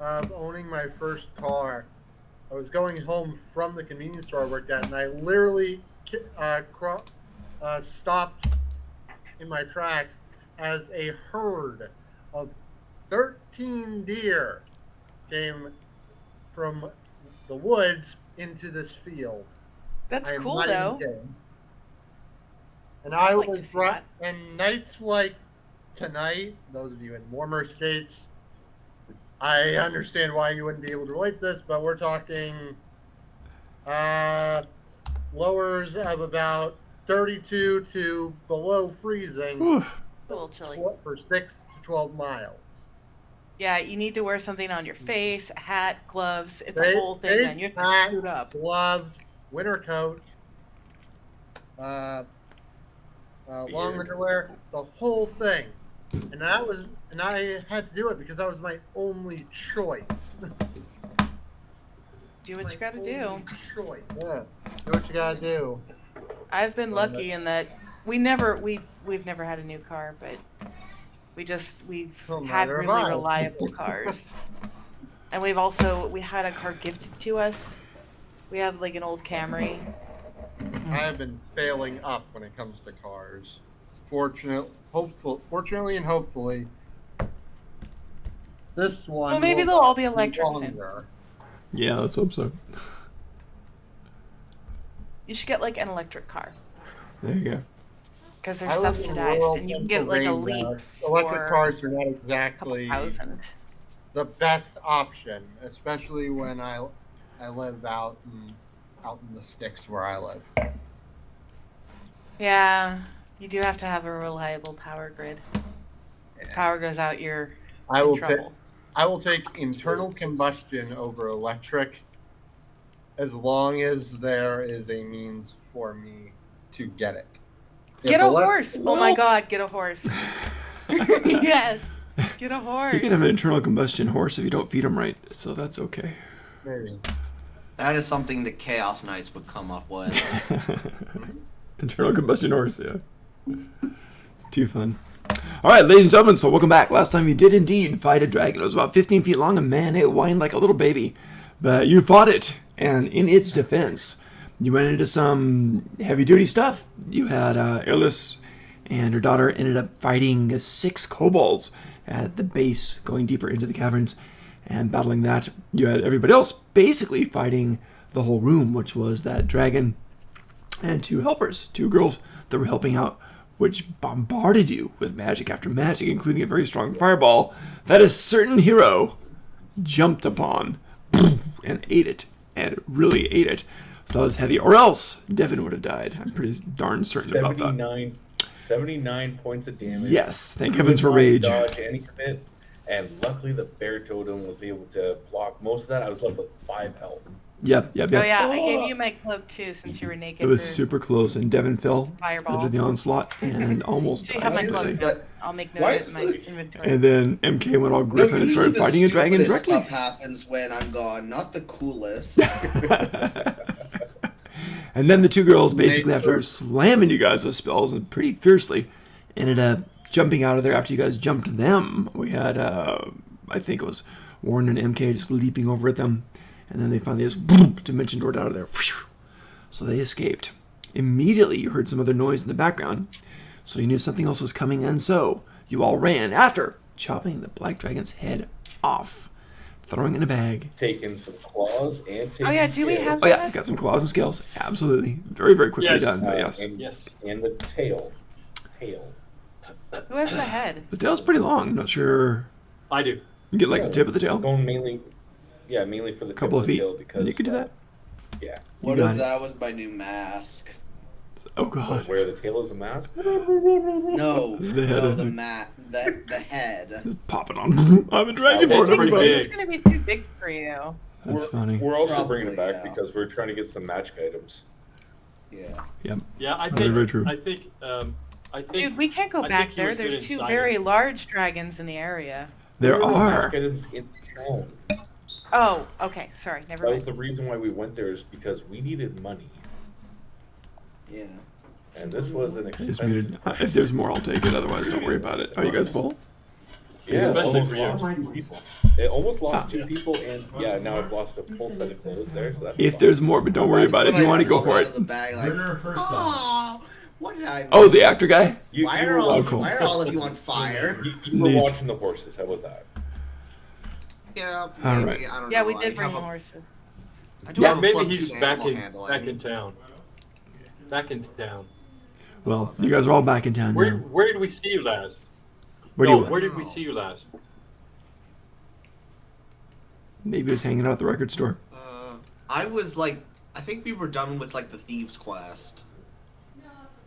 of owning my first car. I was going home from the convenience store I worked at, and I literally stopped in my tracks as a herd of 13 deer came from the woods into this field. That's I am cool not even though. kidding. And I'd I like was to see right. that. And nights like tonight, those of you in warmer states, I understand why you wouldn't be able to relate to this, but we're talking uh, lowers of about 32 to below freezing Oof. It's a little chilly. for 6 to 12 miles. Yeah, you need to wear something on your face, a hat, gloves. It's a Face, whole thing, man. You have to hat, suit up. gloves, winter coat, uh, long Beard. underwear, the whole thing. And I had to do it because that was my only choice. Do what My you gotta only do. choice. Yeah, do what you gotta do. I've been lucky in that we've never had a new car, but we've Well, had neither have really I. reliable cars. And we had a car gifted to us. We have like an old Camry. I have been failing up when it comes to cars. Fortunately and hopefully, this one. Well, maybe will they'll all be last electric soon. longer. Yeah, let's hope so. You should get like an electric car There you go. because they're I live in subsidized, rural and you can get like a Leaf Pennsylvania. Electric for cars are not a couple exactly thousand. the best option, especially when I live out in the sticks where I live. Yeah, you do have to have a reliable power grid. If power goes out, you're I in will take trouble. I will take internal combustion over electric as long as there is a means for me to get it. Get If a horse! Oh my Well- god, get a horse. Yes, get a horse. You can have an internal combustion horse if you don't feed them right, so that's okay. Maybe. That is something that Chaos Knights would come up with. Internal combustion horse, yeah. Too fun. All right, ladies and gentlemen, so welcome back. Last time you did indeed fight a dragon. It was about 15 feet long, and man, it whined like a little baby. But you fought it, and in its defense, you went into some heavy-duty stuff. You had Airless and her daughter ended up fighting 6 kobolds at the base, going deeper into the caverns and battling that. You had everybody else basically fighting the whole room, which was that dragon and 2 helpers, 2 girls that were helping out, which bombarded you with magic after magic, including a very strong fireball that a certain hero jumped upon and ate it, and really ate it. So that was heavy, or else Devin would have died. I'm pretty darn certain about that. 79 points of damage. Yes, thank heavens for Could not rage. Dodge any crit, and luckily the bear totem was able to block most of that. I was left with 5 health. Yep. Oh yeah, I gave you my cloak too since you were naked. It was for super close, and Devin fell Fireball. under the onslaught and almost So you died. have my immediately. cloak. I'll make note Why of it is in my the- inventory. And then MK went all Griffin and usually started the fighting a dragon stupidest directly. Stuff happens when I'm gone, not the coolest. And then the 2 girls, basically Nature. after slamming you guys with spells and pretty fiercely, ended up jumping out of there after you guys jumped them. We had, I think it was Warren and MK just leaping over at them. And then they finally just boom, dimension doored out of there. So they escaped. Immediately you heard some other noise in the background. So you knew something else was coming, and so you all ran after chopping the black dragon's head off, throwing it in a bag. Taking some claws and taking Oh yeah, do we scales. have Oh yeah, that? got some claws and scales. Absolutely. Very, very quickly Yes. done, but yes. And, Yes. and the tail. Who has the head? The tail's pretty long. Not sure. I do. You get like the tip of the tail. Going mainly for the Couple tip of feet. tail because You could do that. Yeah. You What got if it. that was my new mask? Oh god. Where the tail is a mask. No, The head no, of the it. the head. Just pop it on. I'm a dragonborn, It's pretty everybody. big. It's gonna be too big for you. That's funny. We're also Probably, bringing it back yeah. because we're trying to get some magic items. Yeah. Yep. Yeah, I Very, think. very true. I think. Dude, we can't go I back think you there. were good There's 2 inside very it. large dragons in the area. There There were are. magic items in town. Oh, okay. Sorry, never That was mind. the reason why we went there is because we needed money, Yeah. and this was an I just expensive. muted. If there's more, I'll take it. Otherwise, don't worry about it. Are you guys full? Yeah, it's Especially almost for you. lost 2 people. It almost lost Ah. 2 people, and yeah, now I've lost a full set of clothes there. So that's If fine. there's more, but don't worry about it. If you want to go for Out it. of the bag, like, oh, what did I? Oh, the actor guy? You, Why you are were all? cool. Why are all of you on fire? you were Neat. watching the horses. How about that? Yeah. All Maybe, right. I don't Yeah, know. we I did bring have the a- horses. I do Yeah. have a Maybe plus he's 2 back animal in handling. town. Back in town. Well, you guys are all back in town Where now. where did we see you last? Where do No, you where did we see you last? Maybe he was hanging out at the record store. I was like, I think we were done with like the thieves quest.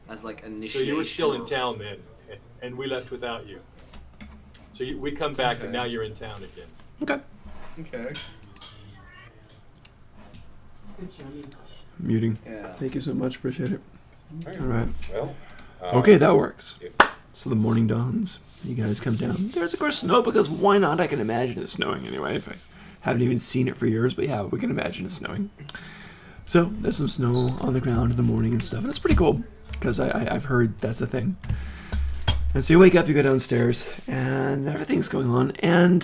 As like So initiation. you were still in town then, and we left without you. So we come back, and now you're in town again. Okay. Okay. Muting. Yeah. Thank you so much. Appreciate it. All All right. Well. Okay, that works. if- So the morning dawns. You guys come down. There's of course snow because why not? I can imagine it snowing anyway. If I haven't even seen it for years, but yeah, we can imagine it snowing. So there's some snow on the ground in the morning and stuff, and it's pretty cool because I've heard that's a thing. And so you wake up, you go downstairs, and everything's going on. And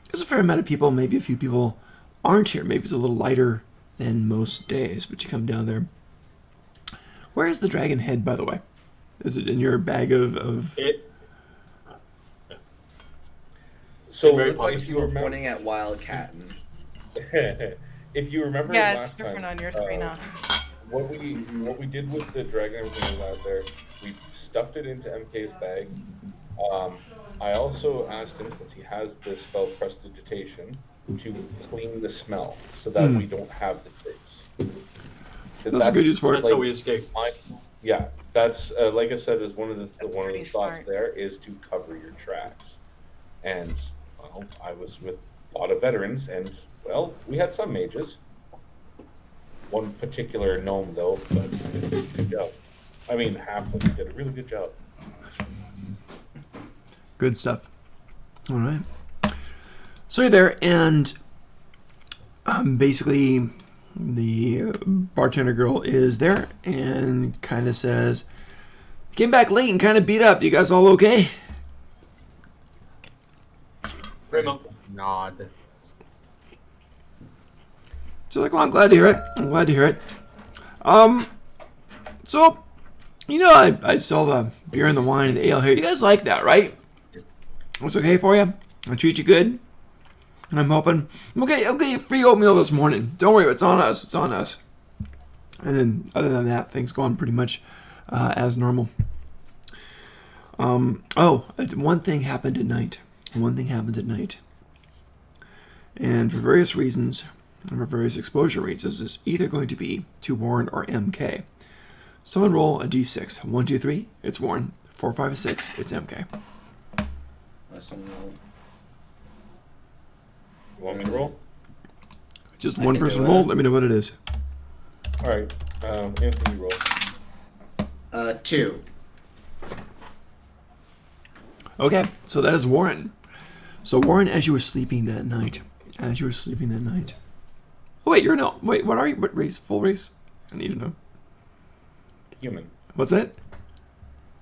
there's a fair amount of people. Maybe a few people aren't here. Maybe it's a little lighter than most days, but you come down there. Where is the dragon head, by the way? Is it in your bag of... It. So Very Looked like if you you were remember, pointing at Wildcat. if you remember Yeah, last it's different time, on your screen now. what we did with the dragon, everything was out there. We stuffed it into MK's bag. I also asked him, since he has the spell Prestidigitation, to clean the smell so that we don't have the trace. That's a good use for it. That's how we escaped. Yeah, that's like I said, is one of the That's one of the pretty thoughts smart. there is to cover your tracks. And well, I was with a lot of veterans, and well, we had some mages. One particular gnome, though, but good job. I mean, half of them did a really good job. Good stuff. All right. So you're there, and basically the bartender girl is there and kind of says, came back late and kind of beat up. You guys all okay? Remo. Nod. So like, well, I'm glad to hear it. I'm glad to hear it. So, you know, I sell the beer and the wine and the ale here. You guys like that, right? It's okay for you? I treat you good? I'm hoping. Okay, I'll get you free oatmeal this morning. Don't worry, it's on us. It's on us. And then, other than that, things go on pretty much as normal. One thing happened at night. And for various reasons, and for various exposure rates, this is either going to be to Warren or MK. Someone roll a d6. 1, 2, 3, it's Warren. 4, 5, 6, it's MK. You want me to roll? Just I one can do person it. roll. Let me know what it is. All right, Anthony, roll. 2. Okay, so that is Warren. So Warren, as you were sleeping that night. Oh wait, you're not. Wait, what are you? What race? Full race? I need to know. Human. What's that?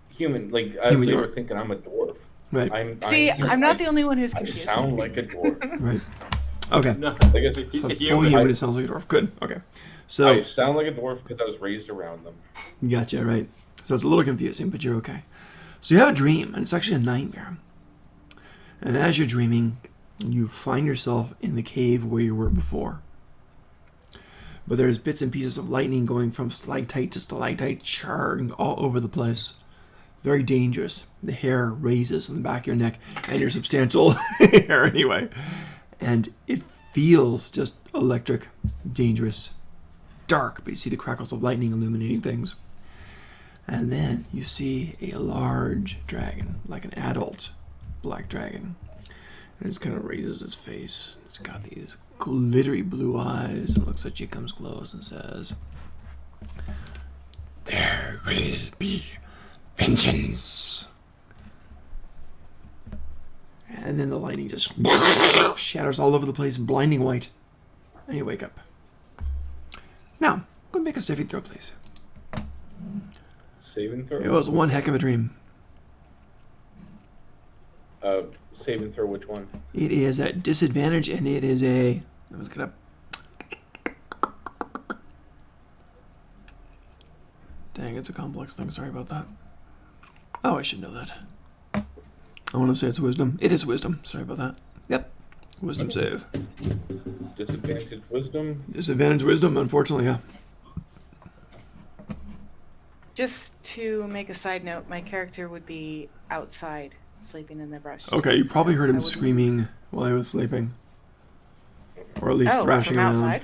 Human. Like as Human, they you're- were thinking, I'm a dwarf. Right. See, I'm not the only one who's I confused. sound like a dwarf. Right. Okay. No, Like I said, he's So a full human. human, it sounds like a dwarf. Good. Okay. So I sound like a dwarf because I was raised around them. gotcha. Right. So it's a little confusing, but you're okay. So you have a dream, and it's actually a nightmare. And as you're dreaming, you find yourself in the cave where you were before. But there's bits and pieces of lightning going from stalactite to stalactite, charring all over the place. Very dangerous. The hair raises on the back of your neck, and your substantial hair anyway. And it feels just electric, dangerous, dark, but you see the crackles of lightning illuminating things. And then you see a large dragon, like an adult black dragon. And it just kind of raises its face. It's got these glittery blue eyes and looks at you, comes close and says, "There will be vengeance." And then the lightning just shatters all over the place, blinding white. And you wake up. Now, go and make a saving throw, please. Saving throw. It was one heck of a dream. saving throw, which one? It is at disadvantage, and it is a. Let me look it up. Dang, it's a complex thing. Sorry about that. Oh, I should know that. I want to say it's wisdom. It is wisdom. Sorry about that. Yep. Wisdom save. Disadvantage wisdom. Disadvantage wisdom, unfortunately, yeah. Just to make a side note, my character would be outside, sleeping in the brush. Okay, you probably heard I him wouldn't- screaming while he was sleeping. Or at least Oh, thrashing from around. outside?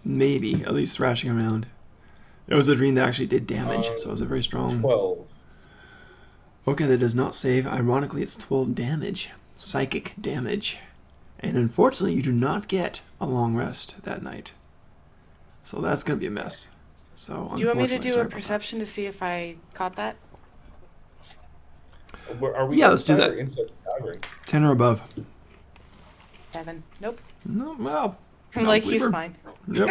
Maybe, at least thrashing around. It was a dream that actually did damage, so it was a very strong... 12. Okay, that does not save. Ironically, it's 12 damage. Psychic damage. And unfortunately, you do not get a long rest that night. So that's going to be a mess. So, Do you want me to unfortunately, do sorry a about that. perception to see if I caught that? Are we Yeah, let's do outside that. or inside the tavern? 10 or above. 7. Nope. No, well, I'm sound like, sleeper. he's fine. Yep,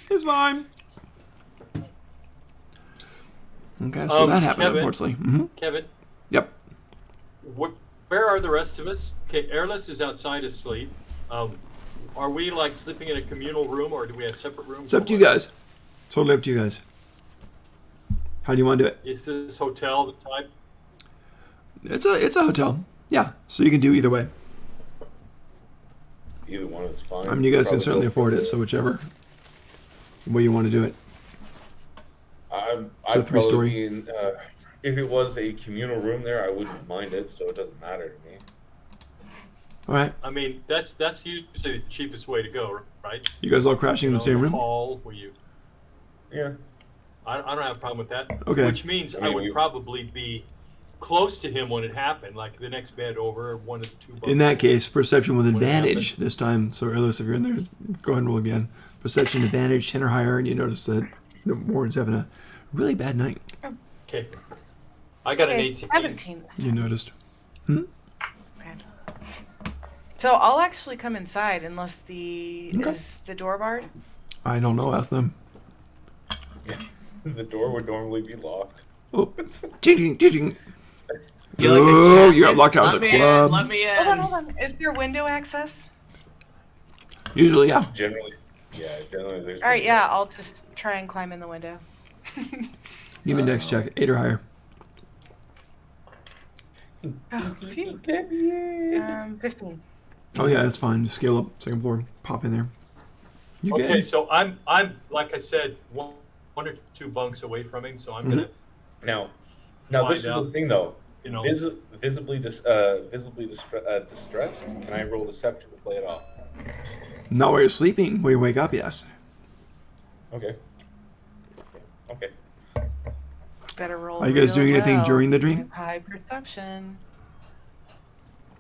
he's fine. Okay, so that happened, Kevin. unfortunately. Mm-hmm. Kevin, Yep. where are the rest of us? Okay, Airless is outside asleep. Are we like sleeping in a communal room, or do we have separate rooms? It's up to you guys. Totally up to you guys. How do you want to do it? Is this hotel the type? It's a hotel. Yeah, so you can do either way. Either one is fine. I mean, you guys can Probably certainly go afford for it, so whichever way you want to do it. I'd It's a probably three-story. be in, if it was a communal room there, I wouldn't mind it, so it doesn't matter to me. All right, I mean, that's usually the cheapest way to go, right? you guys all crashing in the same room? Hall where you. Yeah. I don't have a problem with that. Okay. Which means I I mean, would we- probably be close to him when it happened, like the next bed over, one of the two. In that case, perception with What advantage happened? this time. So, Airless, if you're in there, go ahead and roll again. Perception advantage, 10 or higher, and you notice that the Warren's having a really bad night. Okay. I got an Okay, 18. 17. You noticed. Okay. So I'll actually come inside unless Okay. is the door barred? I don't know. Ask them. The door would normally be locked. Oh, ding, ding, ding. You're like a Oh, cat. you got locked out of Let the me club. In, let me in. Hold on. Is there window access? Usually, yeah. Generally there's. All right, yeah, I'll just try and climb in the window. Give me a dex check, 8 or higher. Oh, phew. 15. Oh yeah, that's fine. Just scale up, second floor, pop in there. You Okay, get so I'm like I said, one or two bunks away from him, so I'm Mm-hmm. gonna, Now Find this is out. the thing though. you know, Visibly distressed. Can I roll deception to play it off? not while you're sleeping. When you wake up, yes. Okay. Okay. Better roll. Are you guys real doing anything well. during the dream? High perception.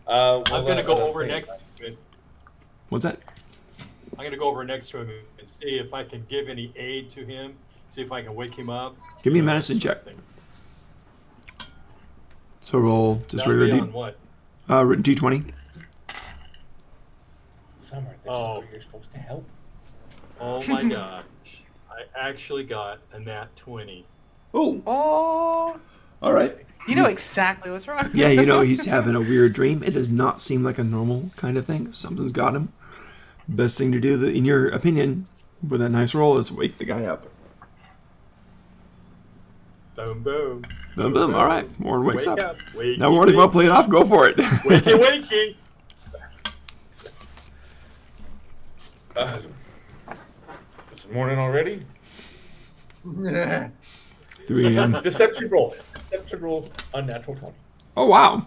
Well, I'm gonna go that's over the thing. next to him. What's that? I'm gonna go over next to him and see if I can give any aid to him. See if I can wake him up. Give me a you know, medicine that sort check. of thing. So roll just That'll be regular on what? D20. Summer, this Oh. is where you're supposed to help. Oh my gosh! I actually got a nat 20. Oh, Oh, all right. you know exactly what's wrong. Yeah, you know he's having a weird dream. It does not seem like a normal kind of thing. Something's got him. Best thing to do, in your opinion, with a nice roll, is wake the guy up. Boom, boom. Boom, boom. All right, Warren wakes Wake up. up. Wakey, Now, Warren, if you want to play it off, go for it. wakey, wakey. It's morning already. 3 a.m. Deception roll. Deception roll. Unnatural 20. Oh, wow.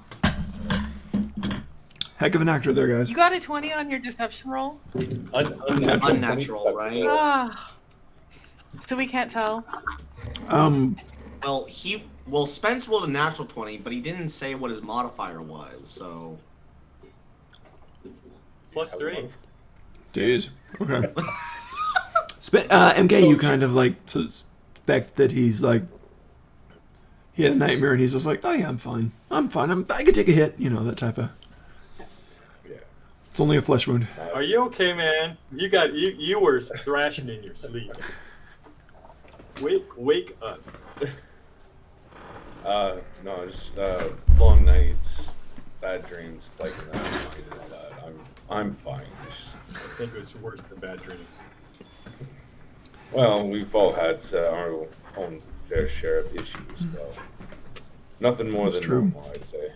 Heck of an actor there, guys. You got a 20 on your deception roll? Unnatural. Unnatural, right? Ah. So we can't tell. Well, Spence rolled a natural 20, but he didn't say what his modifier was, so. Plus 3. Jeez. Okay. MK, you kind of like suspect that he's like, he had a nightmare and he's just like, oh yeah, I'm fine. I can take a hit. You know, that type of. Yeah. It's only a flesh wound. Are you okay, man? You were thrashing in your sleep. Wake up. No, just long nights. bad dreams plaguing that mind and all that. I'm fine. Just, I think it was worse than bad dreams. well, we've all had our own fair share of issues, so nothing more That's than true. normal, I'd say.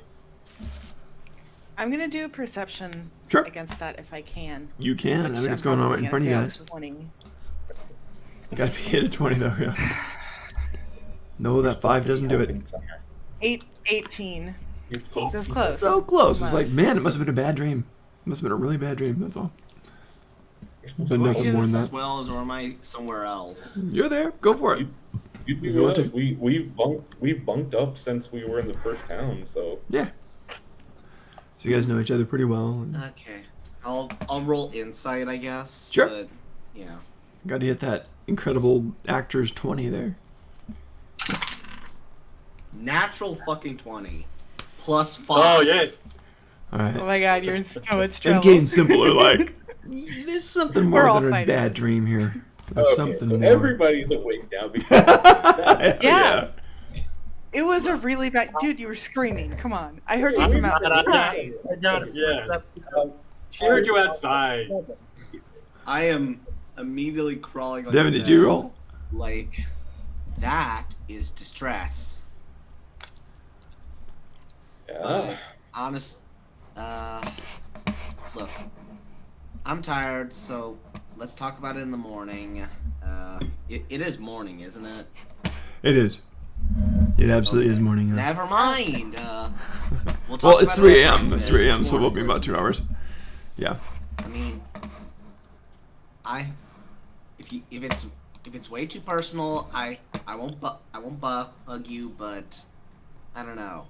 I'm gonna do a perception Sure. against that if I can. You can. I which mean, it's I'm going on probably right in front of you gonna guys. fail 20. Gotta be hit at 20 though, yeah. No, that 5 doesn't do it. 18. You're So it's close. So close. It's Close. like, man, it must have been a bad dream. It must have been a really bad dream, that's all. supposed But to nothing Am I more this than as that. well, or am I somewhere else? You're there. Go for it. You'd be If you want with us. to. We've bunked up since we were in the first town, so Yeah. So you guys know each other pretty well. And Okay. I'll roll insight, I guess. Sure. But, yeah. got to hit that incredible actor's 20 there. Natural fucking 20. Plus 5. Oh yes. All right. Oh my god, you're in so much trouble. MK and Simple are like, there's something more We're all than a fighting. bad dream here. There's okay, something so more. everybody's awake now because that. Yeah. It was a really bad. Dude, you were screaming. Come on. I heard you I from got it. outside. I got it. Yeah. She heard you outside. I am immediately crawling on Devin, the did you bed. roll? Like, that is distress. Yeah. Honest. Look. I'm tired, so let's talk about it in the morning. It is morning, isn't it? It is. It absolutely is morning. Yeah. Never mind. We'll talk Well, it's about 3 it at a.m. It's breakfast. 3 a.m., so we'll Morning's be about listen. 2 hours. Yeah. I mean, if it's way too personal, I won't bug you, but I don't know.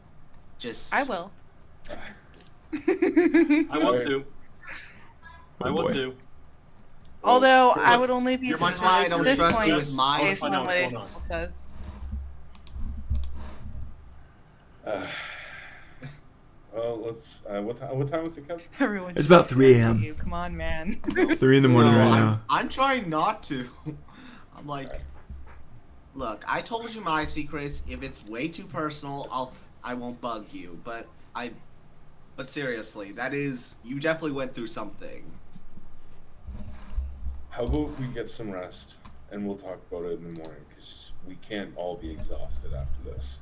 Just I will. I want to. I Oh, want boy. to. Although I Look, would only be you're That's why I don't this trust point you with my based find out on what's what going it says. Well, let's. What time is it, Kevin? Everyone's It's about 3 a.m.. you. Come on, man. 3 in the morning No, right I'm, now. I'm trying not to. I'm like, look, I told you my secrets. If it's way too personal, I won't bug you. But seriously, that is, you definitely went through something. How about we get some rest and we'll talk about it in the morning because we can't all be exhausted after this.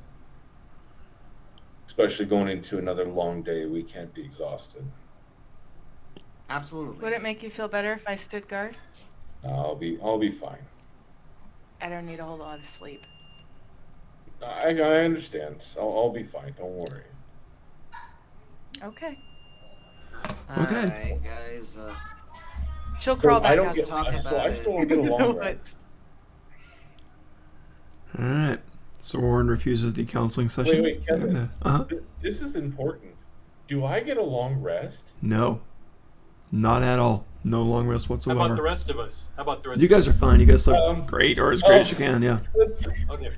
Especially going into another long day, we can't be exhausted. Absolutely. Would it make you feel better if I stood guard? I'll be fine. I don't need a whole lot of sleep. I understand. I'll be fine. Don't worry. Okay. Okay. Alright, guys. She'll So crawl I back don't out. get. talk So about I it. still don't get a long But- rest. All right. So Warren refuses the counseling session. Wait, Kevin. Uh-huh. This is important. Do I get a long rest? No. Not at all. No long rest How about the whatsoever. rest of us? How about the rest You guys are fine. You guys look Um, great, or as great as you can, yeah. Okay.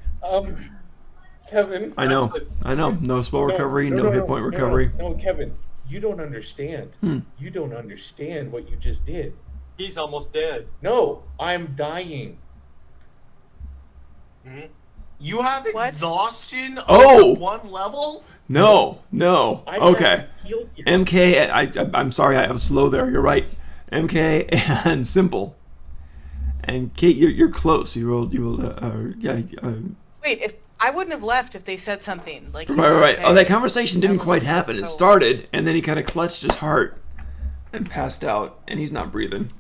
Kevin. I know. I know. No spell recovery, no hit point recovery. No, Kevin, you don't understand. Hmm. You don't understand what you just did. He's almost dead. No, I'm dying. Hmm? You have What? exhaustion Oh! over 1 level? No. I Okay. haven't healed you. MK, I'm sorry, I was slow there. You're right. MK and Simple. And Kate, you're close. You rolled, yeah. Wait, if I wouldn't have left if they said something like. Right. okay. Oh, that conversation didn't quite happen. It Oh. started, and then he kind of clutched his heart and passed out, and he's not breathing.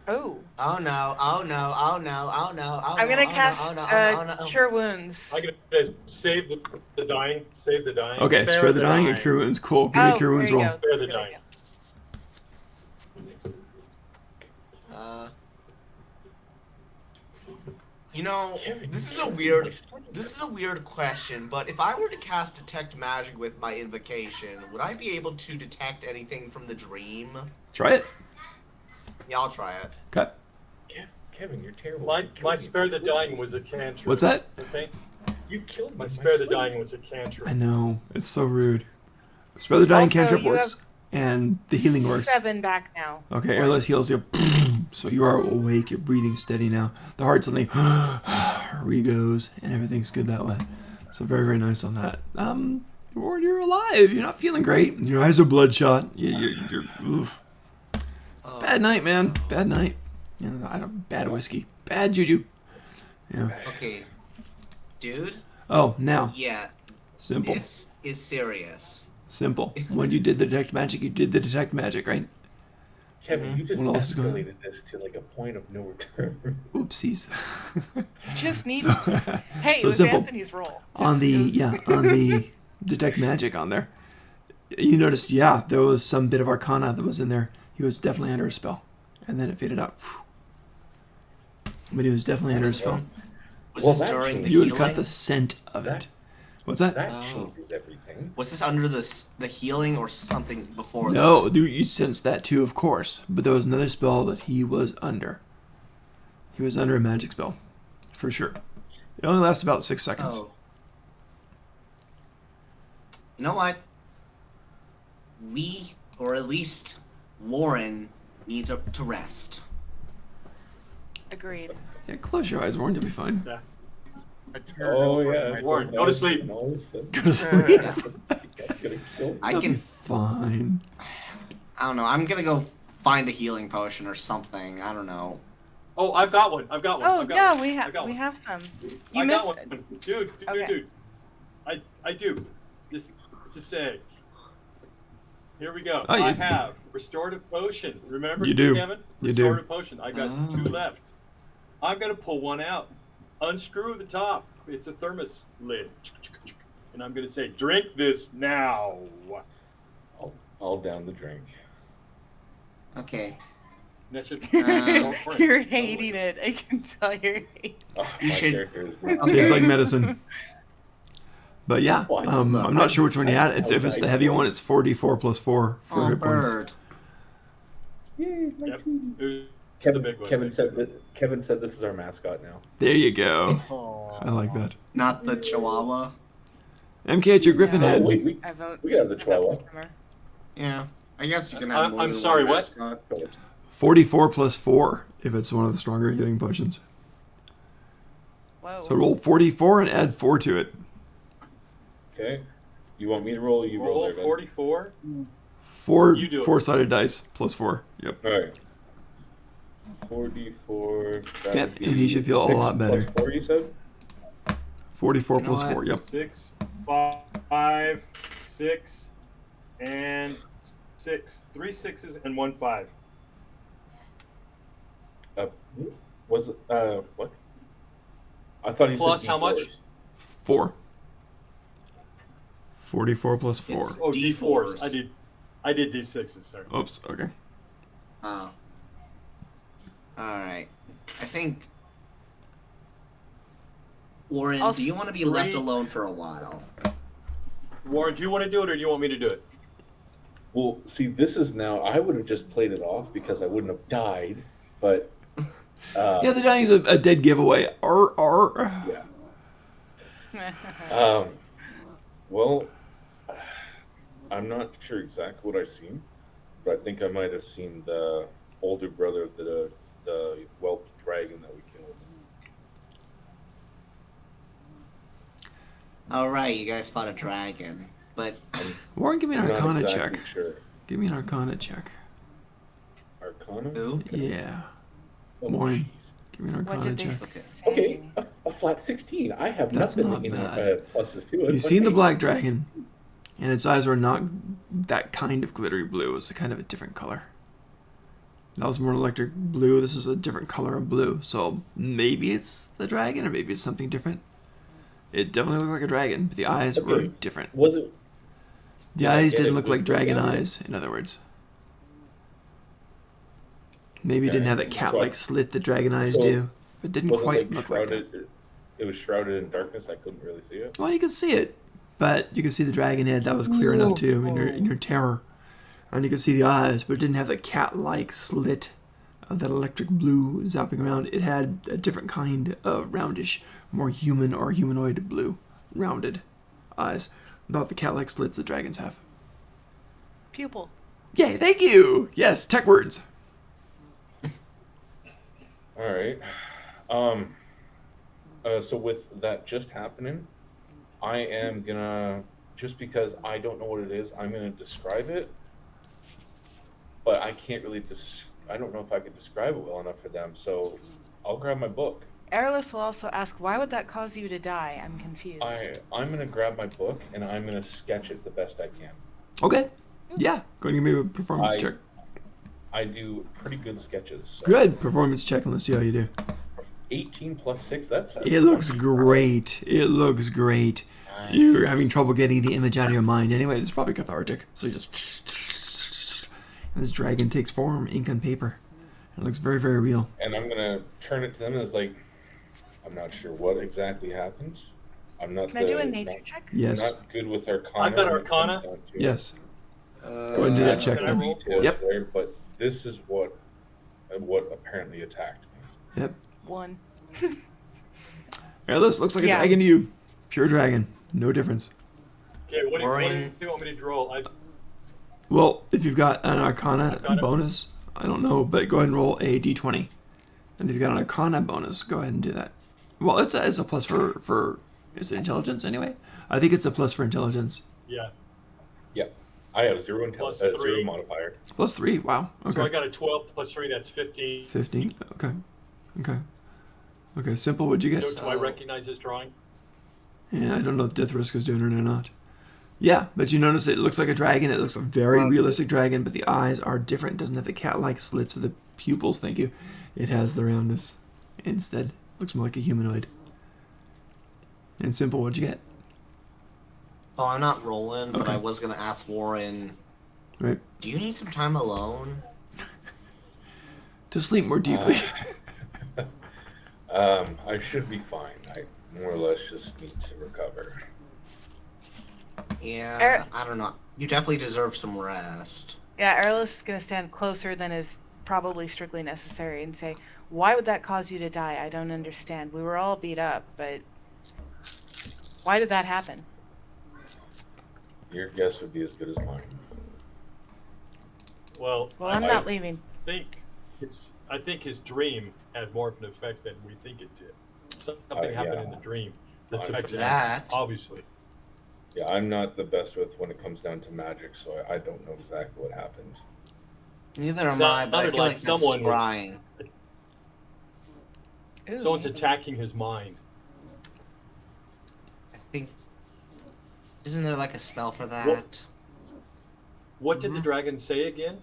Oh. Oh no, oh no, oh no, oh no, oh I'm no, gonna oh cast no, oh no, oh no, oh no. Cure Wounds. I'm gonna save the dying. Save the dying. Okay, Spare spare the the dying and dying. cure wounds. Cool. Give me a cure wounds there you roll. go. Spare the There we dying. go. You know, Kevin, this is you a can't weird. explain This is a weird question, but if I were to cast Detect Magic with my invocation, would I be able to detect anything from the dream? Try it. Yeah, I'll try it. Okay. Kevin, you're terrible. My You killed me. spare the dying was a cantrip. What's that? Okay. You killed me. My in spare the sleep. dying was a cantrip. I know. It's so rude. Spare the dying Also, cantrip you works, and the healing works. 7 back now. Okay, airless heals you. So you are awake. You're breathing steady now. The heart suddenly re goes, and everything's good that way. So very, very nice on that. Warren, you're alive. You're not feeling great. Your eyes are bloodshot. You're oof. It's a bad night, man. Bad night. You know, I don't bad whiskey. Bad juju. Yeah. Okay, dude. Oh, now. Yeah, Simple. this is serious. Simple. When you did the detect magic, you did the detect magic, right? Kevin, you just What else is going on? escalated this to like a point of no return. Oopsies. You just need. So- Hey, it so was simple. Anthony's role. on the detect magic on there, you noticed, yeah, there was some bit of arcana that was in there. He was definitely under a spell, and then it faded out. But he was definitely under a spell. Was Well, this that during the changed. You would healing? cut the scent of it. What's that? That Oh. changes everything. Was this under the healing or something before? No, you sensed that too, of course. But there was another spell that he was under. He was under a magic spell, for sure. It only lasts about 6 that? seconds. Oh. You know what? We, or at least Warren, needs to rest. Agreed. Yeah, close your eyes, Warren. You'll be fine. Yeah. I turned Oh over yeah, my Warren, phone. go to sleep. Go to sleep. Gonna kill I You'll be can. fine. I don't know. I'm gonna go find a healing potion or something. I don't know. Oh, I've got one. I've got one. Oh I've got yeah, one. we I've have got one. some. You I missed got one. it. Dude. Okay. I do. Just to say. Here we go. Oh, I you- have restorative potion. Remember, You do. Kevin? You do. Restorative potion. I got Oh. 2 left. I'm gonna pull one out. Unscrew the top. It's a thermos lid. And I'm gonna say, drink this now. I'll down the drink. Okay. That should. You're hating it. I can tell you're hating. Oh, You my should- character is not. Okay. Tastes like medicine. But yeah, What? I'm not sure which one you had. It's, if it's the heavy one, it's 4d4 plus 4 for Oh, hit points. bird. Yay, my Yep. sweetie. It's Kevin, the big one. Kevin said this is our mascot now. There you go. Aw. I like that. Not the Chihuahua. MK, your griffin Yeah. head. Oh wait, we I vote. we got the I vote Chihuahua. customer. Yeah. I guess you can have more I'm than sorry, one what? mascot. 44 plus 4 if it's one of the stronger healing potions. Whoa. So roll 44 and add 4 to it. Okay. You want me to roll? Or you roll Roll there, bud? 44. You do it. 4-sided dice plus 4. Yep. All right. 44. that Yeah, would and he should feel a 6 lot plus better. 4, you said? 44 You know plus what? 4. Yep. 6, 5, 6, and 6. 3 6s and 1 5. Was it, what? I thought he Plus said how much? D4s. 4. 44 plus 4. It's- Oh, D4s. D4s. I did D6s, sorry. Oops. Okay. Oh. Alright. I think. Warren, I'll do you want to be left three- alone for a while? Warren, do you want to do it or do you want me to do it? Well, see, this is now. I would have just played it off because I wouldn't have died, but. Yeah, the dying is a dead giveaway. Yeah. Well, I'm not sure exactly what I've seen, but I think I might have seen the older brother of the whelp dragon that we killed. Alright, you guys fought a dragon. But. Warren, give me an I'm not Arcana exactly check. Sure. Give me an Arcana check. Arcana. Who? Yeah. Oh, Warren. jeez. Give me an What Arcana did they check. Okay. Okay, a flat 16. I have That's nothing not in bad. pluses to it. You've but seen the hey, black dragon, and its eyes were not that kind of glittery blue. It was a kind of a different color. That was more electric blue. This is a different color of blue. So maybe it's the dragon, or maybe it's something different. It definitely looked like a dragon, but the eyes were Okay. different. Was it? The Yeah, I eyes get didn't it. look like Was- dragon yeah. eyes, in other words. Maybe it didn't Okay. have that cat-like slit that dragon eyes So, do. But didn't Was quite it look like that. shrouded? It was shrouded in darkness. I couldn't really see it. Well, you can see it, but you can see the dragon head. That was clear enough too in your terror, and you can see the eyes, but it didn't have the cat-like slit of that electric blue zapping around. It had a different kind of roundish, more human or humanoid blue, rounded eyes, not the cat-like slits that dragons have. Pupil. Yay! Thank you. Yes, tech words. All right. So with that just happening, I am gonna just because I don't know what it is, I'm going to describe it, but I can't really I don't know if I could describe it well enough for them, so I'll grab my book. Airless will also ask, why would that cause you to die? I'm confused. I'm going to grab my book, and I'm going to sketch it the best I can. Okay. Yeah. Go and give me a performance check. I do pretty good sketches. So. Good performance check, and let's see how you do. 18 plus 6, that's It looks great. It looks great. You're having trouble getting the image out of your mind. Anyway, it's probably cathartic. So you just... And this dragon takes form, ink on paper. It looks very, very real. And I'm going to turn it to them as like, I'm not sure what exactly happened. I'm not Can I do a nature check? Yes. Not good with Arcana. I've got Arcana. Yes. Go ahead and do that check Can I then. roll? Yep. There, but this is what apparently attacked me. Yep. 1. Airless looks like a Yeah. dragon to you. Pure dragon. No difference. Okay, what do Orion. you want me to roll? Well, if you've got an Arcana Arcana. bonus, I don't know, but go ahead and roll a d20. And if you've got an Arcana bonus, go ahead and do that. Well, it's a plus for is it intelligence anyway? I think it's a plus for intelligence. Yeah. I have 0 Plus zero 3. modifier. Plus 3, wow. Okay. So I got a 12 plus 3, that's 15. 15, okay. Simple, what'd you get? Do I recognize this drawing? Yeah, I don't know if Death Risk is doing it or not. Yeah, but you notice it looks like a dragon. It looks a very realistic dragon, but the eyes are different. It doesn't have the cat-like slits for the pupils, thank you. It has the roundness instead. Looks more like a humanoid. And Simple, what'd you get? Oh, I'm not rolling, but Okay. I was gonna ask Warren, Right. do you need some time alone? To sleep more deeply. I should be fine. I more or less just need to recover. Yeah, I don't know. You definitely deserve some rest. Yeah, Airless is going to stand closer than is probably strictly necessary and say, why would that cause you to die? I don't understand. We were all beat up, but why did that happen? Your guess would be as good as mine. Well, Well, I'm not leaving. I think his dream had more of an effect than we think it did. Something happened yeah. in the dream that's I- affected That- him, obviously. Yeah, I'm not the best with when it comes down to magic, so I don't know exactly what happened. Neither am I, Sounded but I feel like like that's someone was- scrying. Ooh, Someone's maybe. attacking his mind. I think. Isn't there like a spell for that? What did the dragon say again?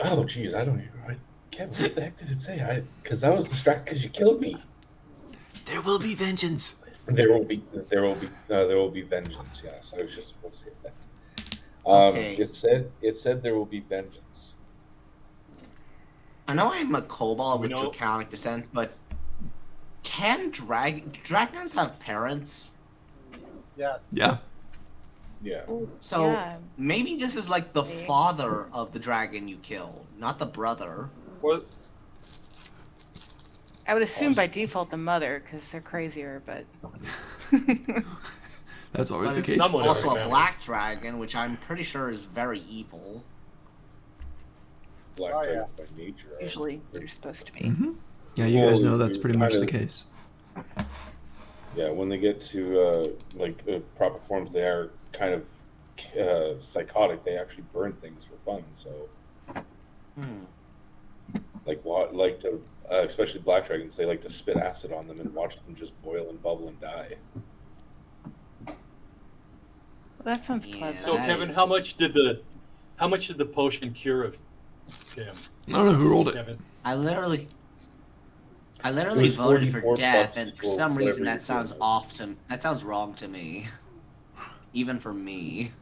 Oh, jeez, I don't even. Kevin, what the heck did it say? Because I was distracted because you killed me. There will be vengeance. There will be vengeance. Yes, I was just about to say that. Okay. It said there will be vengeance. I know I'm a kobold We with know- draconic descent, but can dragons have parents? Yeah. Yeah. Yeah. So Yeah. maybe this is like the Maybe. father of the dragon you killed, not the brother. Or I would assume by default the mother, because they're crazier, but... That's always But the it's case. Someone- also a Remember. black dragon, which I'm pretty sure is very evil. Black Oh, dragon yeah. by nature. Usually you're supposed to be. Hmm. Yeah, you guys Well, know that's pretty much the kinda- case. Yeah, when they get to proper forms, they are kind of psychotic. They actually burn things for fun. So, especially black dragons, they like to spit acid on them and watch them just boil and bubble and die. That sounds Yeah. pleasant. so, That Kevin, is- how much did the potion cure of him, I don't know who rolled it. Kevin? I literally It was voted for 44 death, plus and for for some whatever reason you that sounds feel. that sounds wrong to me. Even for me.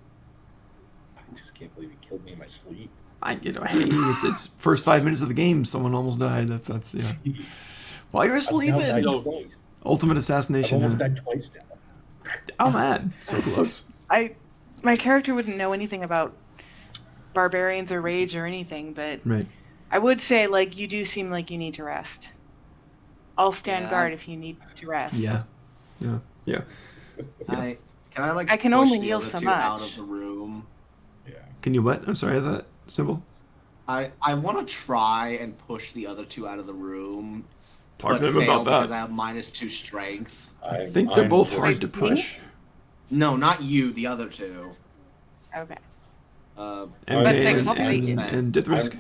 I just can't believe he killed me in my sleep. Hey, it's first 5 minutes of the game. Someone almost died. That's yeah. While you're I've now sleeping, died So- twice. ultimate I've assassination. almost Huh? died twice now. Oh man, so close. My character wouldn't know anything about barbarians or rage or anything, but Right. I would say, like, you do seem like you need to rest. I'll stand Yeah. guard if you need to rest. Yeah. I can I can push only the heal other so two out much. of the room. Yeah. Can you what? I'm sorry, that symbol. I want to try and push the other two out of the room. Talk but to them fail about because I that. have -2 strength. I think they're I'm both just- hard to Me? push. No, not you. The other two. Okay. MK But six, and, hopefully- and Dithrisk.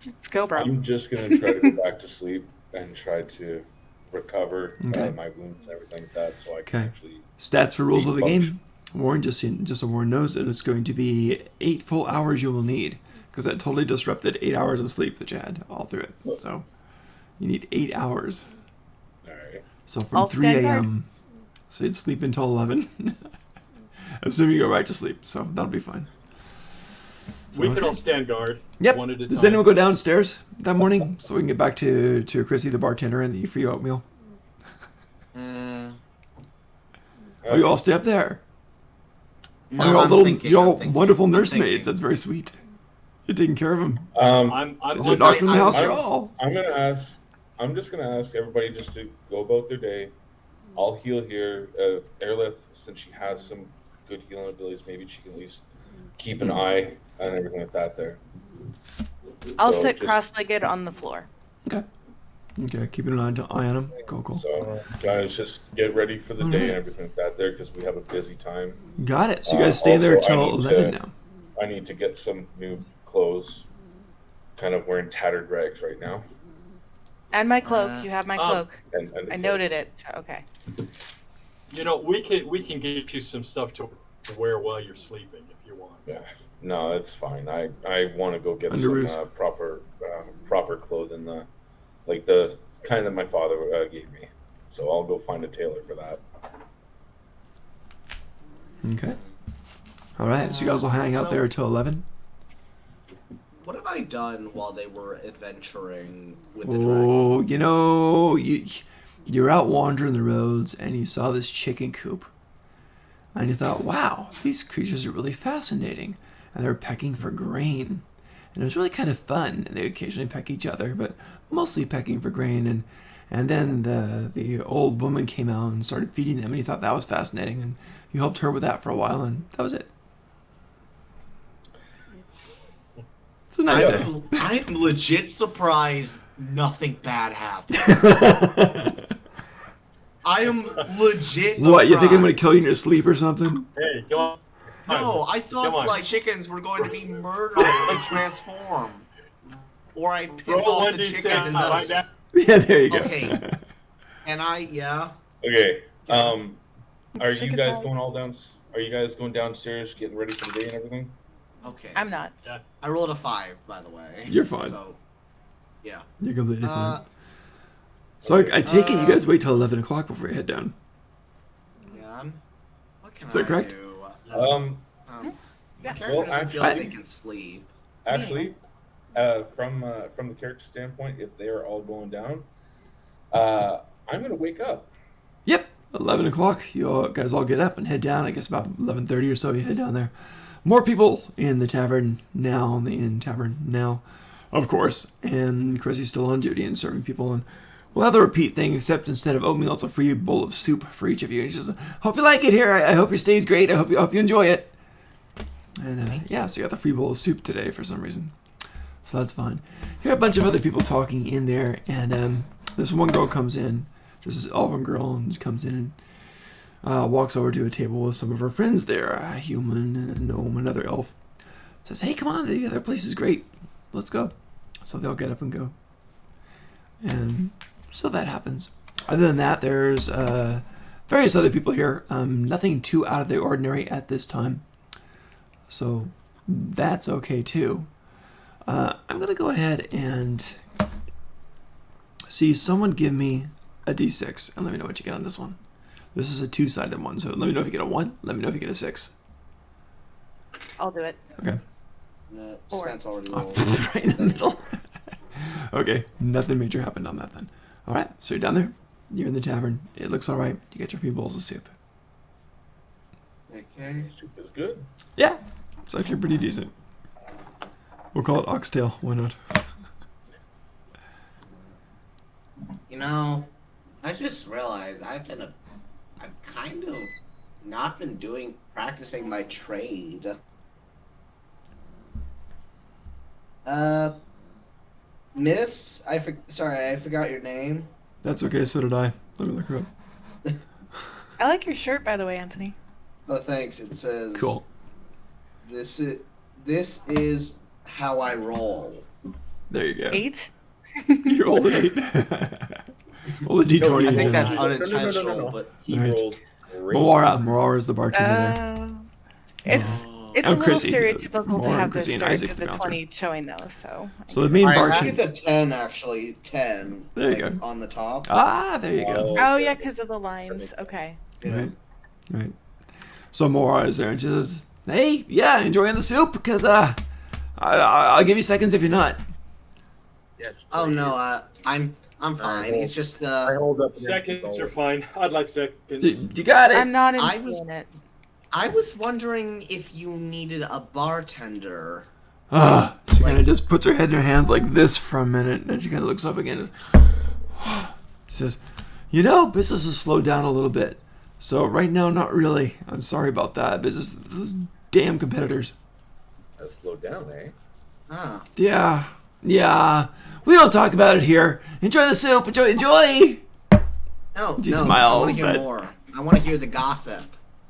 Let's go, bro. I'm just gonna try to go back to sleep and try to recover Okay. my wounds and everything like that, so I can Okay. actually. Stats for rules of the Function. game. Warren, just so Warren knows that it's going to be 8 full hours you will need, because that totally disrupted 8 hours of sleep that you had all through it. So you need 8 hours. All right. So from I'll 3 stand guard. a.m. So you'd sleep until 11. Assuming you go right to sleep, so that'll be fine. So, We can all stand guard. Yep. One at a Does time. anyone go downstairs that morning so we can get back to Chrissy the bartender and the free oatmeal? Oh, you all stay up there. No, Oh, you're all I'm little, thinking, you're I'm all thinking, wonderful I'm nursemaids. thinking. That's very sweet. You're taking care of them. I'm Is there a on doctor in the I- house? I- You're all. I'm just gonna ask everybody just to go about their day. I'll heal here. Aerolith, since she has some good healing abilities, maybe she can at least keep an eye on everything like that there. I'll So sit just- cross-legged on the floor. Okay. Okay, keeping an eye on them. Cool. So, guys, just get ready for the All day right. and everything like that there, because we have a busy time. Got it. So you guys stay there Also, I till need 11 to- now. I need to get some new clothes. Kind of wearing tattered rags right now. And my cloak. You have my cloak. And I noted it. So, okay. You know, we can get you some stuff to wear while you're sleeping if you want. Yeah. No, it's fine. I want to go get Underoos. some proper clothing, like the kind that my father gave me. So I'll go find a tailor for that. Okay. All right. So you guys will hang out So- there till 11. What have I done while they were adventuring with the dragon? Oh, you're out wandering the roads and you saw this chicken coop. And you thought, wow, these creatures are really fascinating. And they're pecking for grain. And it was really kind of fun. And they'd occasionally peck each other, but mostly pecking for grain. And then the old woman came out and started feeding them. And you thought that was fascinating. And you helped her with that for a while. And that was it. It's a nice day. I am legit surprised nothing bad happened. I am legit surprised. What, you think I'm going to kill you in your sleep or something? Hey, come on. No, I Come thought on. like chickens were going to be murdered and transform. Or I piss Roll off the 1d6 chickens and find thus... out. Yeah, there you go. Okay. And yeah. Okay. Are you Chicken guys pie. going all down? Are you guys going downstairs, getting ready for the day and everything? Okay. I'm not. I rolled a 5, by the way. You're fine. So, yeah. You're completely fine. Uh, So I take it you guys wait till 11 o'clock before you head down. yeah. What can Is that I correct? do? Yeah. My character Well, doesn't feel I- like they can sleep. Actually, from the character standpoint, if they are all going down, I'm gonna wake up. Yep, 11 o'clock. You guys all get up and head down. I guess about 11:30 or so you head down there. More people in the tavern now, in the inn tavern now, of course. And Chrissy's still on duty and serving people. And we'll have the repeat thing, except instead of oatmeal, it's a free bowl of soup for each of you. And she says, hope you like it here. I hope your stay's great. I hope you enjoy it. And yeah, so you got the free bowl of soup today for some reason. So that's fine. Hear a bunch of other people talking in there, and this one girl comes in, just this elven girl, and she comes in and walks over to a table with some of her friends there, a human and a gnome, another elf. Says, hey, come on, the other place is great. Let's go. So they'll get up and go. And so that happens. Other than that, there's various other people here. Nothing too out of the ordinary at this time. So that's okay too. I'm going to go ahead and see someone give me a d6 and let me know what you get on this one. This is a two-sided one, so let me know if you get a 1. Let me know if you get a 6. I'll do it. Okay. No, Four. Spence already Oh, rolled. right in the middle. Okay, nothing major happened on that then. All right, so you're down there. You're in the tavern. It looks all right. You get your few bowls of soup. Okay. Soup is good. Yeah, it's actually pretty decent. We'll call it oxtail. Why not? You know, I just realized I've kind of not been practicing my trade. Miss, I forgot your name. That's okay. So did I. Let me look her up. I like your shirt, by the way, Anthony. Oh, thanks. It says. Cool. This is how I roll. There you go. 8? You rolled an 8. Roll a d20. No, I and think then- that's No, no, no, no, unintentional, no. but He Right. rolls great. Moara is the bartender there. It's it's I'm a little Chrissy. stereotypical More to on have the Chrissy and start Isaac's to the the bouncer. 20 showing though. So So the main I think bartender. it's a 10, actually. 10. There you like, go. On the top. Ah, there you go. oh yeah, because of the lines. Okay. Right, right. So Moara is there, and she says, "Hey, yeah, enjoying the soup? Because I'll give you seconds if you're not." Yes. Oh please. no, I'm fine. hold- It's just I hold up. an empty Seconds bowl. are fine. I'd like seconds. You got it. I'm not I was- enjoying it. I was wondering if you needed a bartender. She kind of just puts her head in her hands like this for a minute, and she kind of looks up again. And she says, "You know, business has slowed down a little bit. So right now, not really. I'm sorry about that. Business, those damn competitors. That slowed down, eh? Ah, Yeah. We don't talk about it here. Enjoy the soup. Enjoy. no, She no. I smiles want to hear that- more. I want to hear the gossip.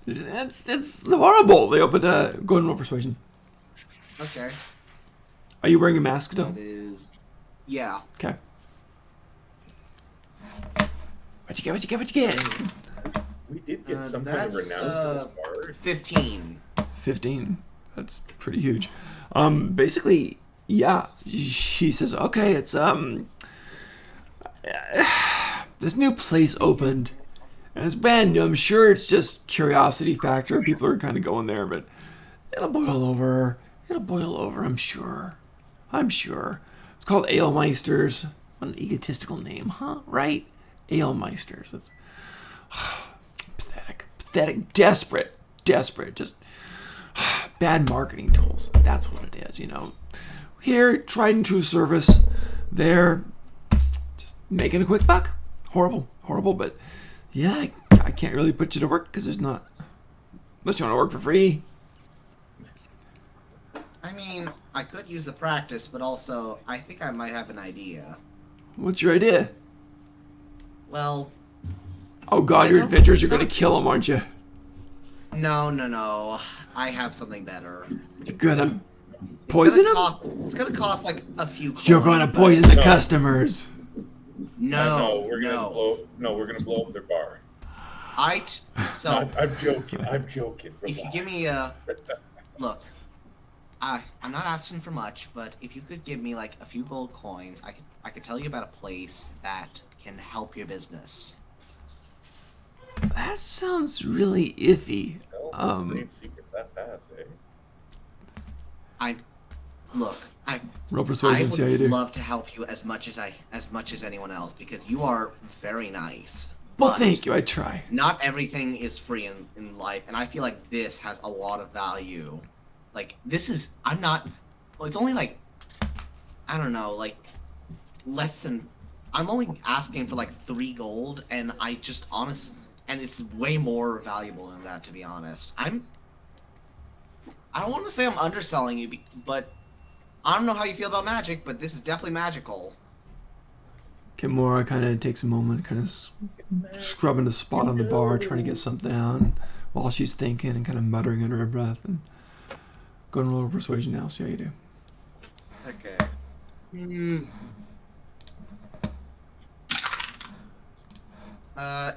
It's horrible." They opened go and roll persuasion. Okay. Are you wearing a mask though? That is. Yeah. Okay. What you get? We did get some kind of That's, renown for this bar. 15. 15. That's pretty huge. Basically, yeah. She says, "Okay, it's this new place opened, and it's brand new. I'm sure it's just curiosity factor. People are kind of going there, but it'll boil over. I'm sure. It's called Alemeisters. What an egotistical name, huh? Right? Alemeisters. That's pathetic, desperate. Just bad marketing tools. That's what it is, Here, tried and true service. There, just making a quick buck. Horrible, but yeah, I can't really put you to work because there's not. Unless you want to work for free. I mean, I could use the practice, but also, I think I might have an idea. What's your idea? Well, Oh God, I your don't adventures think are gonna so. kill him, aren't you? no. I have something better. You're gonna It's poison gonna him? It's gonna cost like a few. You're coins, gonna but- poison the No. customers. No, we're gonna blow up their bar. So I'm joking. if you give me a look, I'm not asking for much, but if you could give me like a few gold coins, I could tell you about a place that can help your business. That sounds really iffy. Trade secret that fast, eh? Roll I persuasion, see how you would do. love to help you as much as anyone else because you are very nice. Well, But thank you. I try. not everything is free in life, and I feel like this has a lot of value. Like this is, it's only like, I don't know, like less than. I'm only asking for like 3 gold, and and it's way more valuable than that, to be honest. I don't want to say I'm underselling you, but I don't know how you feel about magic, but this is definitely magical. Kimura kind of takes a moment, kind of scrubbing a spot on the bar, trying to get something out, and while she's thinking and kind of muttering under her breath. And go and roll a persuasion now, see how you do. Okay.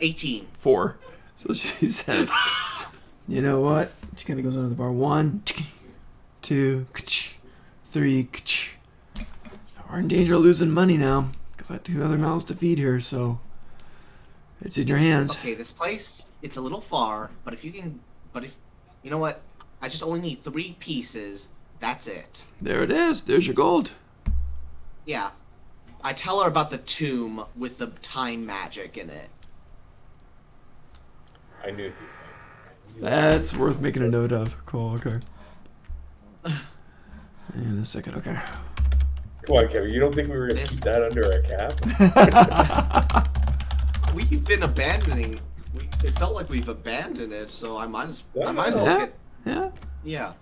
18. 4. So she says, "You know what?" She kind of goes under the bar. 1, 2, 3. We're in danger of losing money now because I have 2 other mouths to feed here. So it's in your hands. Okay, this place, it's a little far, but if you know what? I just only need 3 pieces. That's it. There it is. There's your gold. Yeah. I tell her about the tomb with the time magic in it. I knew. That's worth making a note of. Cool. Okay. And a second. Okay. Come on, Kevin. You don't think we were gonna This- keep that under our cap? We've been abandoning. It felt like we've abandoned it, so I might as well Yeah. get. Yeah. Yeah.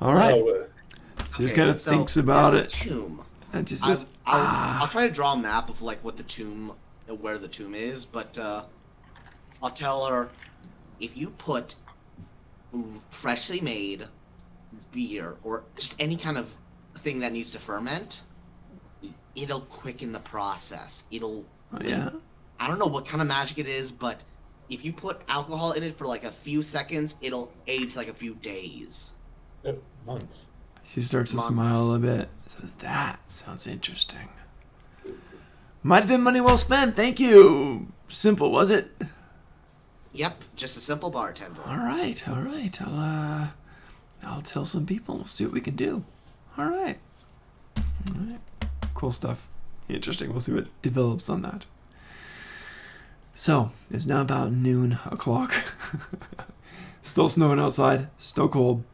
All right. No, She just Okay, kind of so thinks about there's it, this tomb. and she says, I'll try to draw a map of like what the tomb where the tomb is, but I'll tell her if you put freshly made beer or just any kind of thing that needs to ferment, it'll quicken the process. It'll. Oh, yeah. I don't know what kind of magic it is, but if you put alcohol in it for like a few seconds, it'll age like a few days. Months. She starts to Months. smile a bit. Says, that sounds interesting. Might have been money well spent. Thank you. Simple, was it? Yep, just a simple bartender. All right. I'll tell some people. We'll see what we can do. All right. Cool stuff. Interesting. We'll see what develops on that. So, it's now about noon o'clock. Still snowing outside. Still cold.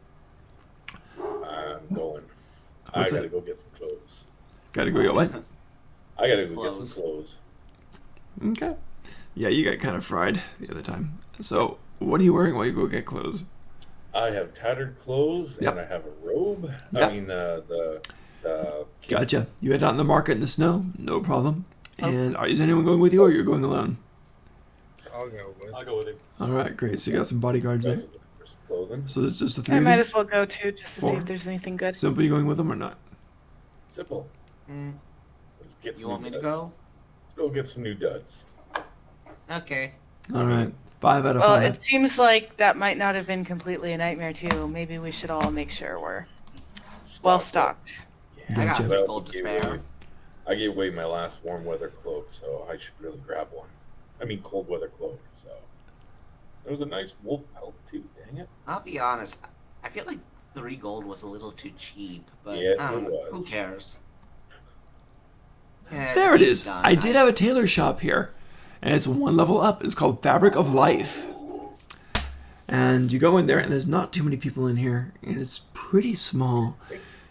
I'm going. What's I gotta that? go get some clothes. Gotta go get what? I gotta go get Clothes. some clothes. Okay. Yeah, you got kind of fried the other time. So, what are you wearing while you go get clothes? I have tattered clothes Yep. and I have a robe. Yep. I mean, the Gotcha. You head out in the market in the snow. No problem. And is anyone going with you or you're going alone? I'll go with. I'll go with him. All right, great. So you got some bodyguards there. for some clothing. So there's just the three I of might you? as well go too, just to see Four. if there's anything good. Simple, you going with them or not? Simple. Mm, Let's get some you want me new to duds. go? Let's go get some new duds. Okay. All right. 5 out of Well, 5. it seems like that might not have been completely a nightmare too. Maybe we should all make sure we're well stocked. I got Gotcha. 3 I gold also to gave spare. away, I gave away my last warm weather cloak, so I should really grab one. I mean cold weather cloak, so. It was a nice wolf pelt too, dang it. I'll be honest. I feel like 3 gold was a little too cheap, but Yes, I don't it know. was. Who cares? Eh, There it it's is. done. I did have a tailor shop here. And it's one level up. It's called Fabric of Life. And you go in there, and there's not too many people in here. And it's pretty small.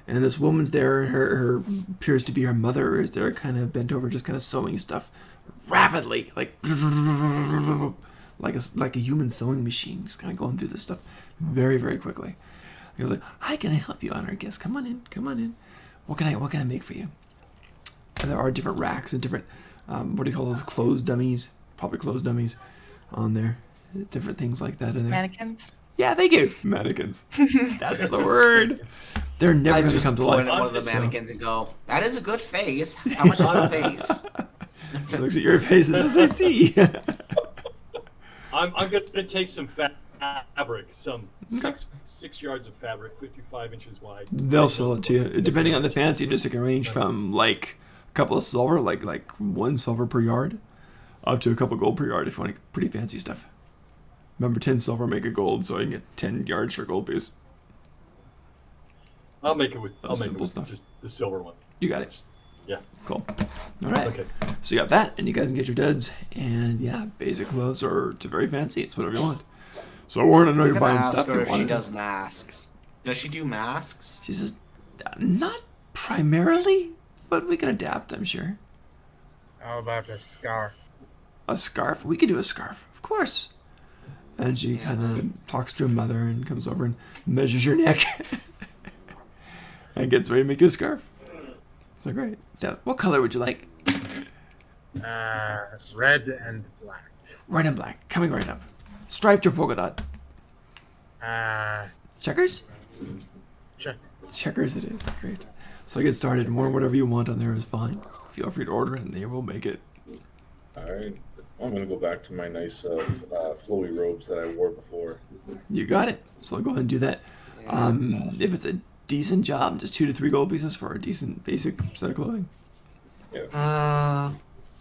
And this woman's there. Her appears to be her mother is there, kind of bent over, just kind of sewing stuff rapidly, like a human sewing machine, just kind of going through this stuff very, very quickly. He was like, "Hi, can I help you, honored guest? Come on in. What can I make for you?" And there are different racks and different, what do you call those? Clothes dummies, probably clothes dummies, on there. Different things like that in there. Mannequins. Yeah, thank you. Mannequins. That's the word. They're never I going to just come to point life. at one of the So- mannequins and go, "That is a good face. How much is the face?" She looks at your face and says, "I see." I'm gonna take some fabric, some 6 yards of fabric, 55 inches wide. They'll sell it to you. Depending on the fanciness, it can range from like a couple of silver, like 1 silver per yard, up to a couple gold per yard if you want pretty fancy stuff. Remember, 10 silver make a gold, so I can get 10 yards for a gold piece. I'll make it with simple stuff. just the silver one. You got it. Yeah. Cool. All right. Okay. So you got that, and you guys can get your duds. And yeah, basic clothes or to very fancy. It's whatever you want. So Warren, I know I'm you're gonna buying ask stuff. her You if she want does masks. Does she do masks? She says, not primarily, but we can adapt, I'm sure. How about a scarf? A scarf? We could do a scarf, of course. And she kind of talks to her mother and comes over and measures your neck and gets ready to make you a scarf. So great. Yeah. What color would you like? Red and black. Red and black. Coming right up. Striped or polka dot? Checkers? Check. Checkers it is. Great. So I get started. More whatever you want on there is fine. Feel free to order it and they will make it. Alright. I'm gonna go back to my nice flowy robes that I wore before. You got it. So I'll go ahead and do that. If it's a decent job, just 2 to 3 gold pieces for a decent basic set of clothing.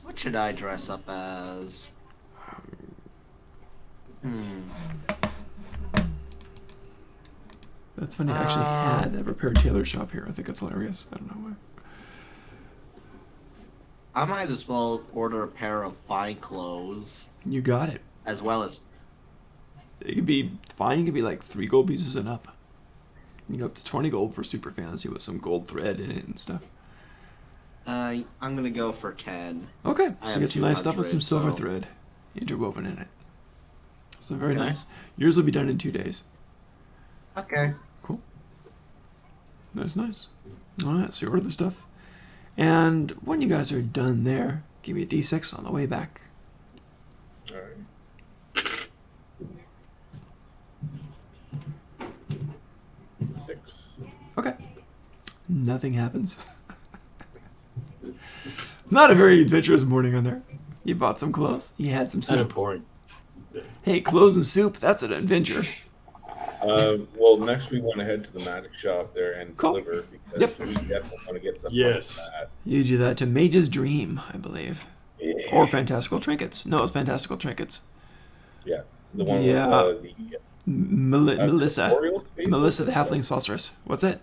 What should I dress up as? That's funny. I actually had a repaired tailor shop here. I think it's hilarious. I don't know why. I might as well order a pair of fine clothes, You got it. as well as It could be fine. It could be like 3 gold pieces and up. You go up to 20 gold for super fancy with some gold thread in it and stuff. I'm gonna go for 10. Okay, I so have you get some nice stuff with some 200, silver so- thread interwoven in it. So very Okay. nice. Yours will be done in 2 days. Okay. Cool. Nice. All right, so you order the stuff. And when you guys are done there, Give me a d6 on the way back. All right. Six. Okay. Nothing happens. Not a very adventurous morning on there. You bought some clothes. You had some Kind of soup. boring. Hey, clothes and soup, that's an adventure. Well, next we want to head to the magic shop there and Cool. deliver because Yep. we definitely want to get some. Yes. From that. You do that to Mage's Dream, I believe. Or Fantastical Trinkets. No, it's Fantastical Trinkets. Yeah, the one Yeah. with the Melissa. corporeal space? Melissa the Halfling Sorceress. What's it?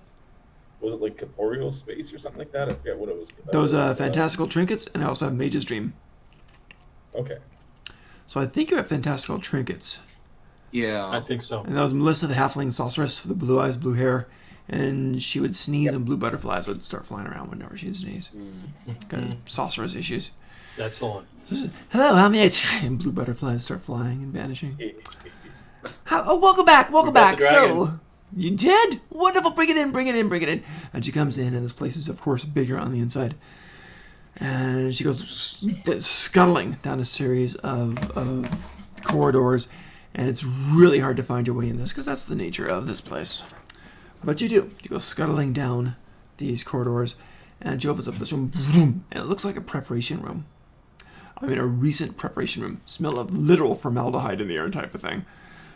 Was it like corporeal space or something like that? I forget what it was. Those Fantastical Trinkets, and I also have Mage's Dream. Okay. So I think you're at Fantastical Trinkets. I Yeah. think so. And that was Melissa the Halfling Sorceress, the blue eyes, blue hair. And she would sneeze and blue butterflies would start flying around whenever she'd sneeze. Got sorceress issues. That's the one. Hello, how may I... And blue butterflies start flying and vanishing. Welcome back, welcome got back. the So, dragon. you did? Wonderful, bring it in, bring it in, bring it in. And she comes in, and this place is, of course, bigger on the inside. And she goes scuttling down a series of corridors, and it's really hard to find your way in this, because that's the nature of this place. But you do. You go scuttling down these corridors, and she opens up this room, and it looks like a preparation room. I mean, a recent preparation room. Smell of literal formaldehyde in the air type of thing.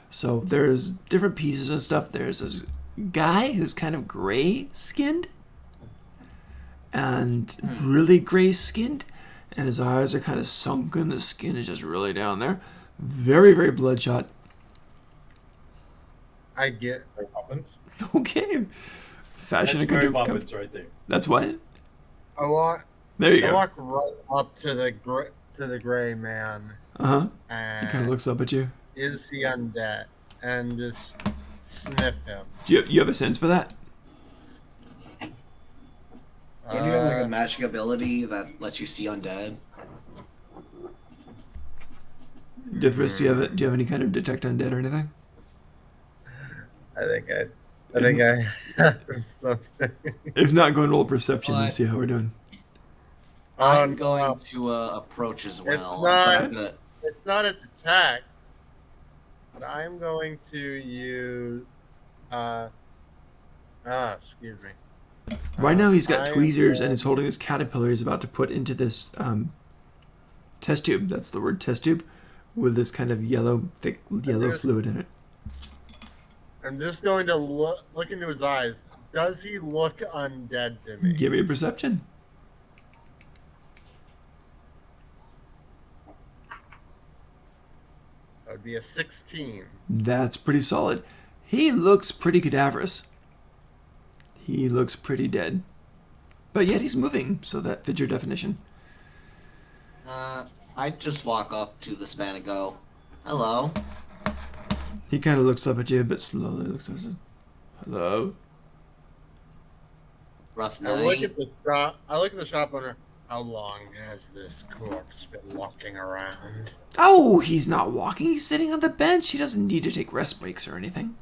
So there's different pieces and stuff. There's this guy who's kind of gray-skinned, and really gray-skinned, and his eyes are kind of sunken. The skin is just really down there. Very, very bloodshot. I get. Mary Poppins. Okay. Fashion That's and Mary country. Poppins right there. That's what? I walk. There you I go. walk right up to the gray man, Uh-huh. He and kind of looks up at you. is he undead? And just sniff him. Do you have a sense for that? Don't you have like a magic ability that lets you see undead? Dithris, do you have any kind of detect undead or anything? I think I have something. If not, go and roll perception and What? see how we're doing. I'm no. going to approach as well. It's I'm not- trying to- It's not a detect, but I'm going to use. Excuse me. Right now, he's got I am tweezers and going- he's holding this caterpillar he's about to put into this test tube. That's the word, test tube, with this kind of thick yellow There's- fluid in it. I'm just going to look into his eyes. Does he look undead to me? Give me a perception. That would be a 16. That's pretty solid. He looks pretty cadaverous. He looks pretty dead. But yet he's moving, so that fits your definition. I just walk up to this man and go, "Hello." He kind of looks up at you, but slowly looks at us. Hello? Rough I look night. at the shop. I look at the shop owner. How long has this corpse been walking around? Oh, he's not walking. He's sitting on the bench. He doesn't need to take rest breaks or anything.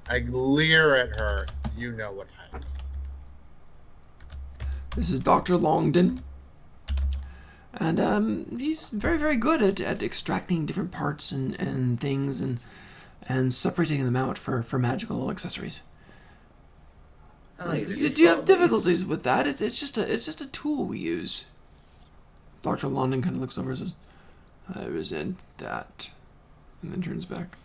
I leer at her. You know what I mean. This is Dr. Longden. And he's very, very good at extracting different parts and things and separating them out for magical accessories. I like Do these you have qualities. difficulties with that? It's just a tool we use. Dr. Longden kind of looks over and says, "I resent that," and then turns back.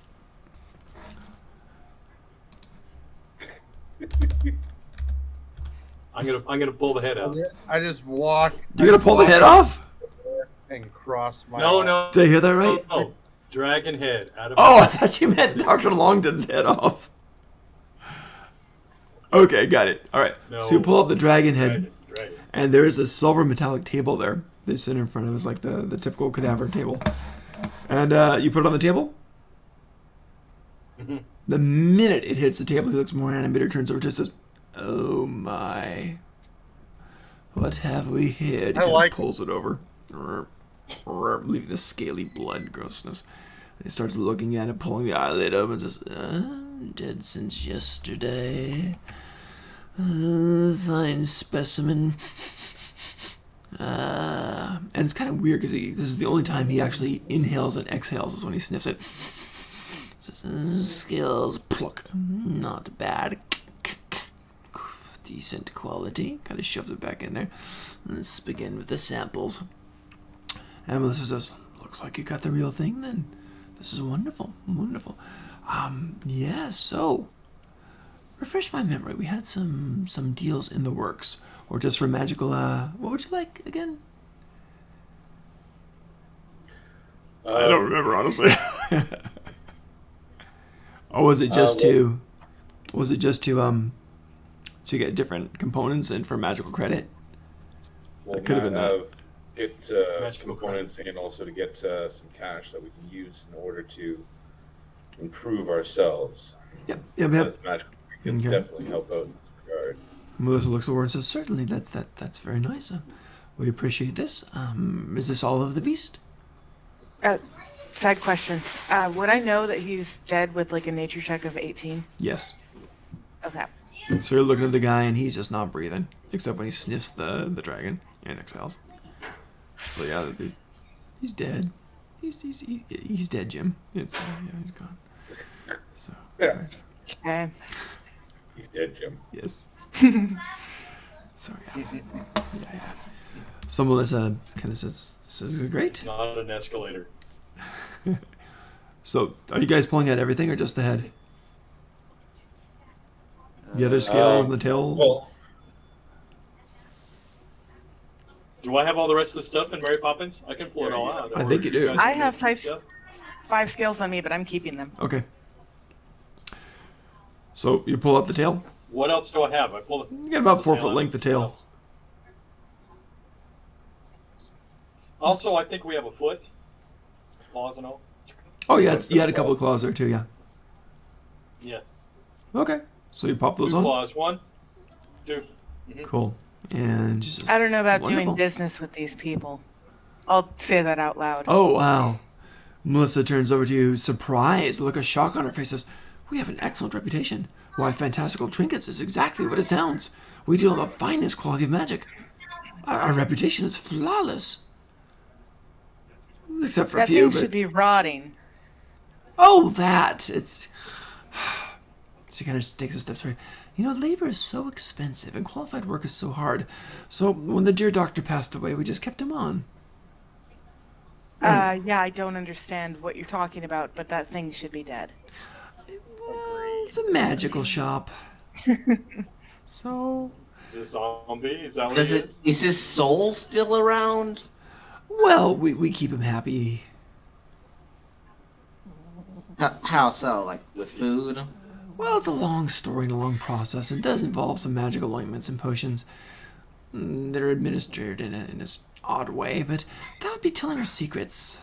I'm gonna pull the head out. I just walk. You're gonna pull the head off? And cross my. No, arms. no. Did I hear that right? No. Dragon head out of. Oh, I thought you meant Dr. Longden's head off. Okay, got it. All right. No. So you pull up the dragon head, Dragon. and there is a silver metallic table there. They sit in front of us like the typical cadaver table. And you put it on the table. Mhm. The minute it hits the table, he looks more animated, turns over, just says, "Oh my, what have we here?" He I kind of like- pulls it over, leaving the scaly blood grossness. And he starts looking at it, pulling the eyelid open, and says, "Dead since yesterday. Fine specimen. And it's kind of weird because this is the only time he actually inhales and exhales is when he sniffs it. Skills, pluck, not bad. Decent quality. Kind of shoves it back in there. Let's begin with the samples. And Melissa says, looks like you got the real thing then. This is wonderful, wonderful. Yeah, so, refresh my memory. We had some deals in the works. Or just for magical, what would you like again? I don't remember, honestly. Or was it just to so you get different components and for magical credit? Well, That could have been that. Get Magical components and also to get some cash that we can use in order to improve ourselves. Yep. Because magical can Okay. definitely help out in this regard. Melissa looks over and says, certainly, that's very nice. We appreciate this. Is this all of the beast? Side question. Would I know that he's dead with like a nature check of 18? Yes. Okay. So you're looking at the guy and he's just not breathing, except when he sniffs the dragon and exhales. So yeah, he's dead. He's dead, Jim. It's yeah, he's gone. So Yeah. Okay. He's dead, Jim. yes. So yeah. So Melissa kind of says, "This is great." Not an escalator. So are you guys pulling out everything or just the head? The other scales and the tail. Well, Do I have all the rest of the stuff in Mary Poppins? I can pull it all out. I Or think you do. guys I can have keep 5 stuff? 5 scales on me, but I'm keeping them. Okay. So you pull out the tail. What else do I have? I pull the. You got about the 4 tail foot out. length of What tail. else? Also, I think we have a foot. Claws and all. Oh yeah, you had a couple of claws there too. Yeah. Yeah. Okay. So you pop those Two on. claws. 1, 2. Cool. And just I don't know about wonderful. doing business with these people. I'll say that out loud. Oh wow. Melissa turns over to you, surprised, look of shock on her face. Says, "We have an excellent reputation. Why, Fantastical Trinkets is exactly what it sounds. We deal in the finest quality of magic. Our reputation is flawless, except for a that few. thing should But be rotting. oh, that it's." She kind of takes a step through. You know, labor is so expensive and qualified work is so hard. So when the dear doctor passed away, we just kept him on. Yeah, I don't understand what you're talking about, but that thing should be dead. It's a magical shop. So, Is this zombie? Is that what Does it it? is? Is his soul still around? well, we keep him happy. How so? Like with food? Well, it's a long story and a long process, and does involve some magical ointments and potions. They're administered in a odd way, but that would be telling our secrets.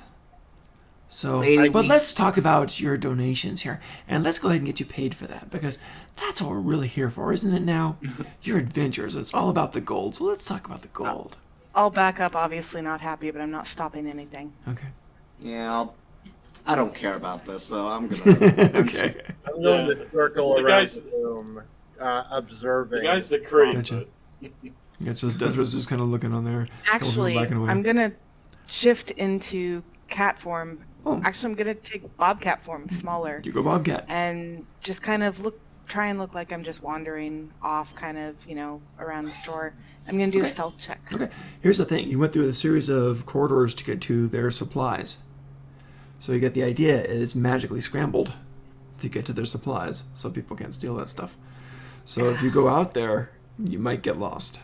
So, Lady, but we- let's talk about your donations here, and let's go ahead and get you paid for that, because that's what we're really here for, isn't it now? Your adventures, it's all about the gold, so let's talk about the gold. I'll back up, obviously not happy, but I'm not stopping anything. Okay. Yeah, I don't care about this, so I'm gonna. Okay. I'm going Yeah. to circle The around guys- the room, observing. The guy's the creep. Gotcha. but- Gotcha. Deathra's just kind of looking on there. couple people Actually, backing away. I'm gonna shift into cat form. Oh. Actually, I'm gonna take bobcat form, smaller, You go Bobcat. and just kind of try and look like I'm just wandering off, kind of, around the store. I'm gonna do a Okay. stealth check. Okay, here's the thing. You went through a series of corridors to get to their supplies. So you get the idea it's magically scrambled to get to their supplies, so people can't steal that stuff. So if you go out there, you might get lost.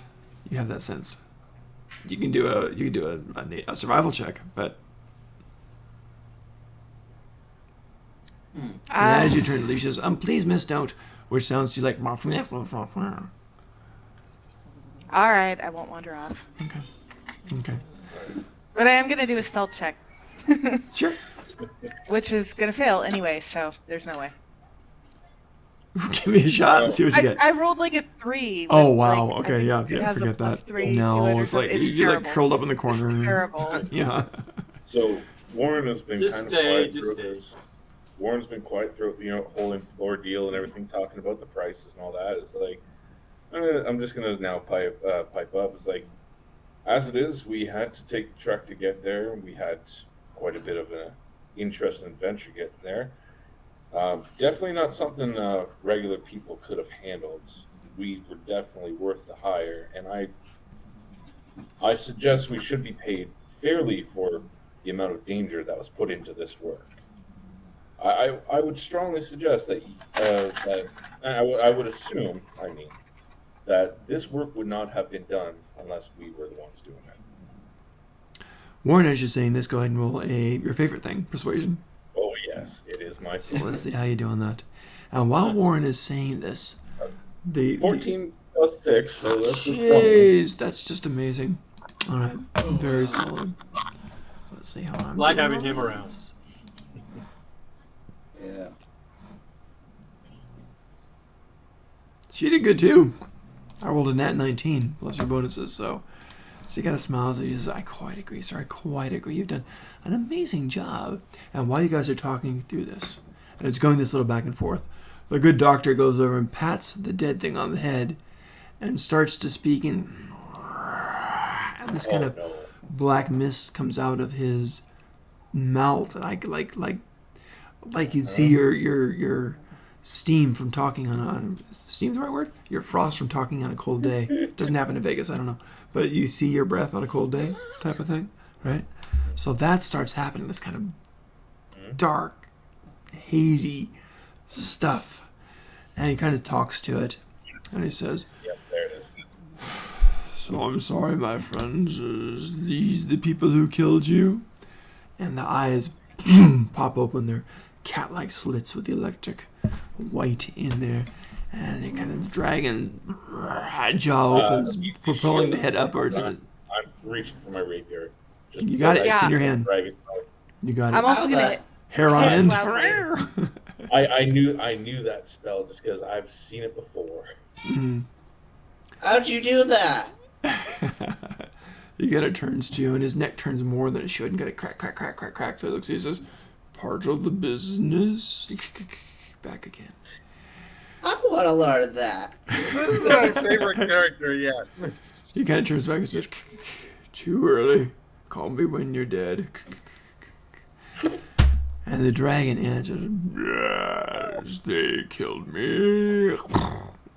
You have that sense. You can do a survival check, but and as you turn to Lee, she says, please miss don't, which sounds to you like okay. All right, I won't wander off, Okay. but I am gonna do a stealth check, Sure. which is gonna fail anyway. So there's no way. Give me a shot and see what you get. I rolled like a 3. Oh with, wow! like, I Okay, think yeah, it yeah. has a Forget plus that. 3 to it No, or it's like something. you're like terrible. curled up in the corner. Terrible. Yeah. So Warren has been Just kind of stay, quiet just throughout stay. this. Warren's been quiet throughout, whole ordeal and everything, talking about the prices and all that. It's like, I'm just gonna now pipe up. It's like, As it is, we had to take the trek to get there. We had quite a bit of an interesting adventure getting there. Definitely not something regular people could have handled. We were definitely worth the hire, and I suggest we should be paid fairly for the amount of danger that was put into this work. I would strongly suggest that I would assume, I mean, that this work would not have been done unless we were the ones doing it. Warren is just saying this. Go ahead and roll your favorite thing, persuasion. Oh yes, it is my So let's see how you do on that. And while Warren is saying this, the 14 plus 6, so that's just jeez, that's just amazing. All right, very solid. Let's see how I'm Like doing having on him around. this. Yeah. She did good too. I rolled a nat 19 plus your bonuses, so she kind of smiles and she says, "I quite agree, sir. I quite agree. You've done an amazing job." And while you guys are talking through this, and it's going this little back and forth, the good doctor goes over and pats the dead thing on the head and starts to speak in, and this kind of no. black mist comes out of his mouth, like you'd see your steam from talking on steam's the right word? Your frost from talking on a cold day. It doesn't happen in Vegas, I don't know. But you see your breath on a cold day type of thing, right? So that starts happening, this kind of dark, hazy stuff. And he kind of talks to it. And he says, Yep, there it is. "So I'm sorry, my friends. Is these the people who killed you?" And the eyes pop open. They're cat-like slits with the electric white in there. And it kind of dragon jaw opens, propelling the head upwards. And I'm reaching for my rapier. Just you got it. because It's Yeah. in your hand. Dragon. You got I'm it. also gonna hit. Hair on hit end. loudly. I knew that spell just because I've seen it before. Mhm. How'd you do that? You get it turns to you, and his neck turns more than it should, and get it crack, crack, crack, crack, crack. So he looks, he says, "Part of the business." Back again. I want to learn that. This is my favorite character yet. He kind of turns back and says, "Too early. Call me when you're dead." And the dragon answers, "Yes, they killed me."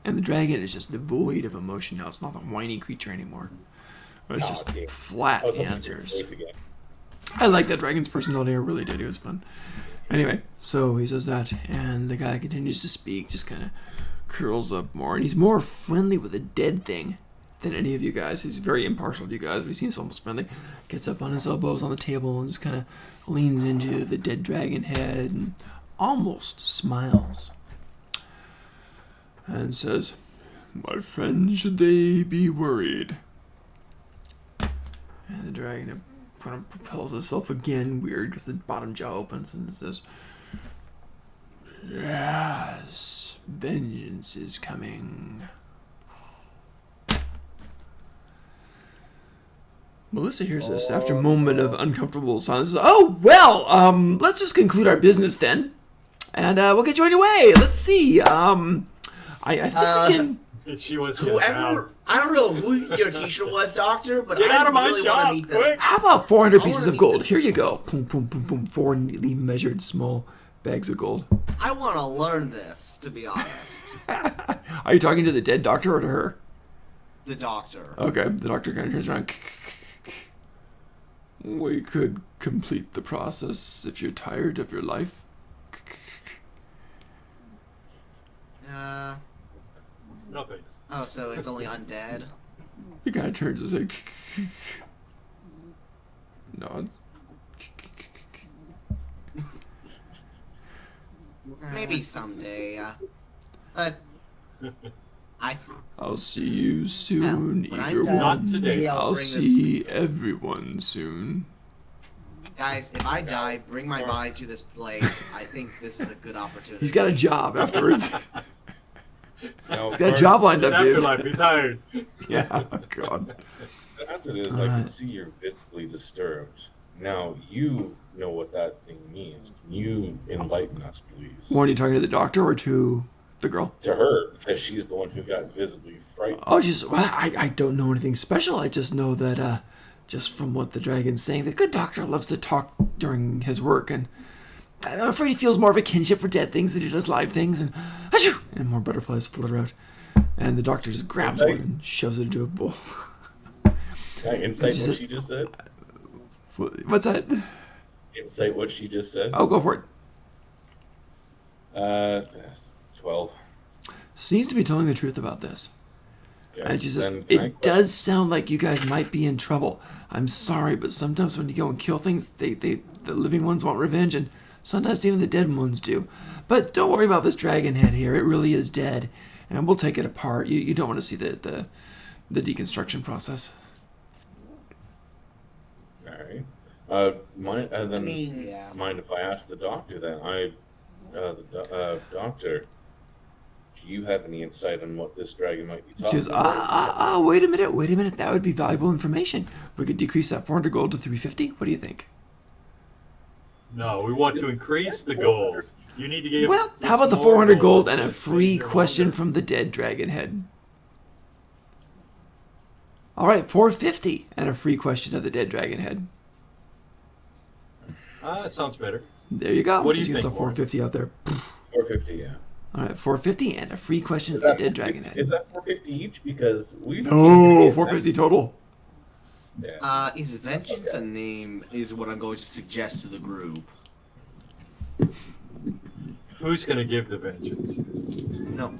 And the dragon is just devoid of emotion now. It's not a whiny creature anymore. It's just Okay. flat I was hoping to answers. hear his voice again. I like that dragon's personality. I really did. It was fun. Anyway, so he says that, and the guy continues to speak, just kind of curls up more, and he's more friendly with a dead thing than any of you guys. He's very impartial to you guys, but he seems almost friendly. Gets up on his elbows on the table and just kind of leans into the dead dragon head and almost smiles. And says, "My friends, should they be worried?" And the dragon kind of propels itself again, weird, because the bottom jaw opens and it says, "Yes, vengeance is coming." Melissa hears this after a moment of uncomfortable silence. "Oh, well, let's just conclude our business then. And we'll get you on your way. Let's see. I think we can..." She wants to get out. Whoever, I don't know who your teacher was, Doctor, but Get I out of my really shop, want to meet them. quick! How about 400 I pieces wanna of meet gold? them. Here you go. Boom, boom, boom, boom. 4 neatly measured small bags of gold. I want to learn this, to be honest. Are you talking to the dead doctor or to her? The Doctor. Okay, the doctor kind of turns around. "We could complete the process if you're tired of your life." No thanks. Oh, so it's only undead? He kind of turns his head. Nods. Maybe someday, but I'll see you soon, when I'm either done, Not one. today. maybe I'll bring see everyone soon. guys, if I die, bring my body to this place. I think this is a good opportunity. He's got a job afterwards. Now, He's got a job lined It's up, dude. afterlife. He's hired. Yeah, oh God. As it is, I Alright. can see you're visibly disturbed. Now, you know what that thing means. Can you enlighten us, please? Warren, you talking to the doctor or to The girl. To her, because she's the one who got visibly frightened. Oh, I don't know anything special. I just know that, just from what the dragon's saying, the good doctor loves to talk during his work, and I'm afraid he feels more of a kinship for dead things than he does live things, and achoo, and more butterflies flutter out. And the doctor just grabs one and shoves it into a bowl. Can I insight She what says- she just said? What's that? Insight what she just said? Oh, go for it. 12. Seems to be telling the truth about this. Yeah, And she says, then can I it does sound like you guys might be in trouble. I'm sorry, but sometimes when you go and kill things, the living ones want revenge, and sometimes even the dead ones do. But don't worry about this dragon head here. It really is dead, and we'll take it apart. You don't want to see the deconstruction process. Alright. Then Yeah. mind if I ask the doctor then? Doctor, do you have any insight on what this dragon might be She talking goes, about? wait a minute. That would be valuable information. We could decrease that 400 gold to 350. What do you think? No, we want to increase the gold. You need to give. Well, how us about the more 400 gold and a to free save your question wonder. from the dead dragon head? All right, 450 and a free question of the dead dragon head. That sounds better. There you go. What do you Get think, some 450 out there. 450, yeah. All right, 450 and a free question of the dead dragon head. Is that 450 each? Because we No, 450 total. Yeah. Is vengeance a name? Is what I'm going to suggest to the group. Who's gonna give the vengeance? No.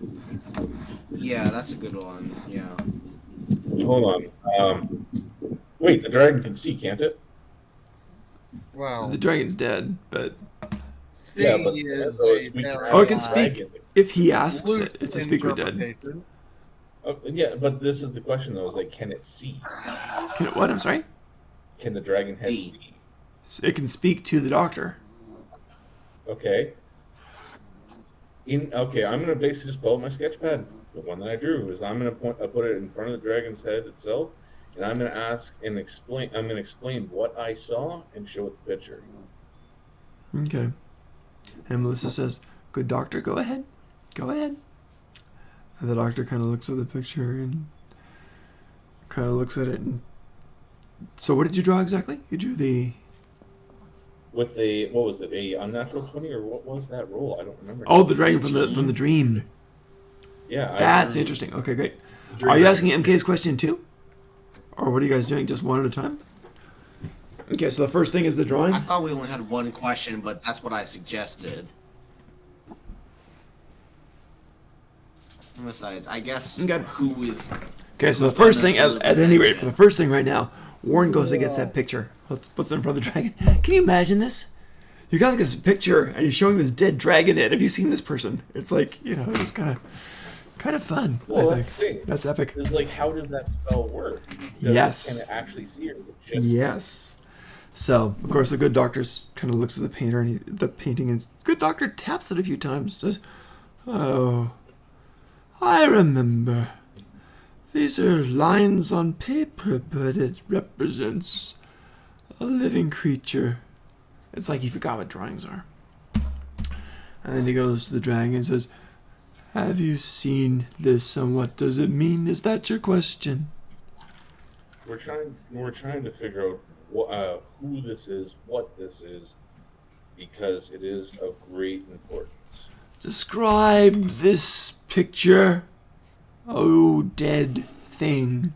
Yeah, that's a good one. Yeah. Hold on. Wait, the dragon can see, can't it? Well, The dragon's dead, but seeing but is so it's a weak very oh, it can dragon. speak. If he asks loose it, it's a speak with dead. interpretation. Yeah, but this is the question though: is like, can it see? Can it what? I'm sorry. Can the dragon head See. see? It can speak to the doctor. Okay. Okay, I'm gonna basically just pull out my sketch pad, the one that I drew. Is I'm gonna put it in front of the dragon's head itself, and I'm gonna ask and explain. I'm gonna explain what I saw and show it the picture. Okay. And Melissa says, "Good doctor, go ahead. Go ahead." And the doctor kind of looks at the picture and kind of looks at it. And so, what did you draw exactly? You drew the. With a what was it? A unnatural 20 or what was that roll? I don't remember. Oh, the dragon from the dream. Yeah. That's drew- interesting. Okay, great. Are you asking MK's question too? Or what are you guys doing? Just one at a time? Okay, so the first thing is the drawing. I thought we only had one question, but that's what I suggested. And besides, I guess Okay. who is Okay, so the first thing, at any rate, the first thing right now, Warren goes and gets that picture. Puts it in front of the dragon. Can you imagine this? You got like this picture, and you're showing this dead dragon head. Have you seen this person? It's like, you know, it's kind of fun. Well, I that's the think thing. that's epic. It's like, how does that spell work? Yes. Can it actually see her? Just Yes. So, of course, the good doctor kind of looks at the painter and the painting, and good doctor taps it a few times. Says, "Oh, I remember. These are lines on paper, but it represents a living creature." It's like he forgot what drawings are. And then he goes to the dragon and says, "Have you seen this, and what does it mean? Is that your question?" We're trying to figure out who this is, what this is, because it is of great importance. Describe this picture, oh dead thing.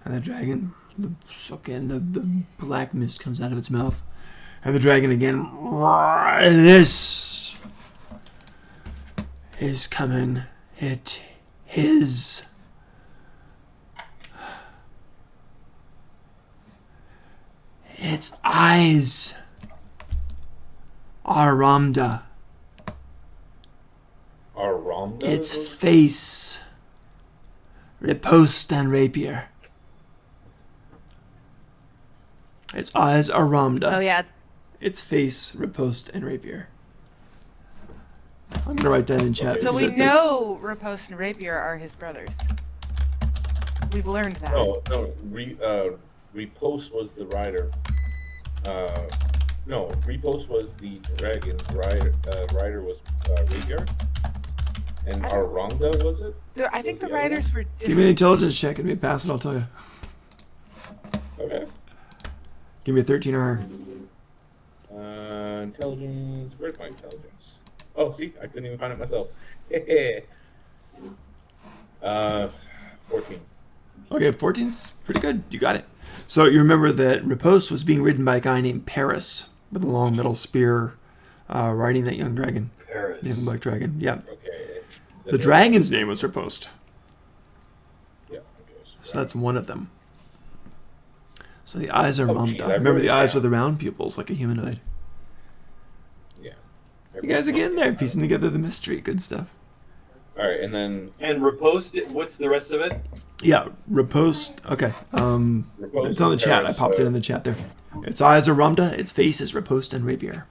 And the dragon, the black mist comes out of its mouth. And the dragon again, this is coming. It is. Its eyes are Ramda. Aramda? Its face, riposte and rapier. Its eyes are Ramda. Oh yeah, Its face, riposte and rapier. I'm gonna write that in chat. so we because it's- know Riposte and Rapier are his brothers. We've learned that. No. Repost was the rider. Repost was the dragon. Rider was Rapier. And Aronda, was it? I think the Was the other writers were Give me an different. intelligence check and me pass it. I'll tell you. Okay. Give me a 13 or higher. Intelligence. Where's my intelligence? Oh, see, I couldn't even find it myself. 14. Okay, 14's pretty good. You got it. So you remember that Riposte was being ridden by a guy named Paris with a long metal spear, riding that young dragon. Paris. The young black dragon. Yeah. Okay. The dragon's name was Riposte. Yeah. Okay. So that's one of them. So the eyes are Oh, Ramda. geez, I Remember wrote the it eyes down. with the round pupils like a humanoid. Yeah. You guys are getting there, piecing together the mystery. Good stuff. All right, and then And Riposte, what's the rest of it? Yeah, Riposte. Okay. Riposte It's on the and chat. I Paris, popped it in the chat there. Its eyes are Ramda. Its face is Riposte and Rapier.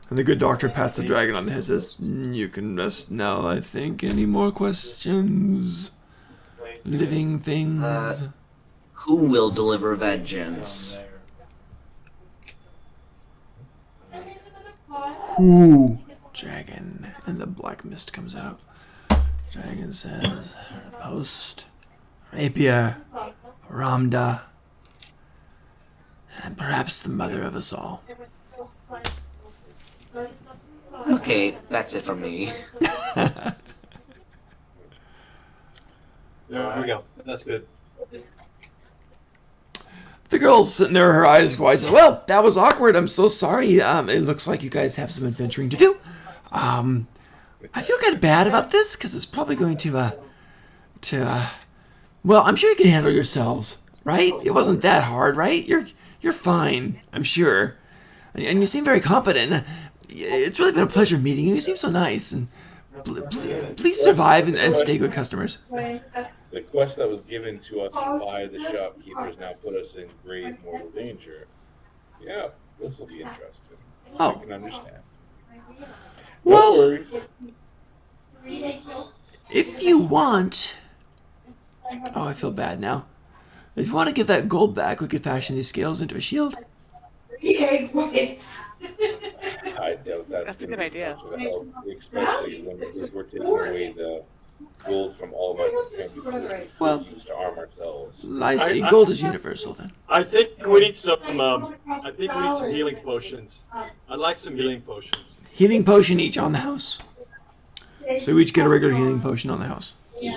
And the good doctor pats the dragon on the head. Says, "You can rest now. I think. Any more questions? Living things." Who will deliver vengeance? Who? Dragon. And the black mist comes out. Dragon says, Riposte, Rapier, Ramda, and perhaps the mother of us all. Okay, that's it from me. There we go. That's good. The girl's sitting there, her eyes wide. Says, "Well, that was awkward. I'm so sorry. It looks like you guys have some adventuring to do. I feel kind of bad about this because it's probably going to, well, I'm sure you can handle yourselves, right? It wasn't that hard, right? You're fine, I'm sure, and you seem very competent. It's really been a pleasure meeting you. You seem so nice, and please survive and stay good customers." the quest that was given to us by the shopkeepers now put us in grave mortal danger. Yeah, this will be interesting. I Oh, can understand. No well, worries. if you want, oh, I feel bad now. If you want to give that gold back, we could fashion these scales into a shield. I doubt That's a good idea. much of a help, especially when we're taking away the gold from all of us that can be Well, used to arm ourselves. I see. I- Gold is universal then. I think we need some. I think we need some healing potions. I'd like some healing potions. Healing potion each on the house. So we each get a regular healing potion on the house. Okay.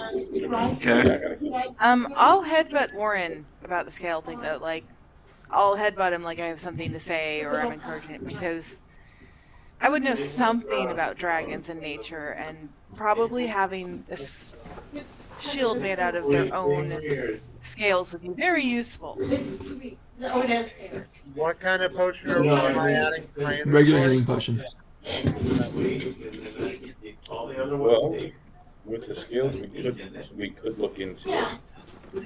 I'll headbutt Warren about the scale thing though. Like, I'll headbutt him like I have something to say or I'm encouraging it because I would know something about dragons and nature, and probably having a shield made out of their own scales would be very useful. What kind of potion are we adding? Regular healing potion. Well, with the skills, we could look into it.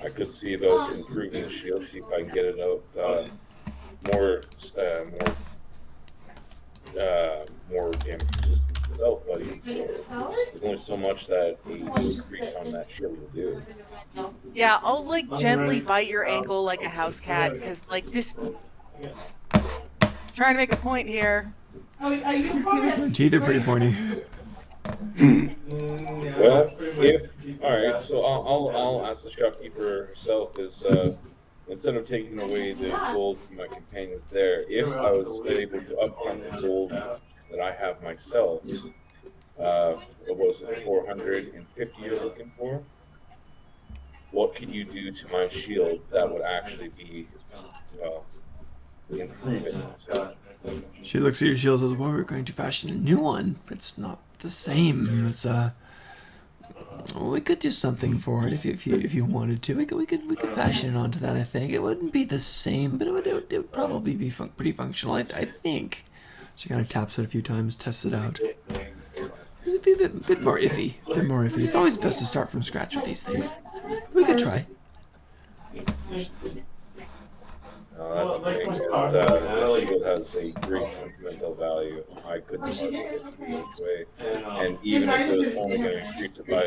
I could see about improving the shield, see if I can get it out more damage resistance itself, but there's only so much that a increase on that shield will do. Yeah, I'll like gently bite your ankle like a house cat because like this. Trying to make a point here. Your teeth are pretty pointy. Well, alright, so I'll ask the shopkeeper herself is instead of taking away the gold from my companions there, if I was able to upfront the gold that I have myself, what was it, 450 you're looking for? What could you do to my shield that would actually be, well, improve it? She looks at your shield and says, "Well, we're going to fashion a new one. It's not the same. It's well, we could do something for it if you wanted to. We could fashion it onto that. I think it wouldn't be the same, but it would probably be pretty functional. I think." She kind of taps it a few times, tests it out. It'd be a bit more iffy. It's always best to start from scratch with these things. We could try. That's the thing, the shield has a great sentimental value. I couldn't hardly get it away. And even if it was only going to increase it by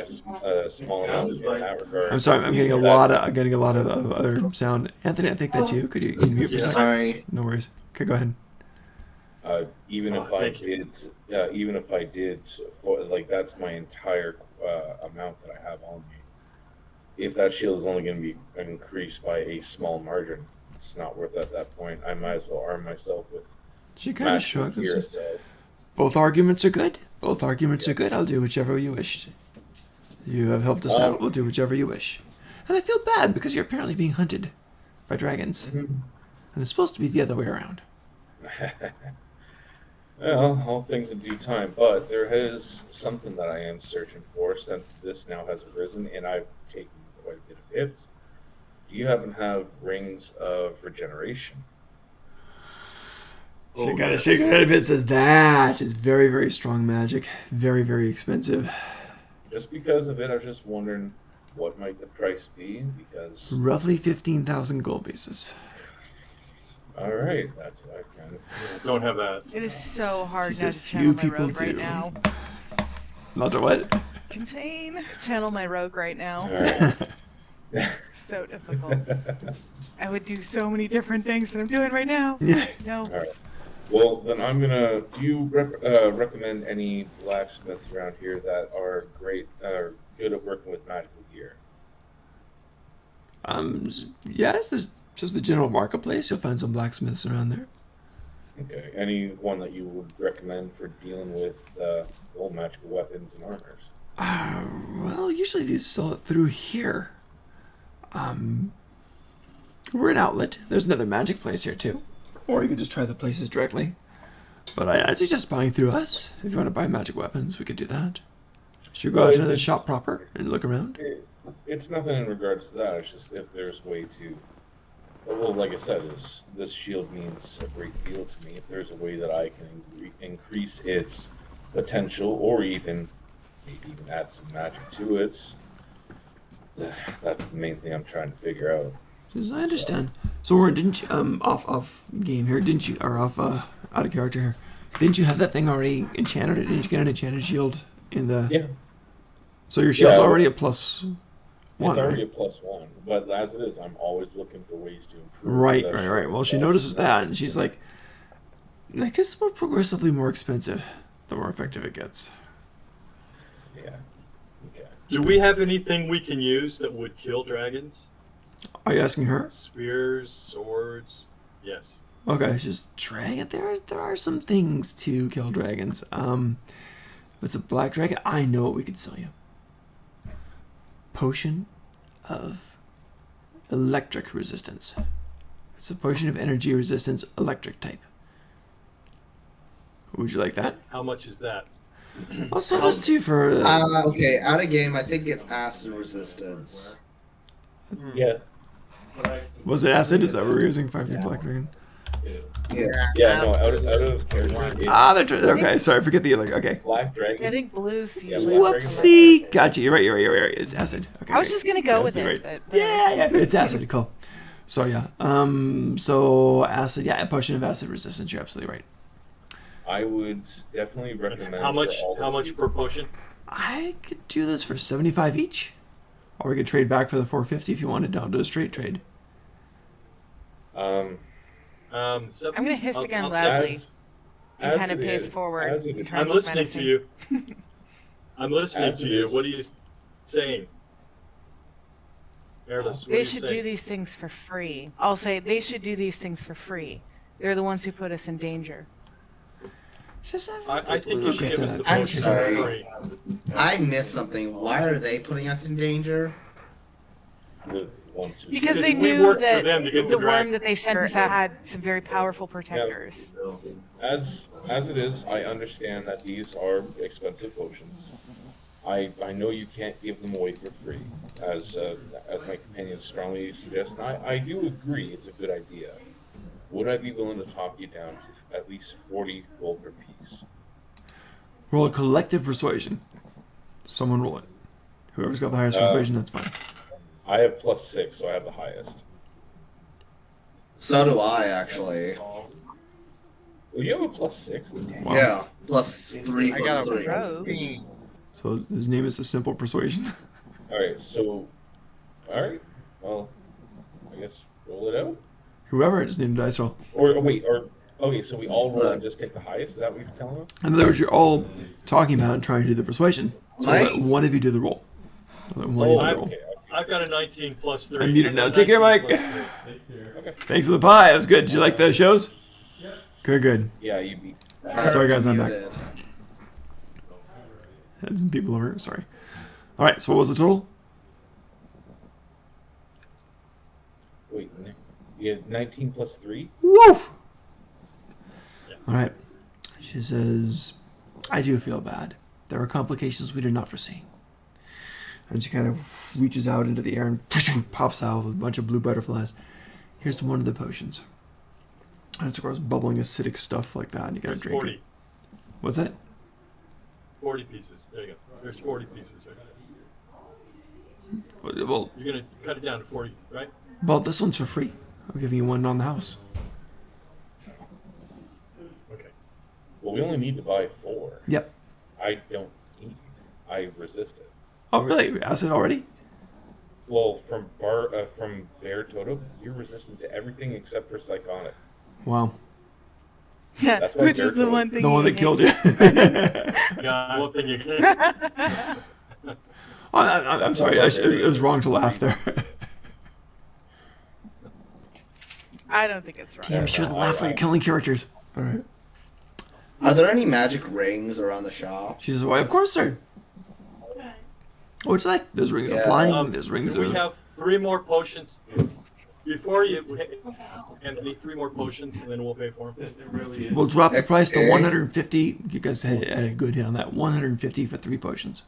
a small amount in that regard. I'm sorry. I'm getting a lot of other sound. Anthony, I think that's you. Could you mute for a second? Sorry. No worries. Okay, go ahead. Even if I Thank you. did even if I did, like that's my entire amount that I have on me. If that shield is only going to be increased by a small margin, it's not worth it at that point. I might as well arm myself with She kind of magical shrugged and gear said, itself. both arguments are good. Both arguments are good. I'll do whichever you wish. You have helped us out. We'll do whichever you wish. And I feel bad because you're apparently being hunted by dragons. And it's supposed to be the other way around. Well, all things in due time, but there is something that I am searching for since this now has arisen and I've taken quite a bit of hits. Do you happen to have rings of regeneration? She kind of shakes her head a bit and says, that is very, very strong magic. Very, very expensive. Just because of it, I was just wondering what might the price be, because... Roughly 15,000 gold pieces. Alright, that's what I kind of feel. Don't have that. It is so hard She not says to channel few my people rogue right do. now. Not to what? Insane. Channel my rogue right now. Alright. So difficult. I would do so many different things that I'm doing right now. Yeah. No. Alright. Well, then I'm gonna... Do you recommend any blacksmiths around here that are good at working with magical gear? Yes, there's just the general marketplace. You'll find some blacksmiths around there. Okay. Any one that you would recommend for dealing with old magical weapons and armors? Well, usually these sell it through here. We're an outlet. There's another magic place here too. Or you could just try the places directly. But I suggest buying through us. If you want to buy magic weapons, we could do that. Should we go out to the shop proper and look around? It's nothing in regards to that. It's just if there's a way to... Well, like I said, this shield means a great deal to me. If there's a way that I can increase its potential, or even maybe even add some magic to it, that's the main thing I'm trying to figure out. As I understand. So, Warren, didn't you, off game here, didn't you, or off, out of character here, didn't you have that thing already enchanted, or didn't you get an enchanted shield in the... Yeah. So your shield's Yeah, already a +1, It's already right? a +1, but as it is, I'm always looking for ways to improve. Right, the right, right. shield. Well, she notices that, and she's like, it gets more progressively more expensive the more effective it gets. Yeah. Okay. Do we have anything we can use that would kill dragons? Are you asking her? Spears, swords? Yes. Okay, just dragon. There are some things to kill dragons. If it's a black dragon, I know what we could sell you. Potion of electric resistance. It's a potion of energy resistance, electric type. Would you like that? How much is that? I'll sell this to you for. Okay, out of game, I think it's acid resistance. Yeah. Was it acid? Is that what we're using? 5 black dragon. Yeah. Yeah. No. Out of character. It's Okay. Sorry, forget the like. Okay. Black dragon. I think blues Yeah, usually. black Whoopsie! Gotcha. You're right. You're right. It's acid. Okay. I was great. just gonna go with Acid, it. right. But Yeah. It's acid. Cool. So yeah. So acid. Yeah, a potion of acid resistance. You're absolutely right. I would definitely recommend. How much? for all How of much you- per potion? I could do this for 75 each, or we could trade back for the 450 if you wanted down to a straight trade. I'm gonna hiss again I'll loudly. As, And as kind of it pace is- forward. as it and is- try I'm look listening to menacing. you. I'm listening As to it you. is. What are you saying? Airless, what are They you should saying? do these things for free. I'll say they should do these things for free. They're the ones who put us in danger. Just I think you should give us the I'm potion sorry. for free. I missed something. Why are they putting us in danger? the ones who- Because they Because we knew worked for that them to get the the drag- worm that they sent had some very powerful protectors. As it is, I understand that these are expensive potions. I know you can't give them away for free, as my companion strongly suggests. And I do agree it's a good idea. Would I be willing to talk you down to at least 40 gold per piece? Roll a collective persuasion. Someone roll it. Whoever's got the highest persuasion, that's fine. I have +6, so I have the highest. So do I, actually. Well, you have a +6. Wow. Yeah. +3 I plus got a 3. Rogue. So his name is a simple persuasion. Alright, so... Alright, well, I guess roll it out. Whoever, just need a dice roll. Or wait, or Okay, so we all roll and just take the highest? Is that what you're telling us? In other words, you're all talking about and trying to do the persuasion. So Right. let one of you do the roll. Let one of you do the roll. Okay. I've got a 19 plus 3. I need it now. Take care, Mike. 19 plus 3. Thanks for the pie. That was good. Did you like the shows? Good, good. Yeah, you beat. Sorry, guys, I'm back. Muted. Had some people over. Sorry. All right. So what was the total? Wait, you had 19 plus 3? Woof. All right. She says, "I do feel bad. There are complications we did not foresee." And she kind of reaches out into the air and pops out with a bunch of blue butterflies. Here's one of the potions. And it's, of course, bubbling acidic stuff like that, and you gotta There's drink 40. it. What's that? 40 pieces. There you go. There's 40 pieces, right? Well, You're going to cut it down to 40, right? well, this one's for free. I'm giving you one on the house. Okay. Well, we only need to buy 4. Yep. I don't eat. I resist it. Oh, really? Acid already? Well, from Bear Toto, you're resistant to everything except for Psychonic. Wow. Yeah, That's why which they're is the cool. one thing. The one you that killed you. Yeah, one thing you can. Oh, I'm sorry. It was wrong to laugh there. I don't think it's right. Damn, you shouldn't laugh when you're killing characters. All right. Are there any magic rings around the shop? She says, "Why, of course, sir. What's that? There's rings of Yeah. flying. There's rings We of... have 3 more potions. Before you, Anthony, 3 more potions, and then we'll pay for them. We'll drop the price to Okay. 150. You guys had a good hit on that. 150 for 3 potions.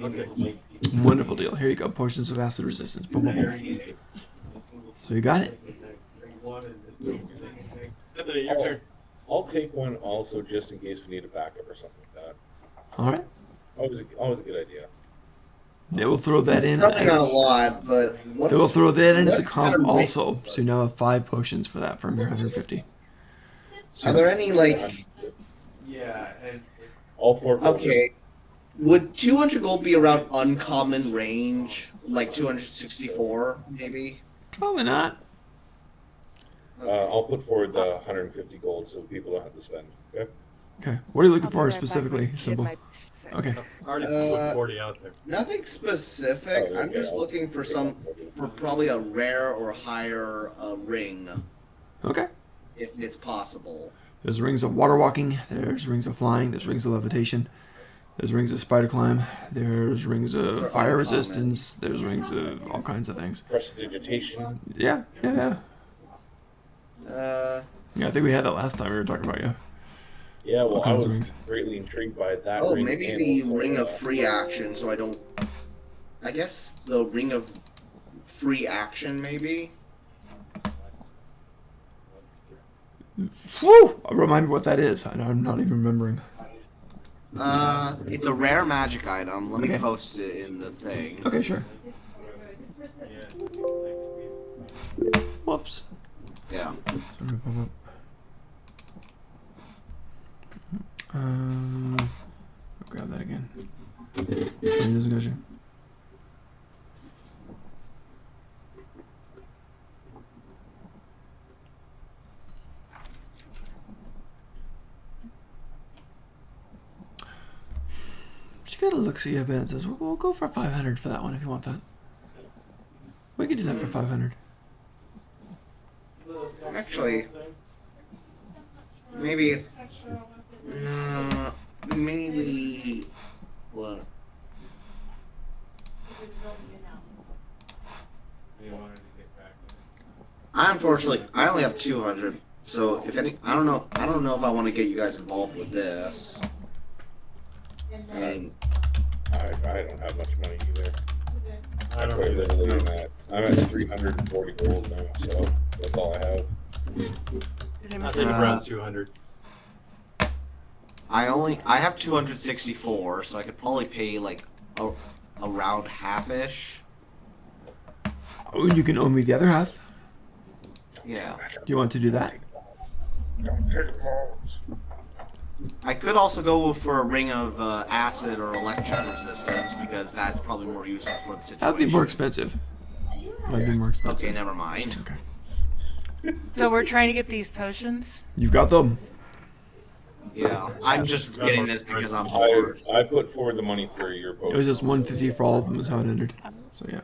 Okay. Wonderful deal. Here you go. Potions of acid resistance. Boom, boom, boom. So you got it. Anthony, your turn. I'll take one also just in case we need a backup or something like that. All right. Always a good idea. They will throw that in. Probably not a As, lot, but what they will is- throw that in as a what comp kind of ring- also. So you now have 5 potions for that from your 150. Are there any like? All 4 potions. Okay, would 200 gold be around uncommon range, like 264 maybe? Probably not. I'll put forward the 150 gold so people don't have to spend. Okay. Okay. What are you looking I'll be for right back specifically, with Symbol? my- Okay. I already put 40 out there. Nothing specific. Oh, I'm okay, just I'll- looking for probably a rare or higher ring, Okay. if it's possible. There's rings of water walking. There's rings of flying. There's rings of levitation. There's rings of spider climb. There's rings of They're fire uncommon. resistance. There's rings of all kinds of things. Prestidigitation. Yeah, yeah, yeah. Yeah, I think we had that last time we were talking about you. Yeah, well, All I kinds of was rings. greatly intrigued by that Oh, ring. maybe and the also, ring of free action, so I don't. I guess the ring of free action, maybe. Woo! Remind me what that is. I'm not even remembering. It's a rare magic item. Let me Okay. post it in the thing. Okay, sure. Whoops. Yeah. So I'm gonna pop up. I'll grab that again. It doesn't go to. She got a look see a bit and says, we'll go for 500 for that one if you want that. We could do that for 500. Actually, maybe it's. Maybe. What? Unfortunately, I only have 200. So if any, I don't know if I want to get you guys involved with this. I mean, I don't have much money either. I don't Quite either. literally am at. I'm at 340 gold now, so that's all I have. I think around 200. I have 264, so I could probably pay like around half-ish. Oh, you can owe me the other half. Yeah. Do you want to do that? Don't take balls. I could also go for a ring of acid or electric resistance because that's probably more useful for the situation. That'd be more expensive. That'd be more expensive. Okay, never mind. Okay. So we're trying to get these potions. You've got them. Yeah, I'm just getting this because I'm I bored. I put forward the money for your It potion. was just 150 for all of them is how it ended. So yeah.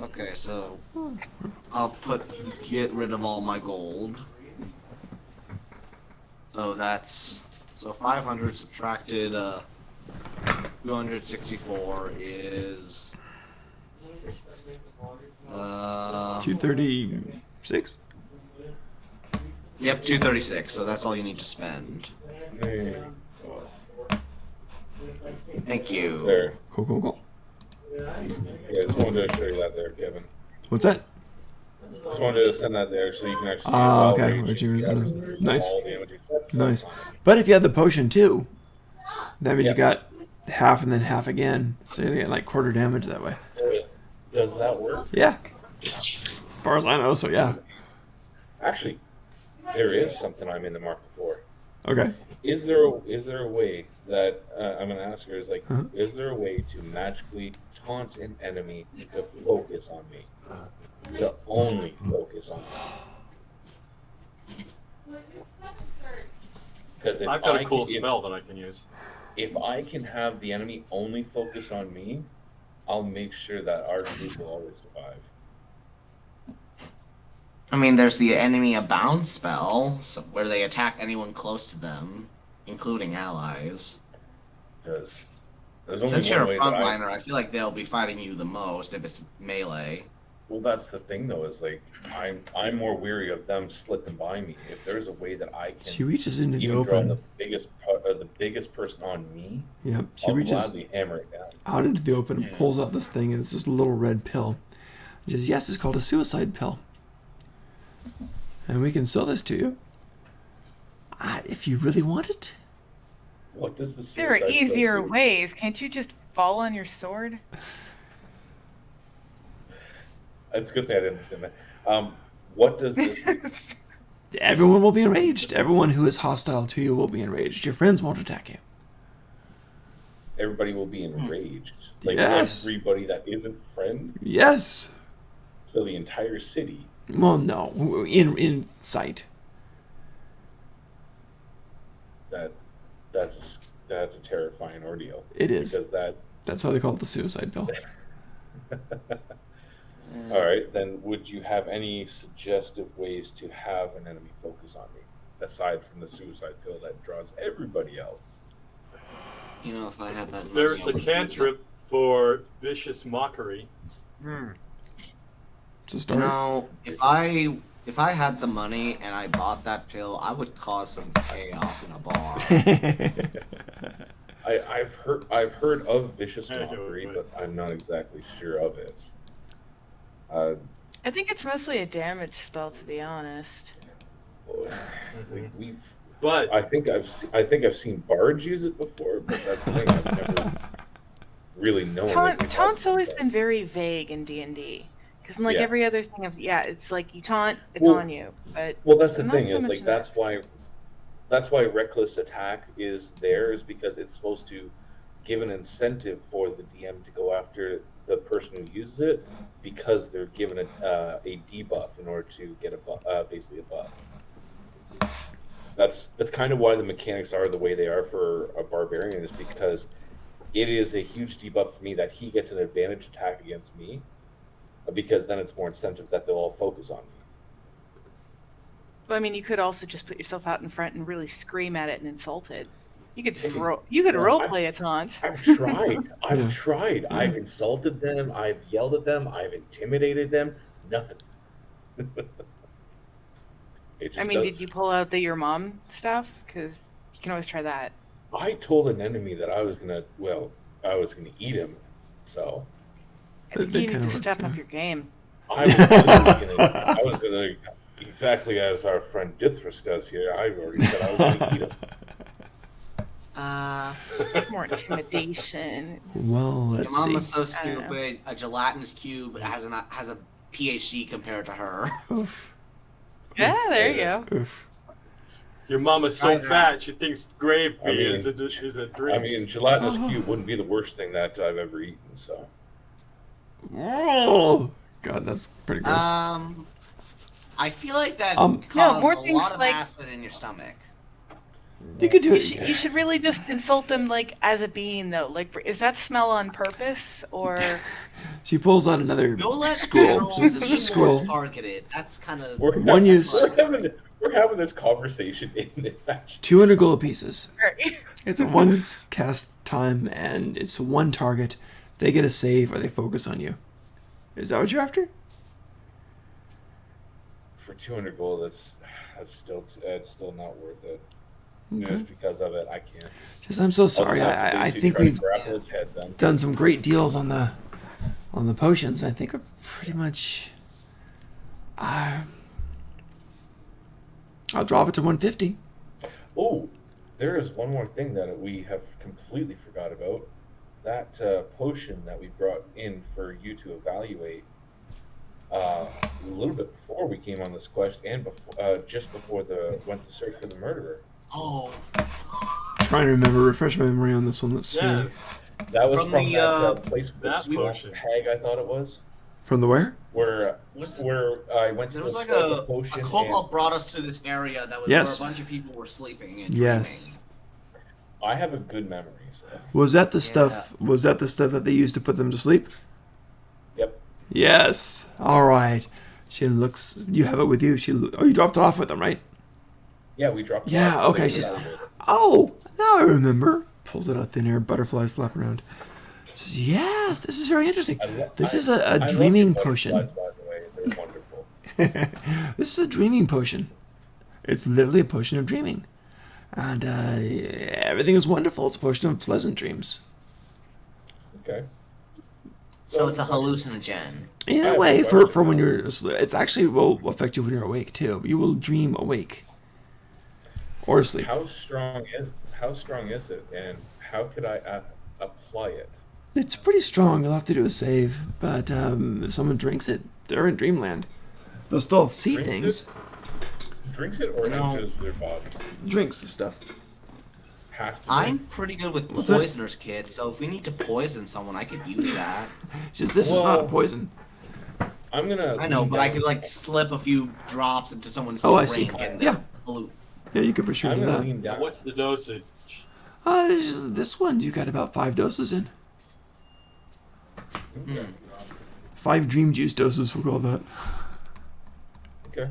Okay, so I'll get rid of all my gold. So that's 500 subtracted 264 is 236. Yep, 236. So that's all you need to spend. Hey, Thank you. there. Cool. Yeah, just wanted to show you that there, Kevin. What's that? Just wanted to send that there so you can actually see Ah, all okay. range Raging damage. resistance. Nice. All damage except Nice. on it. But if you had the potion too, that means Yep. you got half and then half again. So you get like quarter damage that way. Does that work? Yeah. As far as I know, so yeah. Actually, there is something I'm in the market for. Okay. Is there a way that I'm gonna ask her? Is like, Uh-huh. is there a way to magically taunt an enemy to focus on me? To only focus on me? Because if I've got I a cool can, spell that I can use. if I can have the enemy only focus on me, I'll make sure that our group will always survive. I mean, there's the enemy abound spell, so where they attack anyone close to them, including allies. Because there's only Since one you're a way that frontliner, I feel like they'll be fighting you the most if it's melee. Well, that's the thing, though, is like I'm more weary of them slipping by me. If there's a way that I can She reaches into the even draw open. the biggest person on me, Yep. She I'll reaches gladly hammer it down. out into the open and pulls out this thing, and it's this little red pill. She says, "Yes, it's called a suicide pill, and we can sell this to you if you really want it." What does the There are suicide pill easier do? ways. Can't you just fall on your sword? It's a good thing I didn't understand that. What does this do? Everyone will be enraged. Everyone who is hostile to you will be enraged. Your friends won't attack you. Everybody will be enraged. Like Yes. everybody that isn't friend, Yes. so the entire city. Well, no, in sight. That's a terrifying ordeal. It is. Because That's how they call it the suicide pill. All right, then would you have any suggestive ways to have an enemy focus on me, aside from the suicide pill that draws everybody else? You know, if I had that. There's money, I a would use it. cantrip for vicious mockery. It's a You start. know, if I had the money and I bought that pill, I would cause some chaos in a bar. I've heard of vicious I know, mockery, but- but I'm not exactly sure of it. I think it's mostly a damage spell, to be honest. We've But I think I've seen bards use it before, but that's the thing. I've never really known. Taunt's always been very vague in D&D. Because like Yeah. every other thing it's like you taunt, it's Well- on you. But Well, that's the not thing so is much like in that's why reckless attack is there, is because it's supposed to give an incentive for the DM to go after the person who uses it, because they're given a debuff in order to get basically a buff. That's kind of why the mechanics are the way they are for a barbarian, is because it is a huge debuff for me that he gets an advantage attack against me, because then it's more incentive that they'll all focus on me. I mean, you could also just put yourself out in front and really scream at it and insult it. You could just Yeah. you could Yeah, role play a taunt. I've tried. I've Yeah. tried. Yeah. I've insulted them. I've yelled at them. I've intimidated them. Nothing. It just I mean, does. did you pull out your mom stuff? Because you can always try that. I told an enemy that I was gonna eat him. So I think That you need kinda to works, step yeah. up your game. I was gonna exactly as our friend Dithras does here. I already said I was gonna eat him. It's more intimidation. Well, Your let's mom see. was so I don't know. stupid. A gelatinous cube has a PhD compared to her. Oof. Yeah, there you go. Oof. your mama's so fat she thinks gravy I mean- is a drink. I mean, gelatinous cube wouldn't be the worst thing that I've ever eaten. So Oh, God, that's pretty gross. I feel like that No, caused more a things lot of like- acid in your stomach. You could do You it. should, you should really just insult them like as a being though. Like, is that smell on purpose or? She pulls out another Go let scroll. General So this is a be scroll. more targeted. That's kind of One use. We're having this conversation in the match. 200 gold pieces. Right. It's a one cast time, and it's one target. They get a save or they focus on you. Is that what you're after? For 200 gold, it's still not worth it. Okay. Just because of it, I can't. Just, I'm so sorry. I'll just have to I basically think try to we've grapple its head then. done some great deals on the potions. I think we're pretty much. I'll drop it to 150. Oh, there is one more thing that we have completely forgot about. That potion that we brought in for you to evaluate a little bit before we came on this quest, and before, just before went to search for the murderer. oh. Trying to remember, refresh my memory on this one. Let's see. Yeah. That was From from the, that place with the that swamp potion. hag, I thought it was, From the where? where Was it- where I went to There was go like sell the a potion. kobold brought us to this area that was Yes. where a bunch of people were sleeping and Yes. I have a good memory. So. Was that the stuff? Was that the stuff that they used to put them to sleep? Yep. Yes. All right. She looks. You have it with you. Oh, you dropped it off with them, right? Yeah, we dropped. Yeah, it off, so okay, they she's- could evaluate it. Oh, now I remember. Pulls it out thin air. Butterflies flap around. Says, "Yes, this is very interesting. This is a I love dreaming your potion. butterflies, by the way. They're wonderful. This is a dreaming potion. It's literally a potion of dreaming, and everything is wonderful. It's a potion of pleasant dreams. Okay. So it's a hallucinogen. In I a have way, a for question. when you're asleep, it's actually will affect you when you're awake too. You will dream awake or asleep. How strong is it, and how could I apply it? It's pretty strong. You'll have to do a save, but if someone drinks it, they're in dreamland. They'll still see Drinks things. it? Drinks it or No. enters their body? Drinks the stuff. Has to. I'm pretty good with What's that? poisoners, kid. So if we need to poison someone, I could use that. It's just this is not a Well- poison. I'm gonna. I know, lean but I down. could like slip a few drops into someone's Oh, I drink see. and Yeah. then pollute. Yeah, you could for sure I'm do gonna that. lean Now, down. what's the dosage? This one you got about 5 doses in. Okay. 5 dream juice doses. We'll call that. Okay.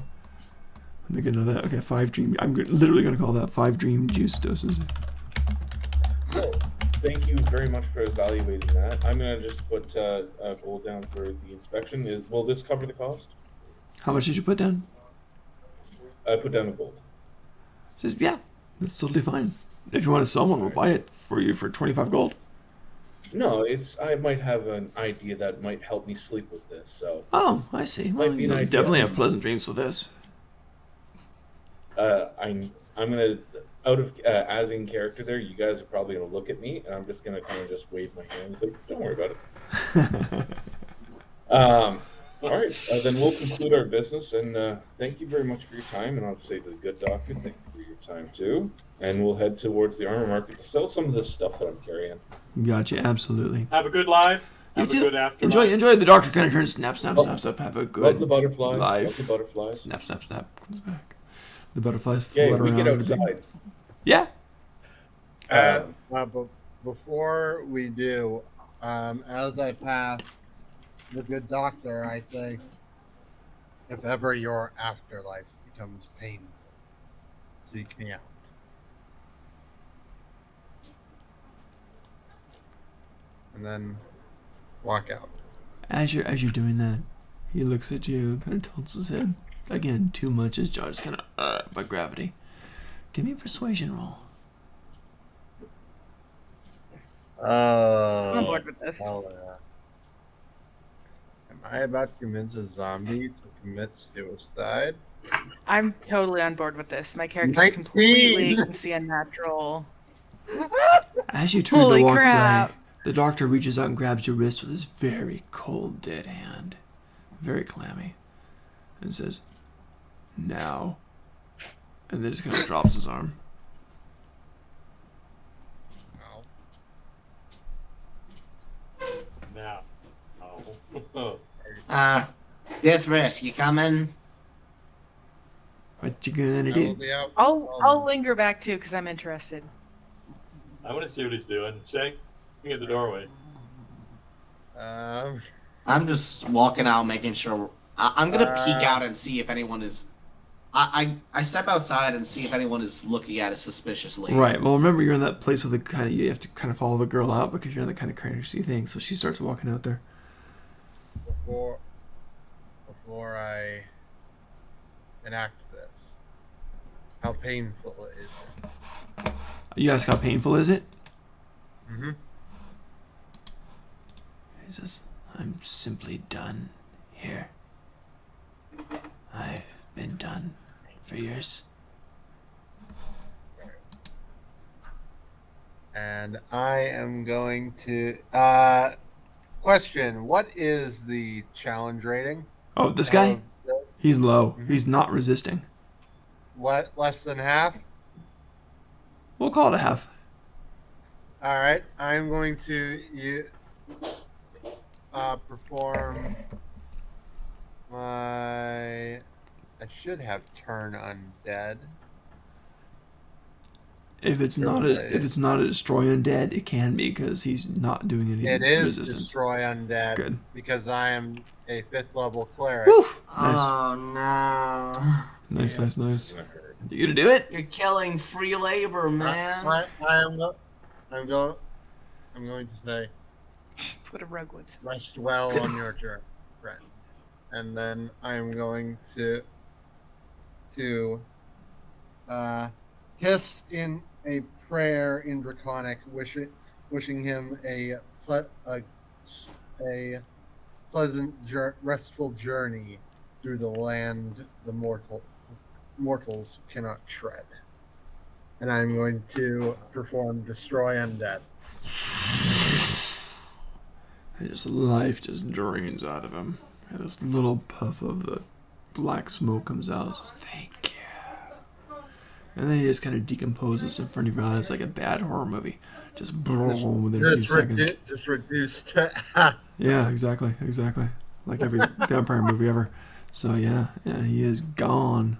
Let me get another. Okay, 5 dream. Literally gonna call that 5 dream juice doses. Well, thank you very much for evaluating that. I'm gonna just put a gold down for the inspection. Will this cover the cost? How much did you put down? I put down the gold. Just yeah, that's totally fine. If you want to sell one, we'll buy it for you for 25 gold. No, I might have an idea that might help me sleep with this. So Oh, I see. Well, Might be an you'll idea. definitely have pleasant dreams with this. I'm gonna as in character there. You guys are probably gonna look at me, and I'm just gonna kind of just wave my hands like, don't worry about it. All right, then we'll conclude our business, and thank you very much for your time. And I'll say to the good doctor, thank you for your time too. And we'll head towards the armor market to sell some of this stuff that I'm carrying. Gotcha, absolutely. Have a good life. You Have a too. good afterlife. Enjoy. The doctor kind of turns, snap. Have a Love the good butterflies. life. Love the butterflies. Snap. Comes back. The butterflies Yeah, flutter we around. get in a big- outside. Yeah. But before we do, as I pass the good doctor, I say, if ever your afterlife becomes painful, seek me out. And then walk out. As you're doing that, he looks at you, kind of tilts his head. Again, too much. His jaw is kind of by gravity. Give me a persuasion roll. I'm on board with this. Hell yeah. Am I about to convince a zombie to commit suicide? I'm totally on board with this. My character 19. completely can see a natural. As you turn Holy to walk crap. away, the doctor reaches out and grabs your wrist with his very cold, dead hand. Very clammy. And says, now. And then just kind of drops his arm. Now. Oh. Death Risk, you coming? What you gonna I will do? be out. I'll linger back too because I'm interested. I want to see what he's doing. Standing at the doorway. I'm just walking out, making sure. I'm gonna peek out and see if anyone is. I step outside and see if anyone is looking at it suspiciously. Right. Well, remember you're in that place with the kind of you have to kind of follow the girl out because you're in the kind of crazy thing. So she starts walking out there. Before I enact this, how painful is it? You ask how painful is it? Mm-hmm. He says, "I'm simply done here. I've been done for years." And I am going to question: what is the challenge rating? Oh, this guy? Of the- He's low. He's not resisting. What, less than half? We'll call it a half. All right, I'm going to perform my. I should have turn undead. If it's not a destroy undead, it can be because he's not doing any It is resistance. destroy undead. Good. Because I am a 5th level cleric. Woof! Nice. Oh no! Nice, nice, nice. You gonna do it? You're killing free labor, man. I'm going to say, That's what a rogue would say. rest well on your journey, friend. And then I'm going to hiss in a prayer in Draconic, wishing him a pleasant, restful journey through the land the mortals cannot tread. And I'm going to perform Destroy Undead. And just life just drains out of him. And this little puff of the black smoke comes out. It says, "Thank you." And then he just kind of decomposes in front of your eyes like a bad horror movie. Just within a few seconds. Just reduced to Yeah, exactly. Like every vampire movie ever. So yeah, he is gone.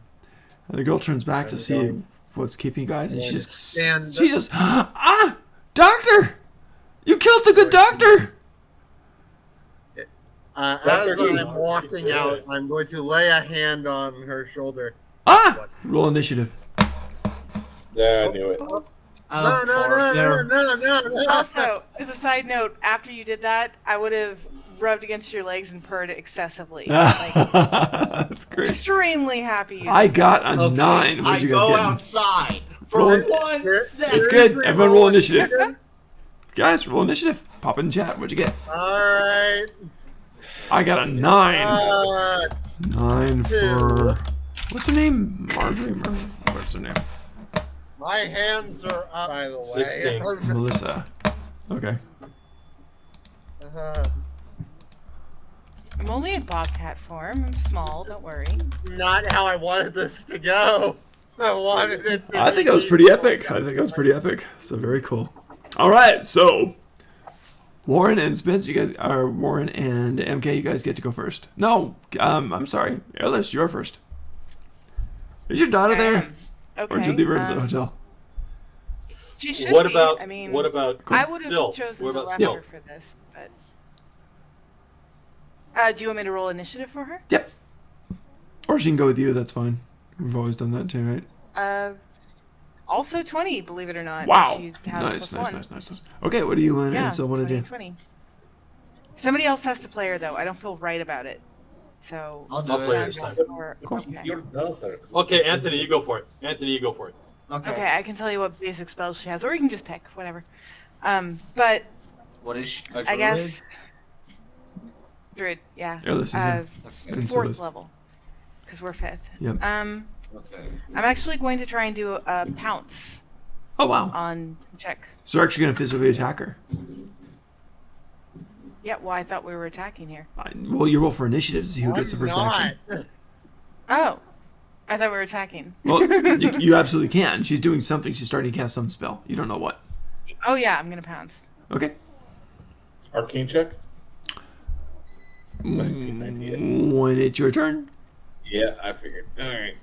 And the girl turns back to see what's keeping you guys, and she just, doctor! You killed the good doctor! as I'm walking out, I'm going to lay a hand on her shoulder. Roll initiative. Yeah, I knew it. No. Also, as a side note, after you did that, I would have rubbed against your legs and purred excessively. Like, That's great. extremely happy. You I did got a 9. What'd you guys go get? outside Roll for 1 second. It's good. Everyone roll initiative. Guys, roll initiative. Pop it in chat. What'd you get? Alright. I got a 9. 9 for... What's her name? Marjorie? What's her name? My hands are up, by the way. 16. Melissa. Okay. I'm only in bobcat form. I'm small. Don't worry. Not how I wanted this to go. I wanted it to I think that was pretty epic. So very cool. All right, so Warren and Spence, you guys are Warren and MK. You guys get to go first. No, I'm sorry, Airless, you're first. Is your daughter there, Okay. or did you leave her at the hotel? She should What be. about I mean, what about I would have Sil? chosen What the about Raptor Sil? for this, but. Do you want me to roll initiative for her? Yep. Or she can go with you. That's fine. We've always done that too, right? Also 20, believe it or not. Wow. She has Nice. +1. Okay, what do you and Yeah, Ansel want to 20, do? 20. Somebody else has to play her, though. I don't feel right about it. So. I'll do I'll play it. this time. Okay. Your daughter. Okay, Anthony, you go for it. Okay, I can tell you what basic spells she has, or you can just pick, whatever. But What is she? I guess. Druid, yeah. Airless is in. And so 4th is- level. Because we're 5th. Yep. I'm Okay. actually going to try and do a pounce Oh wow. on check. So you're actually gonna physically attack her. Yeah, well, I thought we were attacking here. Well, you roll for initiative to see who gets the first action. Oh. I thought we were attacking. Well, you absolutely can. She's doing something. She's starting to cast some spell. You don't know what. Oh, yeah, I'm going to pounce. Okay. Arcane check? When it's your turn. Yeah, I figured. Alright.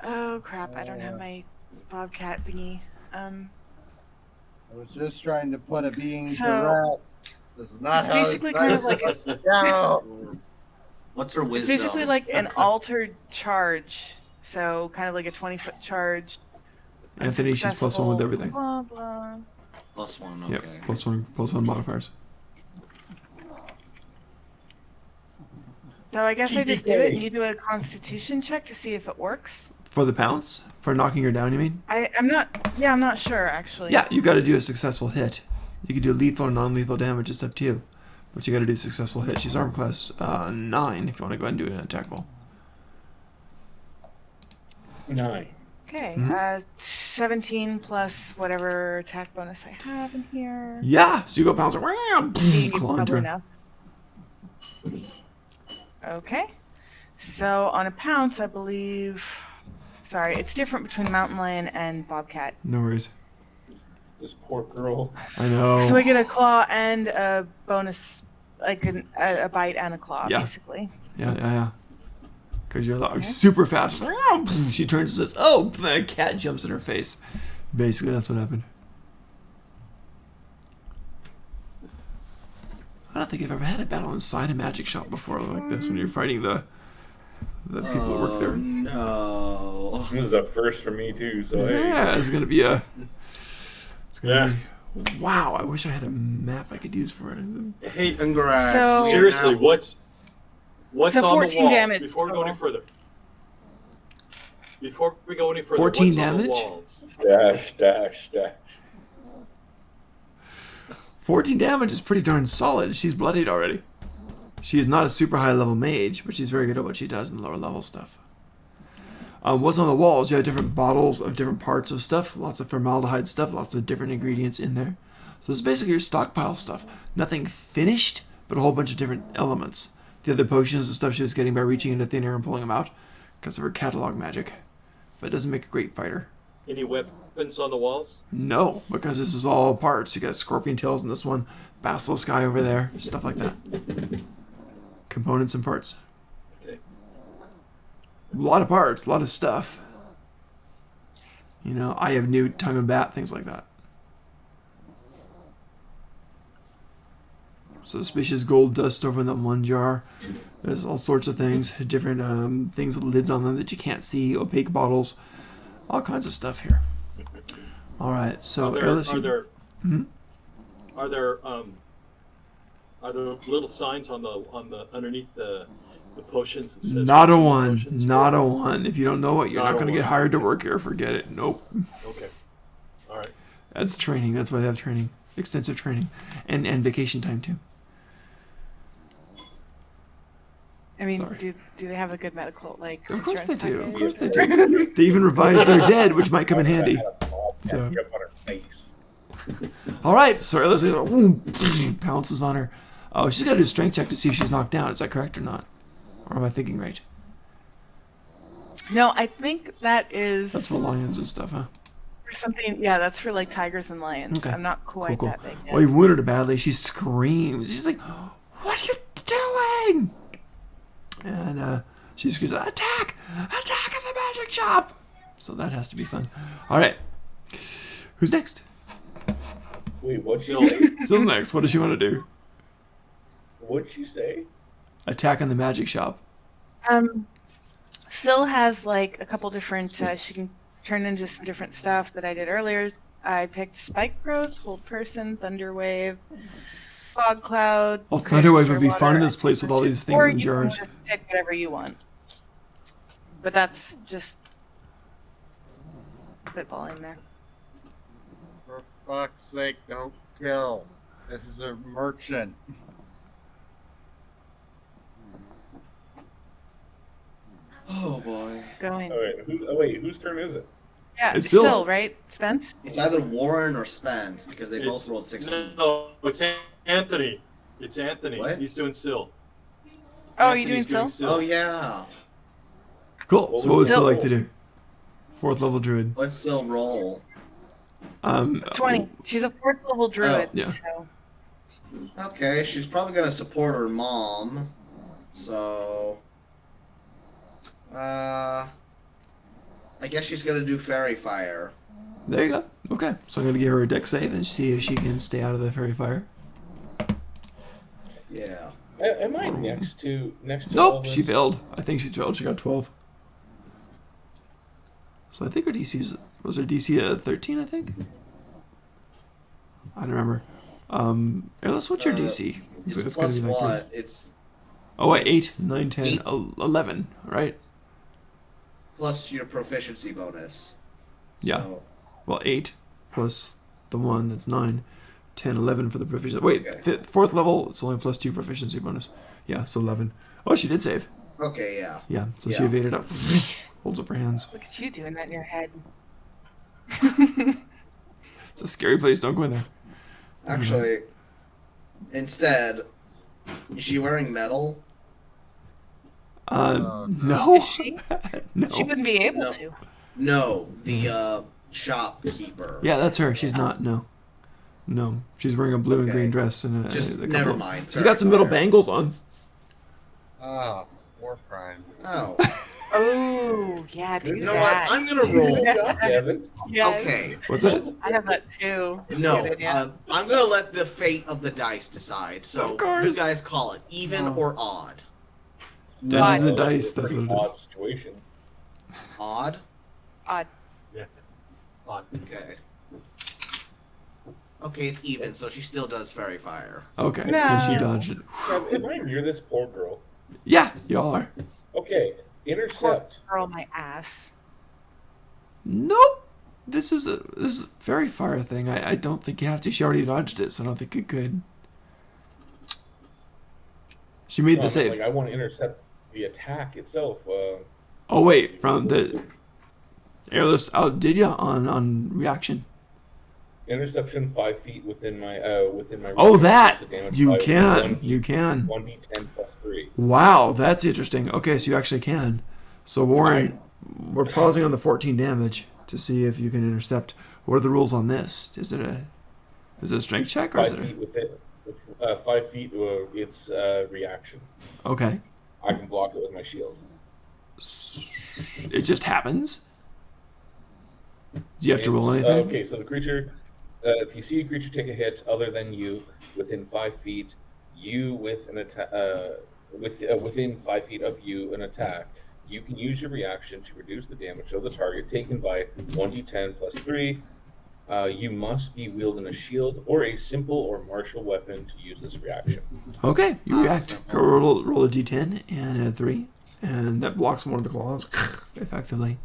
Oh crap! I don't have my bobcat thingy. I was just trying to put a being So- to rest. This is not It's how basically this kind of like a, go. What's her it's wisdom? basically like an altered charge. So kind of like a 20-foot charge. Anthony, she's +1 with Successful, everything. Blah blah. +1, Yep, okay. +1 modifiers. So I guess I just do it, and you do a Constitution check to see if it works. For the pounce? For knocking her down, you mean? I'm not. Yeah, I'm not sure actually. Yeah, you got to do a successful hit. You can do lethal or non-lethal damage, it's up to you. But you got to do a successful hit. She's arm class 9 if you want to go ahead and do an attack roll. 9. Okay. Mhm. 17 plus whatever attack bonus I have in here. Yeah, so you go pounce, claw into Probably her. enough. Okay. So on a pounce, I believe. Sorry, it's different between mountain lion and bobcat. No worries. This poor girl. I know. So I get a claw and a bonus, like a bite and a claw, Yeah. basically. Yeah. Because you're like super fast. She turns and says, "Oh!" The cat jumps in her face. Basically, that's what happened. I don't think I've ever had a battle inside a magic shop before like this when you're fighting the people that work there. No. This is a first for me too, so hey. Yeah, it's gonna be a. It's gonna be. Wow, I wish I had a map I could use for it. Hey, Congrats. So- we are seriously, now- what's So on the 14 wall? damage Before we go any total. further. Before we go any further, 14 what's on the damage? walls? Dash. 14 damage is pretty darn solid. She's bloodied already. She is not a super high level mage, but she's very good at what she does in lower level stuff. What's on the walls? You have different bottles of different parts of stuff, lots of formaldehyde stuff, lots of different ingredients in there. So it's basically your stockpile stuff. Nothing finished, but a whole bunch of different elements. The other potions and stuff she was getting by reaching into thin air and pulling them out because of her catalog magic. But it doesn't make a great fighter. Any weapons on the walls? No, because this is all parts. You got scorpion tails in this one, basilisk eye over there, stuff like that. Components and parts. Okay. A lot of parts, a lot of stuff. You know, eye of newt, tongue of bat, things like that. Suspicious gold dust over in that one jar. There's all sorts of things, different things with lids on them that you can't see, opaque bottles, all kinds of stuff here. All right, so Are there little signs on the underneath the potions that says not a what's in the one, potions? not a one. If you don't know it, you're Not not a going to get one. hired to work here. Forget it. Nope. Okay. All right. That's training. That's why they have training, extensive training, and vacation time too. I mean, Sorry. do they have a good medical like? Of course they insurance do. Of package? course they do. They even revised their dead, which might come in handy. So. Jump on her face. All right, so let's pounces on her. Oh, she's got to do a strength check to see if she's knocked down. Is that correct or not? Or am I thinking right? No, I think that is That's for lions and stuff, huh? for something. Yeah, that's for like tigers and lions. Okay. I'm not quite Cool. that big yet. Well, you've wounded her badly. She screams. She's like, "What are you doing?" And she screams, "Attack! Attack at the magic shop!" So that has to be fun. All right. Who's next? Wait, what'd So- you say? Sill's next. What does she want to do? What'd she say? Attack on the magic shop. Still has like a couple different. She can turn into some different stuff that I did earlier. I picked Spike Growth, Hold Person, Thunder Wave, Fog Cloud. Oh, Thunderwave would be Water, fun in this place with all these things or in you can jars. just pick whatever you want. But that's just spitballing there. For fuck's sake, don't kill. This is a merchant. Oh boy. Going. Wait, whose turn is it? Yeah, It's still, Sill's. right, Spence? It's either Warren or Spence because they both It's- rolled 16. No, it's Anthony. It's Anthony. What? He's doing Sill. Oh, are you doing Anthony's Sill? Oh yeah. Cool. What So what would was Sill the like to do? 4th level druid. What's still roll? 20. She's a 4th level druid. yeah. So. Okay, she's probably gonna support her mom. So I I guess she's gonna do fairy fire. There you go. Okay, so I'm gonna give her a deck save and see if she can stay out of the fairy fire. Yeah. Am I next to all Nope, this? she failed. I think she failed. She got 12. So I think her DC was her DC 13. I think. I don't remember. Airless, what's your DC? It's So it's plus gonna be like yours. what? It's Oh wait, 8, it's 9, 10, 8. 11, right? plus your proficiency bonus. Yeah. So, Well, 8 plus the 1, that's 9. 10, 11 for the proficiency. Wait, Okay. fourth level, it's only plus 2 proficiency bonus. Yeah, so 11. Oh, she did save. okay, yeah. Yeah, so she Yeah. evaded up. Holds up her hands. Look at you doing that in your head. It's a scary place. Don't go in there. Actually, instead, is she wearing metal? No. Is she? No. She wouldn't be able No. to. No, the shopkeeper. Yeah, that's her. She's not. No. No. She's wearing a blue and Okay. green dress and Just a couple never of- mind. She's got some little Fairy bangles on. Oh, war crime. fire. Oh. Oh, yeah, do You know that. what? I'm gonna roll. Good job, Kevin. Yes. Okay. What's that? I have that too. No, Good idea. I'm gonna let the fate of the dice decide. So Of course. you guys call it even or odd. Dungeons and Well, Dice. it's a That's pretty what it odd is. situation. Odd. Odd. Yeah. Odd. Okay. Okay, it's even, so she still does fairy fire. Okay, No. so she dodged it. Kev, am I near this poor girl? Yeah, y'all are. Okay, intercept. Girl, my ass. Nope. This is a fairy fire thing. I don't think you have to. She already dodged it, so I don't think you could. She made No, the I mean, save. like, I want to intercept the attack itself. Oh wait, from the airless outdid you on reaction. Interception 5 feet within my Oh, range, that so damage you by can. You can. 1d10 plus 3. Wow, that's interesting. Okay, so you actually can. So Warren, we're pausing on the 14 damage to see if you can intercept. What are the rules on this? Is it a strength check or is 5 it feet within 5 feet. It's reaction. okay? I can block it with my shield. It just happens. Do you have to roll It's, anything? okay, so the creature, if you see a creature take a hit other than you within 5 feet, you with an attack, within 5 feet of you an attack, you can use your reaction to reduce the damage of the target taken by 1d10 plus 3. You must be wielding a shield or a simple or martial weapon to use this reaction. Okay, you react. Go roll a d10 and add 3, and that blocks one of the claws effectively.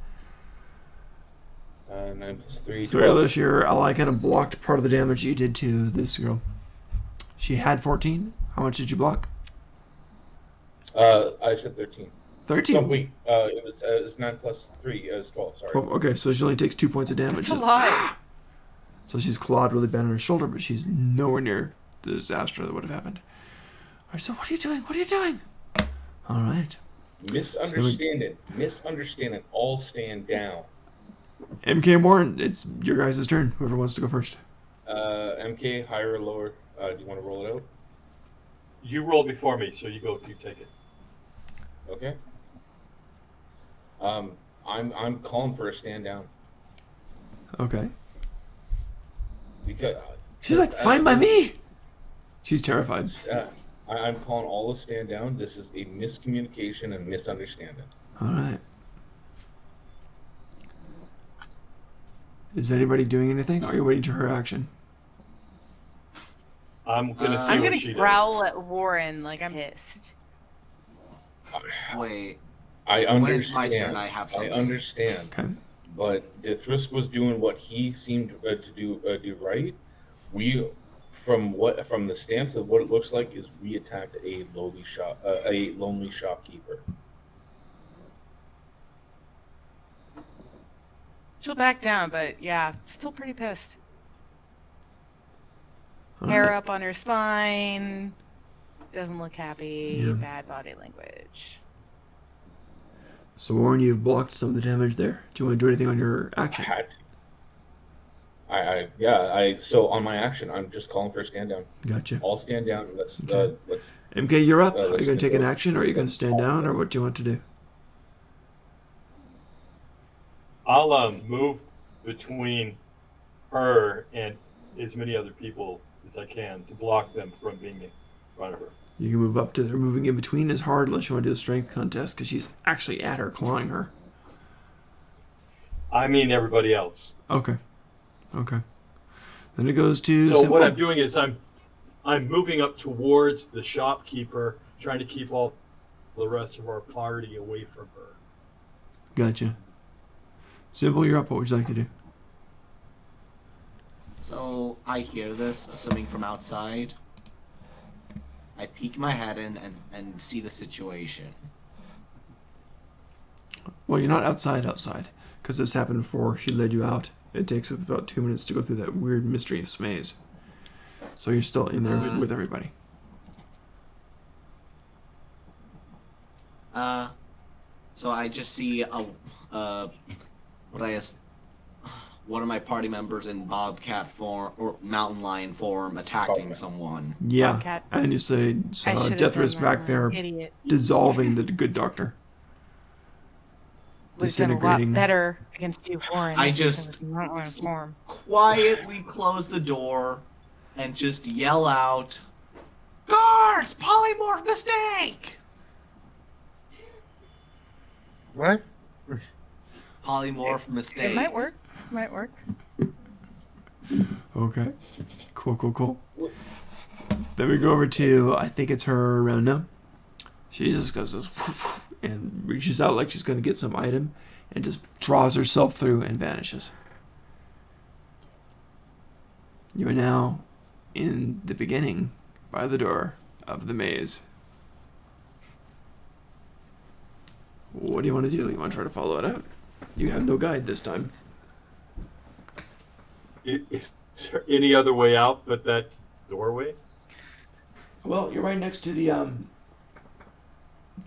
9 plus 3. So 12. Airless, your ally kind of blocked part of the damage you did to this girl. She had 14. How much did you block? I said 13. 13. No, wait. It was 9 plus 3 is 12. Sorry. Oh, okay, so she only takes 2 points of damage. That's a lot. So she's clawed really bad on her shoulder, but she's nowhere near the disaster that would have happened. All right, so what are you doing? What are you doing? All right. Misunderstanding. All stand down. MK and Warren, it's your guys' turn. Whoever wants to go first. MK, higher or lower? Do you want to roll it out? You roll before me, so you go. You take it. Okay. I'm calling for a stand down Okay. because She's like, fine by me. She's terrified. I'm calling all a stand down. This is a miscommunication and misunderstanding. All right. Is anybody doing anything? Or are you waiting to her action? I'm gonna see I'm what gonna she growl at Warren like I'm pissed. Wait. I When it's my understand. turn, I have I something. understand. Okay. But Dithrisk was doing what he seemed to do right. From the stance of what it looks like is we attacked a lonely shopkeeper. She'll back down, but yeah, still pretty pissed. All Hair right. up on her spine. Doesn't look happy. Yeah. Bad body language. So Warren, you've blocked some of the damage there. Do you want to do anything on your action? So on my action, I'm just calling for a stand down. Gotcha. All stand down. Let's MK, you're up. Are you let's going to take an go. action, or are you going to stand down, or what do you want to do? I'll move between her and as many other people as I can to block them from being in front of her. You can move up to there. Moving in between is hard unless you want to do a strength contest because she's actually at her, clawing her. I mean everybody else. Okay. Then it goes to. So Simple. what I'm doing is I'm moving up towards the shopkeeper, trying to keep all the rest of our party away from her. Gotcha. Simple, you're up. What would you like to do? So I hear this, assuming from outside. I peek my head in and see the situation. Well, you're not outside, because this happened before she led you out. It takes about 2 minutes to go through that weird mysterious maze. So you're still in there with everybody. So I just see one of my party members in bobcat form or mountain lion form attacking someone. Yeah, Bobcat. and you say I should've Deathrus done back that. there Idiot. dissolving the good doctor. We've done a lot Disintegrating. better against you, Warren. I than just- with mountain lion form. Quietly close the door and just yell out, "Guards! Polymorph mistake!" What? Polymorph mistake. It might work. Might work. Okay. Cool. Then we go over to, I think it's her round now. She just goes this and reaches out like she's going to get some item and just draws herself through and vanishes. You are now in the beginning by the door of the maze. What do you want to do? You want to try to follow it out? You have no guide this time. Is there any other way out but that doorway? Well, you're right next to the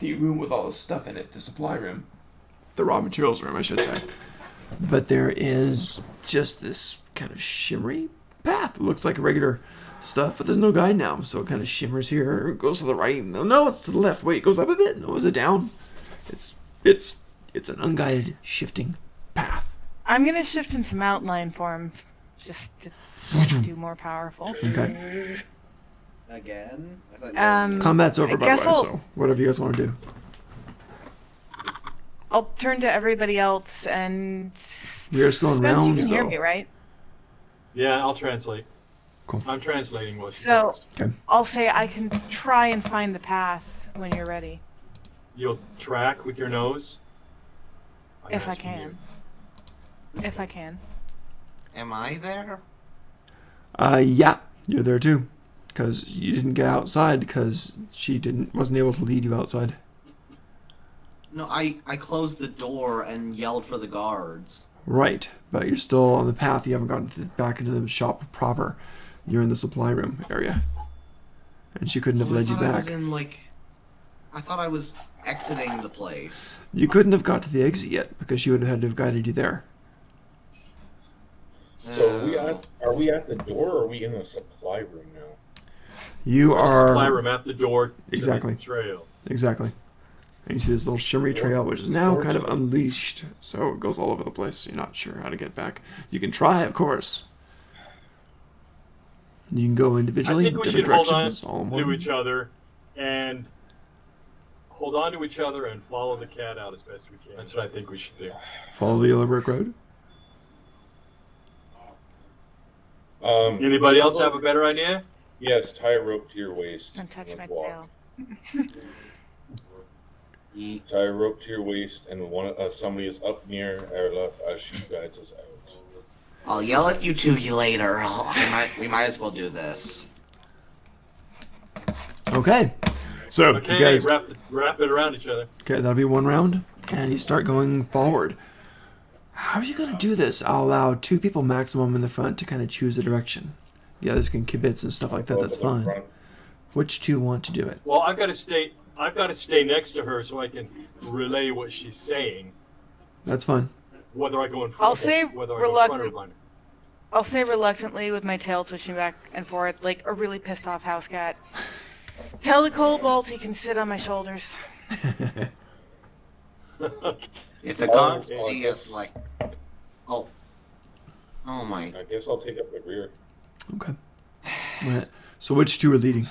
room with all the stuff in it, the supply room. The raw materials room, I should say. But there is just this kind of shimmery path. It looks like regular stuff, but there's no guide now. So it kind of shimmers here, it goes to the right. No, it's to the left. Wait, it goes up a bit. No, is it down? It's an unguided shifting path. I'm gonna shift into mountain lion form, just to do more powerful. Okay. Again? I thought Combat's over, I by the way, guess I'll- so whatever you guys want to do. I'll turn to everybody else and. We are still in Spence, rounds, you can hear though. me, right? Yeah, I'll translate. Cool. I'm translating what she So- says. I'll say I can try and find the path when you're ready, You'll track with your nose? I'm if I asking can. If I can. Am I there? Yeah, you're there too, because you didn't get outside because she wasn't able to lead you outside. No, I closed the door and yelled for the guards. Right, but you're still on the path. You haven't gotten back into the shop proper. You're in the supply room area, and she couldn't have Well, led you I thought I back. was in, I thought I was exiting the place. You couldn't have got to the exit yet because she would have had to have guided you there. So are we at the door or are we in the supply room now? You The are supply room at the door to Exactly. the trail. exactly. And you see this little shimmery trail, which is now kind of unleashed, so it goes all over the place. You're not sure how to get back. You can try, of course. You can go I individually, think we different should hold on directions, all in to one. each other and follow the cat out as best we can. That's what I think we should do. Follow the yellow brick road. Anybody else have a better idea? Yes, tie a rope to your waist. Don't touch and my walk. tail. Tie a rope to your waist, and somebody is up near Erlef as she guides us out. I'll yell at you two later. We might as well do this. Okay. So, Okay, you guys... wrap it around each other. Okay, that'll be one round, and you start going forward. How are you going to do this? I'll allow 2 people maximum in the front to kind of choose the direction. The others can kibitz and stuff like that. That's Both of them fine. front. Which 2 want to do it? Well, I've got to stay next to her so I can relay what she's saying. That's fine. Whether I go in front, I'll say whether I go in front or reluctant- behind her. I'll say reluctantly with my tail twitching back and forth like a really pissed off house cat. Tell the Cobalt he can sit on my shoulders. If the Oh, guards oh, I see guess- us, like, oh my, I guess I'll take up the rear. Okay. All right. So which two are leading?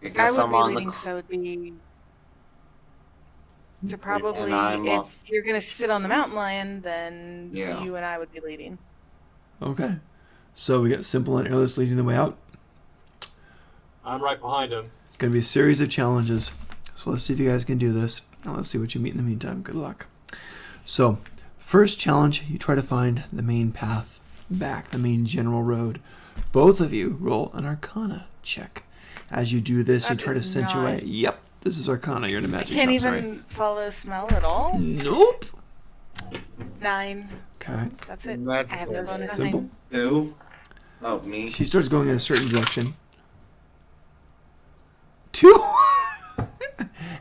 I I guess would I'm be on leading, the. so it'd be to probably And I'm, if you're gonna sit on the mountain lion, then Yeah. you and I would be leading. Okay. So we got Simple and Airless leading the way out. I'm right behind him. It's going to be a series of challenges. So let's see if you guys can do this. Now let's see what you meet in the meantime. Good luck. So, first challenge, you try to find the main path back, the main general road. Both of you roll an Arcana check. As you do this, you That try to is accentuate. not- Yep, this is Arcana. You're in a I magic can't shop. even Sorry. follow smell at all. Nope. 9. Okay. That's it. I Magical. have no bonus. Simple. 9. Who? Oh, me. She starts going in a certain direction. 2.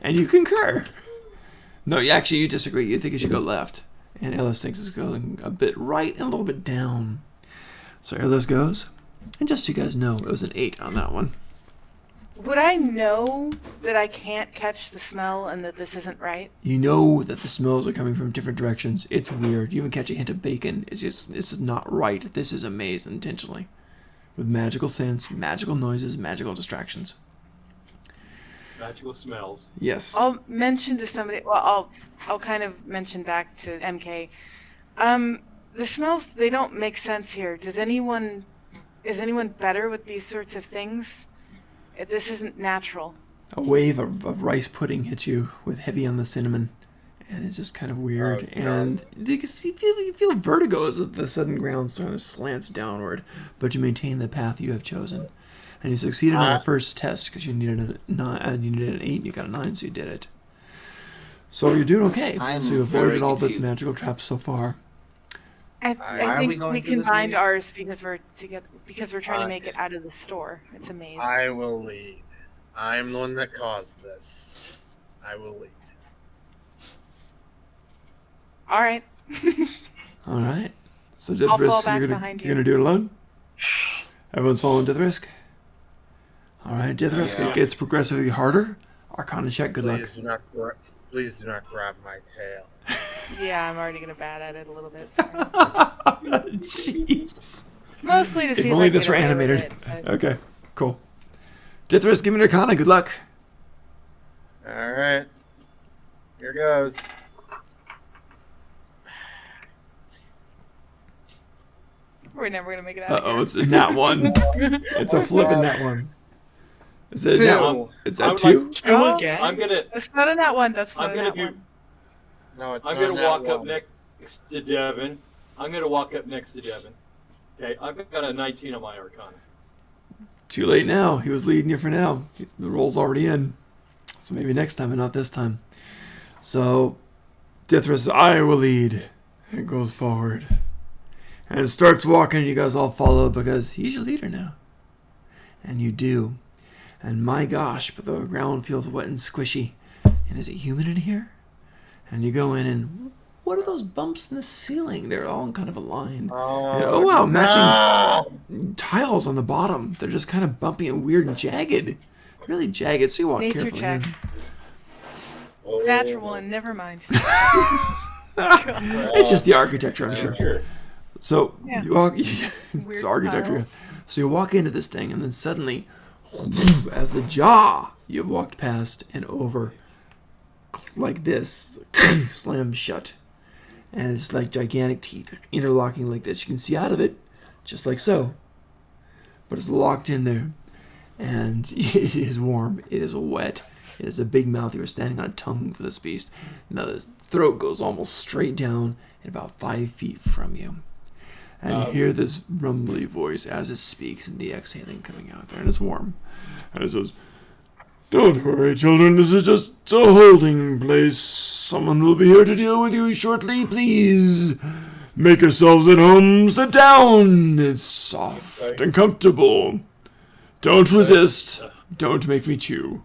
And you concur. No, actually, you disagree. You think it should go left. And Ellis thinks it's going a bit right and a little bit down. So Ellis goes. And just so you guys know, it was an 8 on that one. Would I know that I can't catch the smell and that this isn't right? You know that the smells are coming from different directions. It's weird. You even catch a hint of bacon. It's just, this is not right. This is a maze intentionally. With magical scents, magical noises, magical distractions. Magical smells. Yes. I'll mention to somebody. Well, I'll kind of mention back to MK. The smells, they don't make sense here. Is anyone better with these sorts of things? This isn't natural. A wave of rice pudding hits you with heavy on the cinnamon. And it's just kind of weird. Oh, God. And you feel vertigo as the sudden ground sort of slants downward. But you maintain the path you have chosen. And you succeeded on the first test because you needed an 8 and you got a 9, so you did it. So you're doing okay. I'm So you very avoided all the confused. magical traps so far. I Why are think we going we through this combined maze? ours because we're together because we're trying to Uh, make it out of the store. It's a maze. I will lead. I'm the one that caused this. I will lead. All right. All right. So I'll death fall risk, back you're gonna behind you're you. gonna do it alone. Everyone's following death risk. All right, death risk. Yeah. It gets progressively harder. Arcana check. Good luck. Please do not grab my tail. Yeah, I'm already gonna bat at it a little bit. Sorry. Jeez. Mostly to see If only I this get were away with animated. it, but- Okay, cool. Death risk, give me an Arcana. Good luck. All right. Here goes. We're never gonna make it out. Uh oh, it's a nat 1. It's a flippin' nat 1. Is it a nat 1? It's I at would 2? Two Oh. again? I'm gonna That's not a nat one. That's not I'm a gonna nat do one. No, it's I'm not gonna that walk up one. next to Devin. I'm gonna walk up next to Devin. Okay, I've got a 19 on my Arcana. Too late now. He was leading you for now. The roll's already in. So maybe next time and not this time. So, Death risk, I will lead. And goes forward. And starts walking. You guys all follow because he's your leader now. And you do. And my gosh, but the ground feels wet and squishy. And is it human in here? And you go in and what are those bumps in the ceiling? They're all kind of aligned. Oh, wow, matching tiles on the bottom. They're just kind of bumpy and weird and jagged. Really jagged, so you walk Nature carefully check. in. Oh, Natural one. Never mind. It's just the architecture, I'm sure. Sure. So Yeah. you walk. Weird It's architecture. tiles. So you walk into this thing, and then suddenly, as the jaw you've walked past and over, like this, slams shut, and it's like gigantic teeth interlocking like this. You can see out of it, just like so, but it's locked in there, and it is warm. It is wet. It is a big mouth. You are standing on a tongue for this beast. Now the throat goes almost straight down and about 5 feet from you. And you hear this rumbly voice as it speaks and the exhaling coming out there. And it's warm. And it says, "Don't worry, children. This is just a holding place. Someone will be here to deal with you shortly. Please make yourselves at home. Sit down. It's soft and comfortable. Don't resist. Don't make me chew."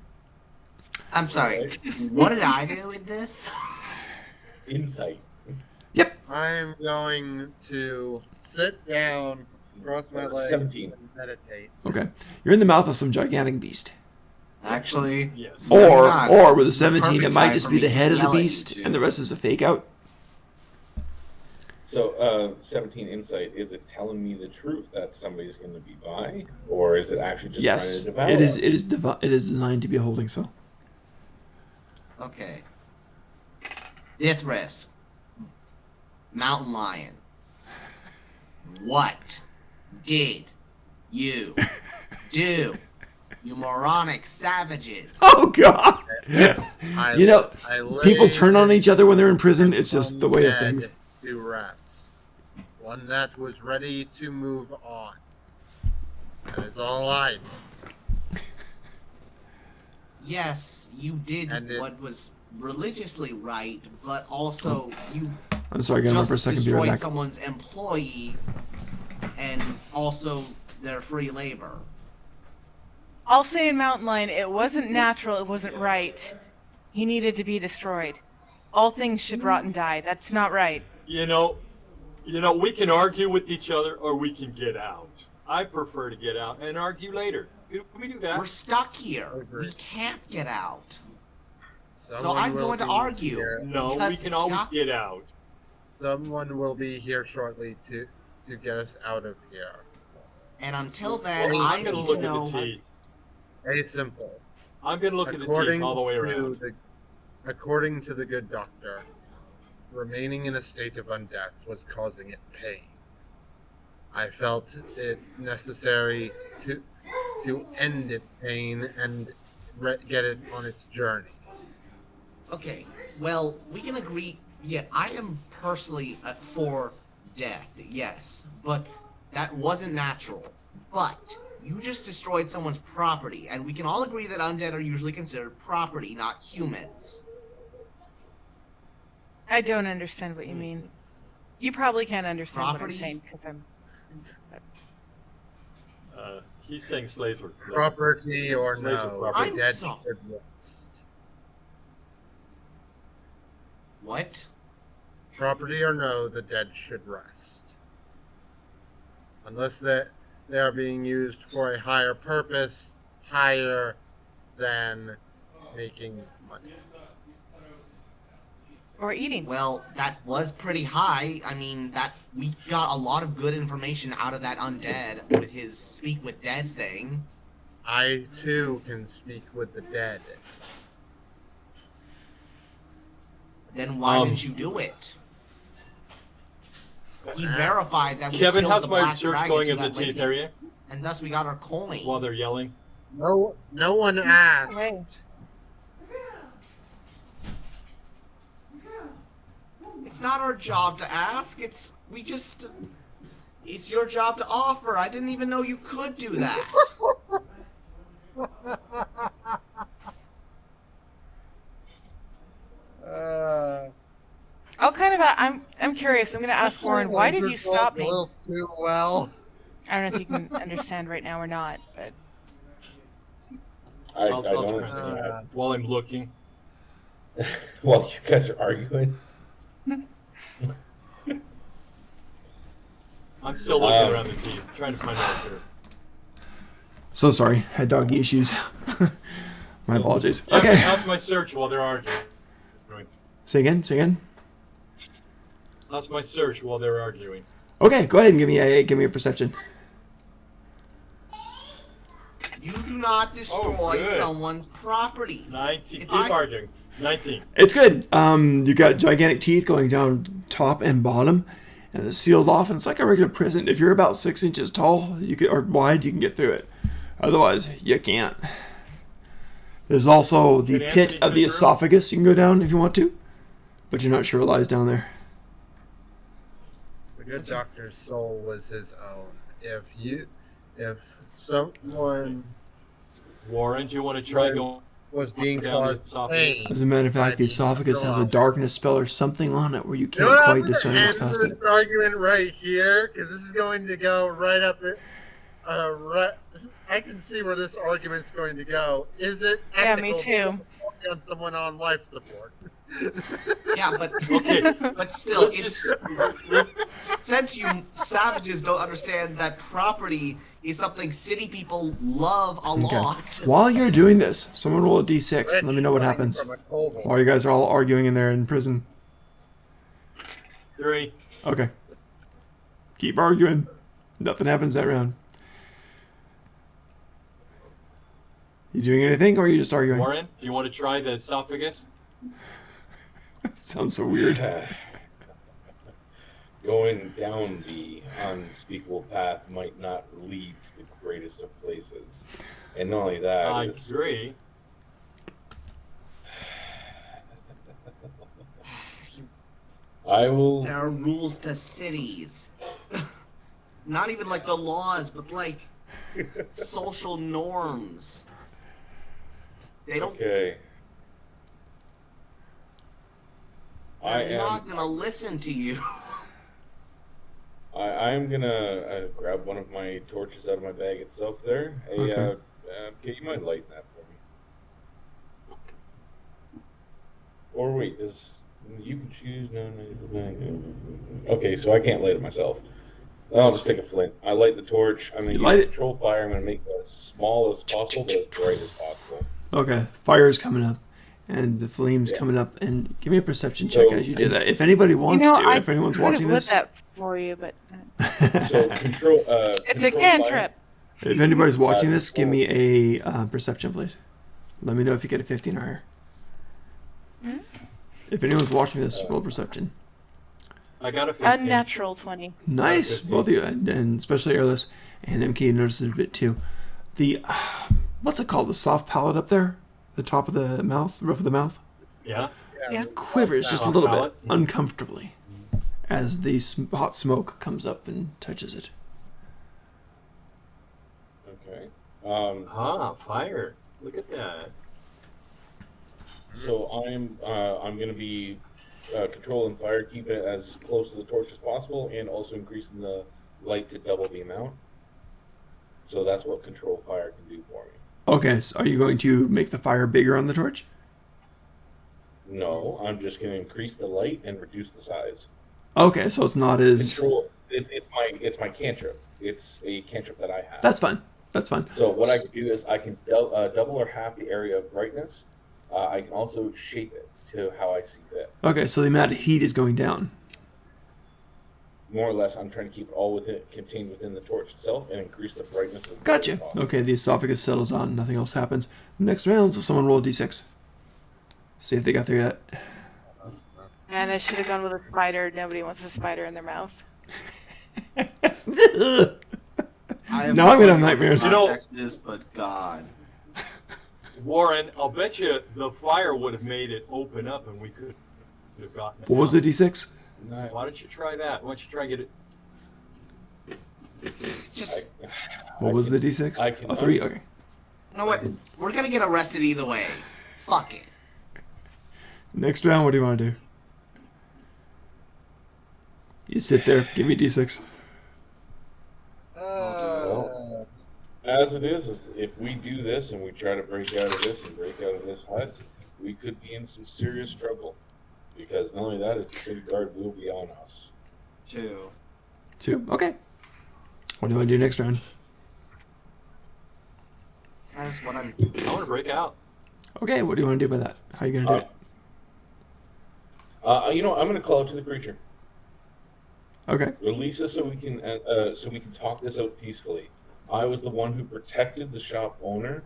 I'm sorry. What did I do with this? Insight. Yep. I'm going to sit cross my legs, 17. and meditate. Okay. You're in the mouth of some gigantic beast. Actually, Yes. Or not. or with a This is the 17, it perfect might time just for be me the to head of the yell at you beast, two. and the rest is a fake out. So, 17 insight, is it telling me the truth that somebody's going to be by? Or is it actually just Yes, trying to devour it is. us? It is designed to be a holding cell. Okay. Death risk. Mountain lion. What did you do? You moronic savages. Oh God! I, You know, I people laid turn on each other when they're in prison. It's just the way of one things. dead to rest. One that was ready to move on. That is all I did. Yes, you did And it- what was religiously right, but also you I'm sorry, Gamma, for a just second. Be right destroyed back. someone's employee and also their free labor. I'll say in Mountain Lion, it wasn't natural, it wasn't right. He needed to be destroyed. All things should rot and die. That's not right. You know, we can argue with each other or we can get out. I prefer to get out and argue later. Can we do that? We're stuck here. Agree. We can't get out. So Someone I'm will going to be argue. here- No, we Because can always doc- get out. Someone will be here shortly to get us out of here. And until then, Well, I I'm gonna need look to know. at the teeth. A simple. I'm gonna look at the teeth all the way around. According to the good doctor, remaining in a state of undeath was causing it pain. I felt it necessary to end its pain and get it on its journey. Okay, well, we can agree. Yeah, I am personally for death, yes, but that wasn't natural. But you just destroyed someone's property, and we can all agree that undead are usually considered property, not humans. I don't understand what you mean. You probably can't understand what Property? I'm saying because I'm. He's saying slaves were Property or Slaves are no, property. the dead I'm sorry. should rest. What? Property or no, the dead should rest. Unless they are being used for a higher purpose, higher than making money. Or eating. Well, that was pretty high. I mean, that we got a lot of good information out of that undead with his speak with dead thing. I too can speak with the dead. Then why Um, didn't you do it? He verified that we Kevin, killed how's the my black search dragon going to in the that teeth lady, area and thus we got our coin. while they're yelling? No one asked. Hey. It's not our job to ask. It's your job to offer. I didn't even know you could do that. I'll kind of. I'm curious. I'm gonna ask Warren. Why did you stop A me? little too well. I don't know if you can understand right now or not, but I I'll don't try understand. while I'm looking. While you guys are arguing. I'm still looking around the teeth, trying to find out there. So sorry, had doggy issues. My apologies. Yeah, Okay, how's my search while they're arguing? say again. Say again. How's my search while they're arguing? Okay, go ahead and give me a perception. You do not destroy good. someone's property. 19. If Keep I- arguing. 19. It's good. You got gigantic teeth going down top and bottom, and it's sealed off, and it's like a regular prison. If you're about 6 inches tall, or wide, you can get through it. Otherwise, you can't. There's also the Did pit Anthony of the get through? esophagus you can go down if you want to, but you're not sure it lies down there. The good doctor's soul was his own. If someone Warren, do you want to try Yes. going was being down the caused esophagus? pain, As a matter of fact, the esophagus has a darkness spell or something on it where you can't quite discern what's end past it. this argument right here, because this is going to go right up it. Right, I can see where this argument's going to go. Is it yeah, me ethical too. to put on someone on life support? Yeah, but Okay, but still, let's it's just. since you savages don't understand that property is something city people love a lot. While you're doing this, someone roll a d6 and let me know what happens. From a kobold. While you guys are all arguing in there in prison. 3. Okay. Keep arguing. Nothing happens that round. You doing anything, or are you just arguing? Warren, do you want to try the esophagus? Sounds so weird. Going down the unspeakable path might not lead to the greatest of places. And not only that, I it's- agree. I will. There are rules to cities. Not even like the laws, but like social norms. They don't. Okay. I They're am. not gonna listen to you. I am gonna grab one of my torches out of my bag itself. There. Hey, Okay. okay, you mind lighting that for me? Or wait, does you can choose? No. Okay, so I can't light it myself. I'll just take a flint. I light the torch. I'm gonna light use it. control fire. I'm gonna make it as small as possible, but as bright as possible. Okay, fire is coming up, and the flames coming up, and give me a perception check So- as you do that. If anybody wants to, I if anyone's could have watching lit this, that for you, but So control. it's a control cantrip. if anybody's watching this, give me a perception, please. Let me know if you get a 15 or higher. Hmm? If anyone's watching this, roll perception. I got a 15. Unnatural 20. Nice, 15. both of you, and especially Airless and MK noticed it a bit too. The what's it called? The soft palate up there, the top of the mouth, roof of the mouth, Yeah. Yeah. quivers just a Soft little bit palate. uncomfortably as the hot smoke comes up and touches it. Okay. Ah, fire. Look at that. So I'm gonna be controlling fire, keeping it as close to the torch as possible, and also increasing the light to double the amount. So that's what control fire can do for me. Okay, so are you going to make the fire bigger on the torch? No, I'm just gonna increase the light and reduce the size. Okay, so it's not as. Control. It's my cantrip. It's a cantrip that I have. That's fine. That's fine. So what I can do is I can double or half the area of brightness. I can also shape it to how I see fit. Okay, so the amount of heat is going down. More or less, I'm trying to keep it all contained within the torch itself and increase the brightness of the Gotcha. torch. Okay, the esophagus settles on. Nothing else happens. Next round, so someone roll a d6. See if they got there yet. And I should have gone with a spider. Nobody wants a spider in their mouth. I have Now I'm gonna no have idea nightmares. what You know- context it is, but God. Warren, I'll bet you the fire would have made it open up and we could have gotten it. What was out. the d6? Nice. Why don't you try that? Why don't you try get it? Just, What was the d6? I can- A 3? Okay. you know what? We're gonna get arrested either way. Fuck it. Next round, what do you want to do? You sit there, give me d6. As it is if we do this and we try to break out of this and break out of this hut, we could be in some serious trouble. Because not only that, is the city guard will be on us. 2. 2. Okay. What do you want to do next round? That is what I'm. I want to break out. Okay, what do you want to do by that? How are you going to do it? You know, I'm going to call out to the creature. Okay. Release us so we can talk this out peacefully. I was the one who protected the shop owner,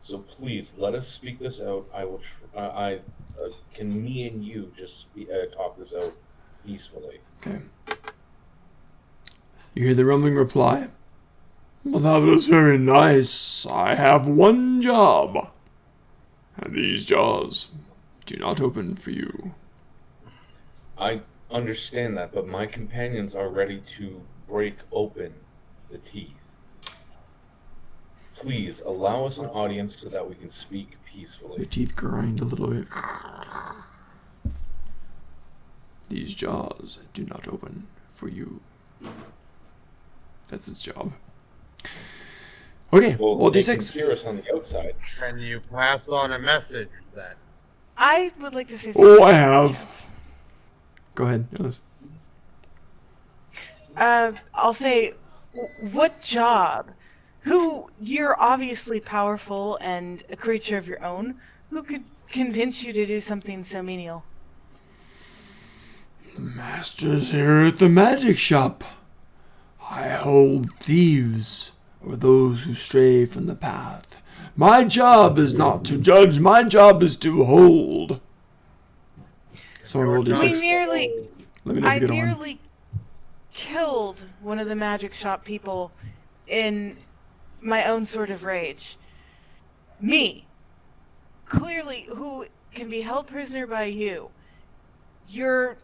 so please let us speak this out. I will. Can me and you just talk this out peacefully? Okay. You hear the rumbling reply. Well, that was very nice. I have one job. And these jaws do not open for you. I understand that, but my companions are ready to break open the teeth. Please allow us an audience so that we can speak Your peacefully. teeth grind a little bit. These jaws do not open for you. That's its job. Okay, Well, roll they can d6. hear us on the outside. Can you pass on a message then? I would like to say Oh, I have. Go ahead. Alice. I'll say, what job? who you're obviously powerful and a creature of your own, who could convince you to do something so menial? Masters here at the magic shop. I hold thieves, or those who stray from the path. My job is not to judge, my job is to hold. Someone rolled We D6. nearly, Let me know if I you get a one. nearly killed one of the magic shop people in my own sort of rage. Me, clearly, who can be held prisoner by you. You're...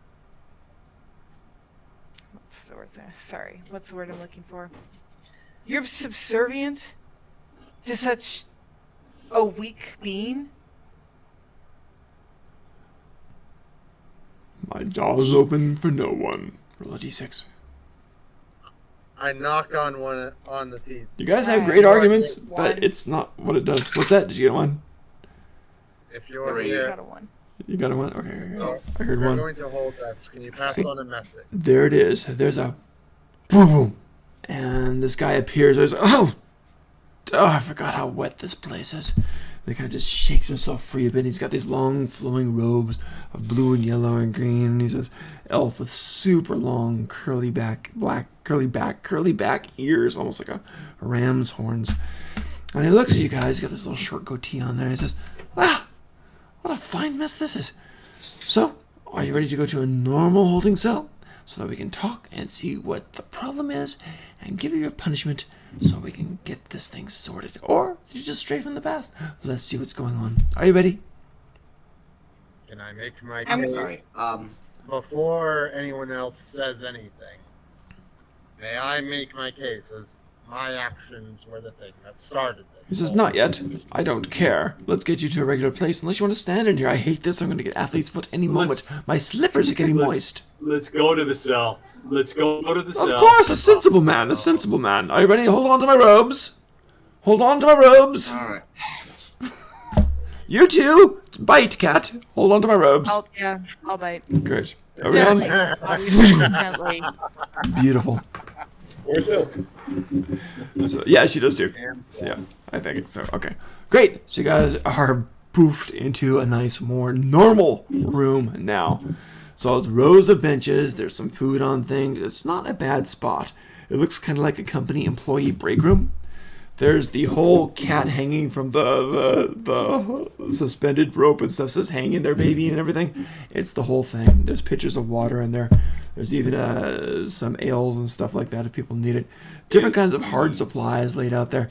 What's the word there? Sorry, what's the word I'm looking for? You're subservient to such a weak being? My jaw is open for no one. Roll a D6. I knock on one on the teeth. You guys have Alright. great arguments, One. but it's not what it does. What's that? Did you get one? If you're Three. here, Got a one. You got a one? Okay. oh, I heard you're one. going to hold us. Can you pass See? on a message? There it is. There's a boom, boom. And this guy appears. There's I forgot how wet this place is. And he kind of just shakes himself free a bit. He's got these long flowing robes of blue and yellow and green. And he's this elf with super long curly back ears, almost like a ram's horns. And he looks at you guys. He's got this little short goatee on there. He says, "Ah, what a fine mess this is. So, are you ready to go to a normal holding cell so that we can talk and see what the problem is and give you your punishment so we can get this thing sorted? Or you just stray from the past? Let's see what's going on. Are you ready?" Can I make my I'm case Sorry. before anyone else says anything? May I make my case as my actions were the thing that started this? He says, "Not yet. I don't care. Let's get you to a regular place unless you want to stand in here. I hate this. I'm going to get athlete's foot any moment. My slippers are getting moist." Let's go to the cell. Let's go to the cell. Of course, a sensible man. A sensible man. Are you ready? Hold on to my robes. Hold on to my robes. All right. You two, bite, cat. Hold on to my robes. I'll bite. Great. Are we on? Gently. Obviously, gently. Beautiful. Where's Silk? So, yeah, she does too. So, yeah, I think so. Okay, great. So you guys are poofed into a nice, more normal room now. So it's rows of benches. There's some food on things. It's not a bad spot. It looks kind of like a company employee break room. There's the whole cat hanging from the suspended rope and stuff. Says hanging there, baby, and everything. It's the whole thing. There's pitchers of water in there. There's even some ales and stuff like that if people need it. Different kinds of hard supplies laid out there.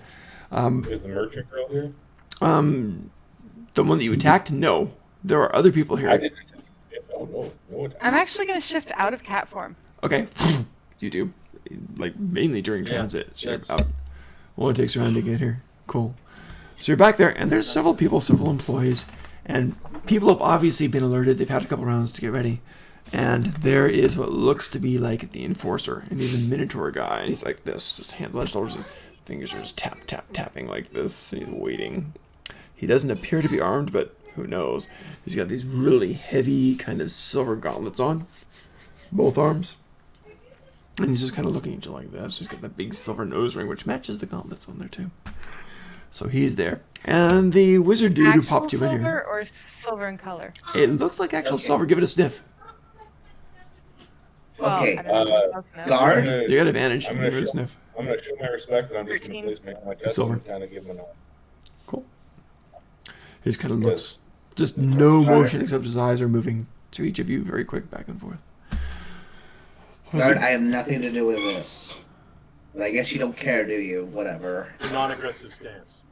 Is the merchant girl here? The one that you attacked? No. There are other people I here. didn't. No. I'm actually going to shift out of cat form. Okay. You do. Like, mainly during transit. So you're that's- out. Well, it takes around to get here. Cool. So you're back there, and there's several people, several employees, and people have obviously been alerted. They've had a couple rounds to get ready. And there is what looks to be like the enforcer, and he's a minotaur guy, and he's like this, just hands on his shoulders, his fingers are just tapping like this, and he's waiting. He doesn't appear to be armed, but who knows? He's got these really heavy kind of silver gauntlets on, both arms. And he's just kind of looking at you like this. He's got that big silver nose ring, which matches the gauntlets on there too. So he's there. And the wizard dude who popped you in silver here. or silver in color? It looks like actual silver. Give it a sniff. Well, Okay, I don't know. I'll know. Guard? You got advantage. I'm Give gonna it a show- sniff. I'm gonna show my respect, and I'm just gonna 13. place my test Silver. and kind of give him a nod. Cool. He just kind of Yes. looks. Just no motion except his eyes are moving to each of you very quick back and forth. Guard, I have nothing to do with this. But I guess you don't care, do you? Whatever. Non-aggressive stance.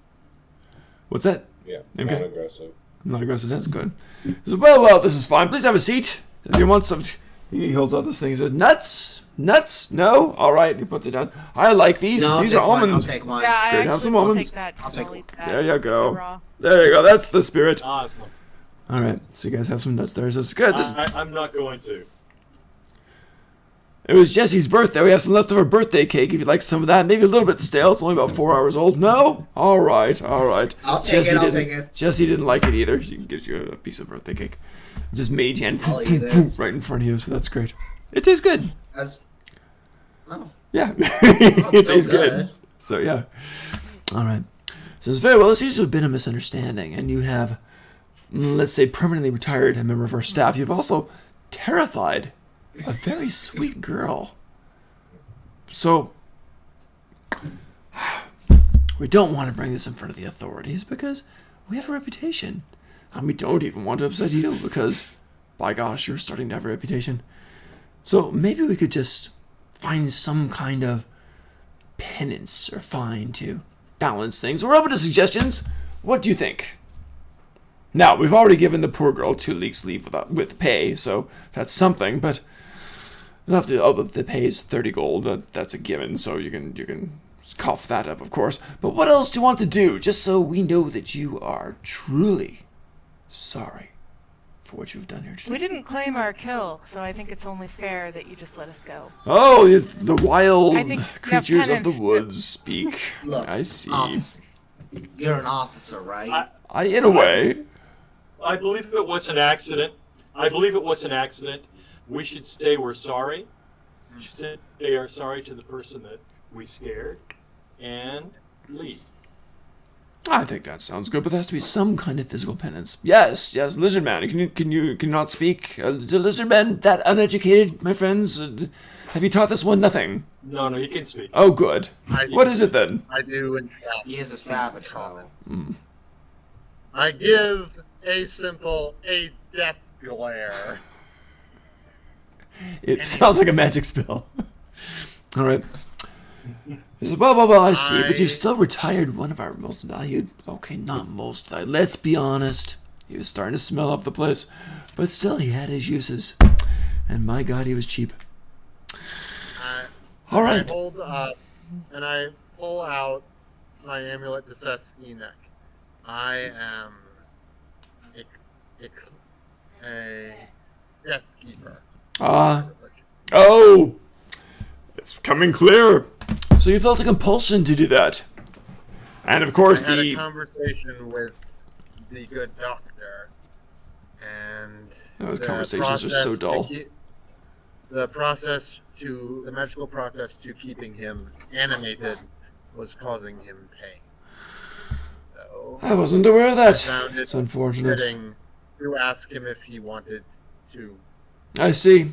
What's that? Yeah, Okay. non-aggressive. Not aggressive. That's good. He says, well, this is fine. Please have a seat. If you want some... He holds out this thing. He says, nuts? Nuts? No? All right. He puts it down. I like these. No, I'll These take are one, almonds. I'll take one. Yeah, I Good, have actually some will almonds. take that. I'll take eat that. There you go. Raw. There you go. That's the spirit. It's not. All right. So you guys have some nuts there. He says, good. This, I'm not going to. it was Jesse's birthday. We have some leftover birthday cake if you'd like some of that. Maybe a little bit stale. It's only about 4 hours old. No? All right. All right. I'll take it, I'll didn't, take it. Jesse didn't like it either. She can get you a piece of birthday cake. Just mage hand I'll eat it. right in front of you. So that's great. It tastes good. That's... Oh. Yeah. Well, it it's tastes still good. good. So yeah. All right. So it's very well. It seems to have been a misunderstanding, and you have, let's say, permanently retired a member of our staff. You've also terrified a very sweet girl. So we don't want to bring this in front of the authorities because we have a reputation, and we don't even want to upset you because, by gosh, you're starting to have a reputation. So maybe we could just find some kind of penance or fine to balance things. We're open to suggestions. What do you think? Now, we've already given the poor girl 2 weeks leave with pay, so that's something, but we'll have to, the pay is 30 gold. That's a given, so you can cough that up, of course. But what else do you want to do, just so we know that you are truly sorry for what you've done here today? We didn't claim our kill, so I think it's only fair that you just let us go. Oh, the wild I think creatures of the penance- woods speak. Look, I see. officer. You're an officer, right? In a way. I believe it was an accident. We should say we're sorry. We should say they are sorry to the person that we scared, and leave. I think that sounds good, but there has to be some kind of physical penance. Yes, Lizard Man. Can you not speak? The Lizard Man that uneducated, my friends? Have you taught this one nothing? No, he can speak. Oh, good. What is it then? I do in fact. He is a savage, though. I give a death glare. It sounds like a magic spell. All right. He says, well, I see, but you've still retired one of our most valued. Okay, not most valued. Let's be honest. He was starting to smell up the place, but still he had his uses. And my God, he was cheap. All right. I hold up and I pull out my amulet to Seth Enoch. I am a death keeper. Oh, it's coming clear. So you felt a compulsion to do that. And of course I had a conversation with the good doctor, and those conversations are so dull. The magical process to keeping him animated was causing him pain. So I wasn't aware of that. found it It's unfortunate. fitting to ask him if he wanted to. I see.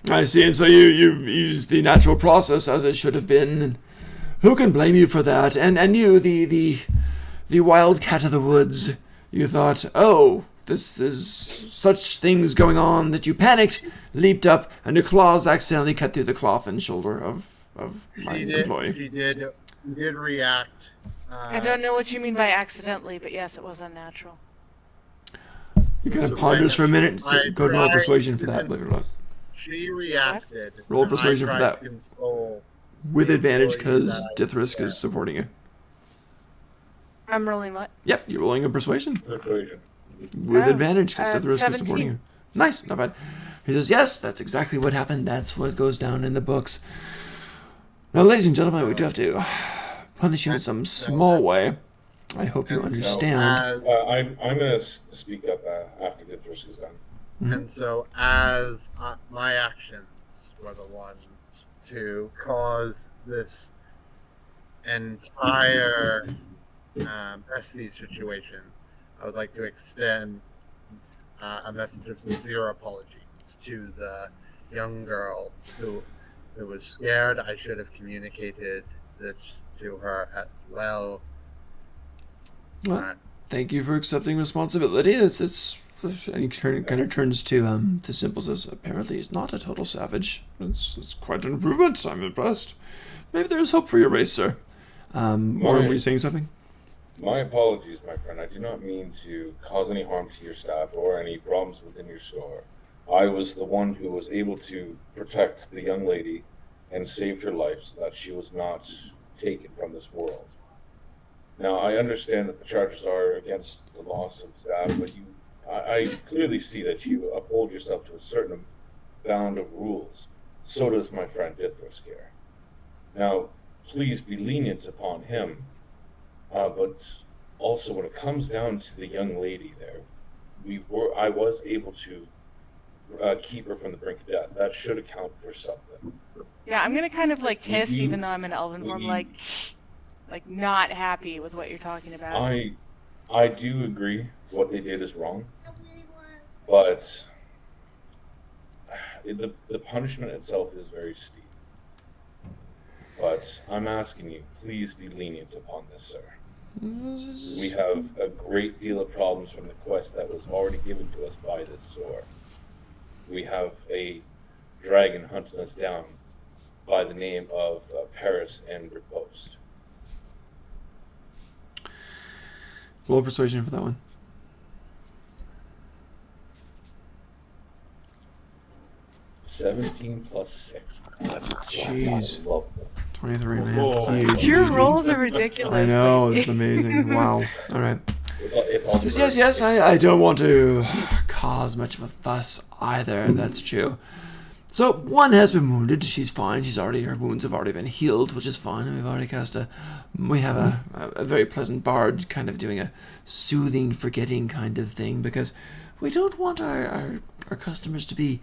And so you used the natural process as it should have been. And who can blame you for that? And you, the wild cat of the woods, you thought, oh, this is such things going on that you panicked, leaped up, and your claws accidentally cut through the cloth and shoulder of my employee. She did react. I don't know what you mean by accidentally, but yes, it was unnatural. You kind of ponders for a minute. I Go to roll tried persuasion for to that, believe it or not. She reacted. Roll and I persuasion for tried that. to console With the advantage employee because that I- Dithrisk is supporting you. I'm rolling what? Yep, you're rolling a persuasion. Persuasion. With Oh, advantage because Dithrisk is 17. supporting you. Nice, not bad. He says, yes, that's exactly what happened. That's what goes down in the books. Now, ladies and gentlemen, we do have to punish you in some small way. I hope you understand. I'm going to speak up after Dithrisk is done. And so, as my actions were the ones to cause this entire bestie situation, I would like to extend a message of sincere apologies to the young girl who was scared. I should have communicated this to her as well. Well, thank you for accepting responsibility. And he kind of turns to Simple, says, apparently he's not a total savage. It's quite an improvement. I'm impressed. Maybe there's hope for your race, sir. Or were you saying something? My apologies, my friend. I do not mean to cause any harm to your staff or any problems within your store. I was the one who was able to protect the young lady and saved her life so that she was not taken from this world. Now, I understand that the charges are against the loss of staff, but I clearly see that you uphold yourself to a certain bound of rules. So does my friend Dithrisk here. Now, please be lenient upon him, but also when it comes down to the young lady there, I was able to keep her from the brink of death. That should account for something. Yeah, I'm gonna kind of like hiss, even though I'm in elven form, like, like not happy with what you're talking about. I do agree what they did is wrong, but the punishment itself is very steep. But I'm asking you, please be lenient upon this, sir. We have a great deal of problems from the quest that was already given to us by this Zor. We have a dragon hunting us down by the name of Paris and Riposte. Roll persuasion for that one. 17 plus 6. Jeez. I love this. 23, man. Whoa. Huge. Your huge, rolls huge. are ridiculous. I know, like- it's amazing. Wow. All right. It's all Yes, I don't want to cause much of a fuss either. That's true. So, one has been wounded. She's fine. Her wounds have already been healed, which is fine. And we have a very pleasant bard kind of doing a soothing, forgetting kind of thing because we don't want our customers to be,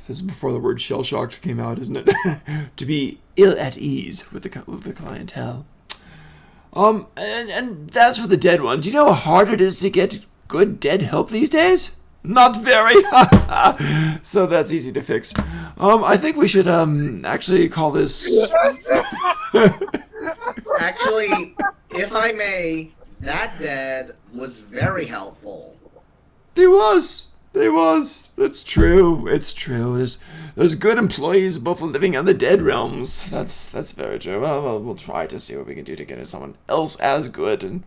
this is before the word shell-shocked came out, isn't it? To be ill at ease with the clientele. And that's for the dead ones. Do you know how hard it is to get good dead help these days? Not very. So that's easy to fix. I think we should actually call this. Actually, if I may, that dead was very helpful. There was. It's true. There's good employees both living and the dead realms. That's very true. Well, we'll try to see what we can do to get someone else as good and.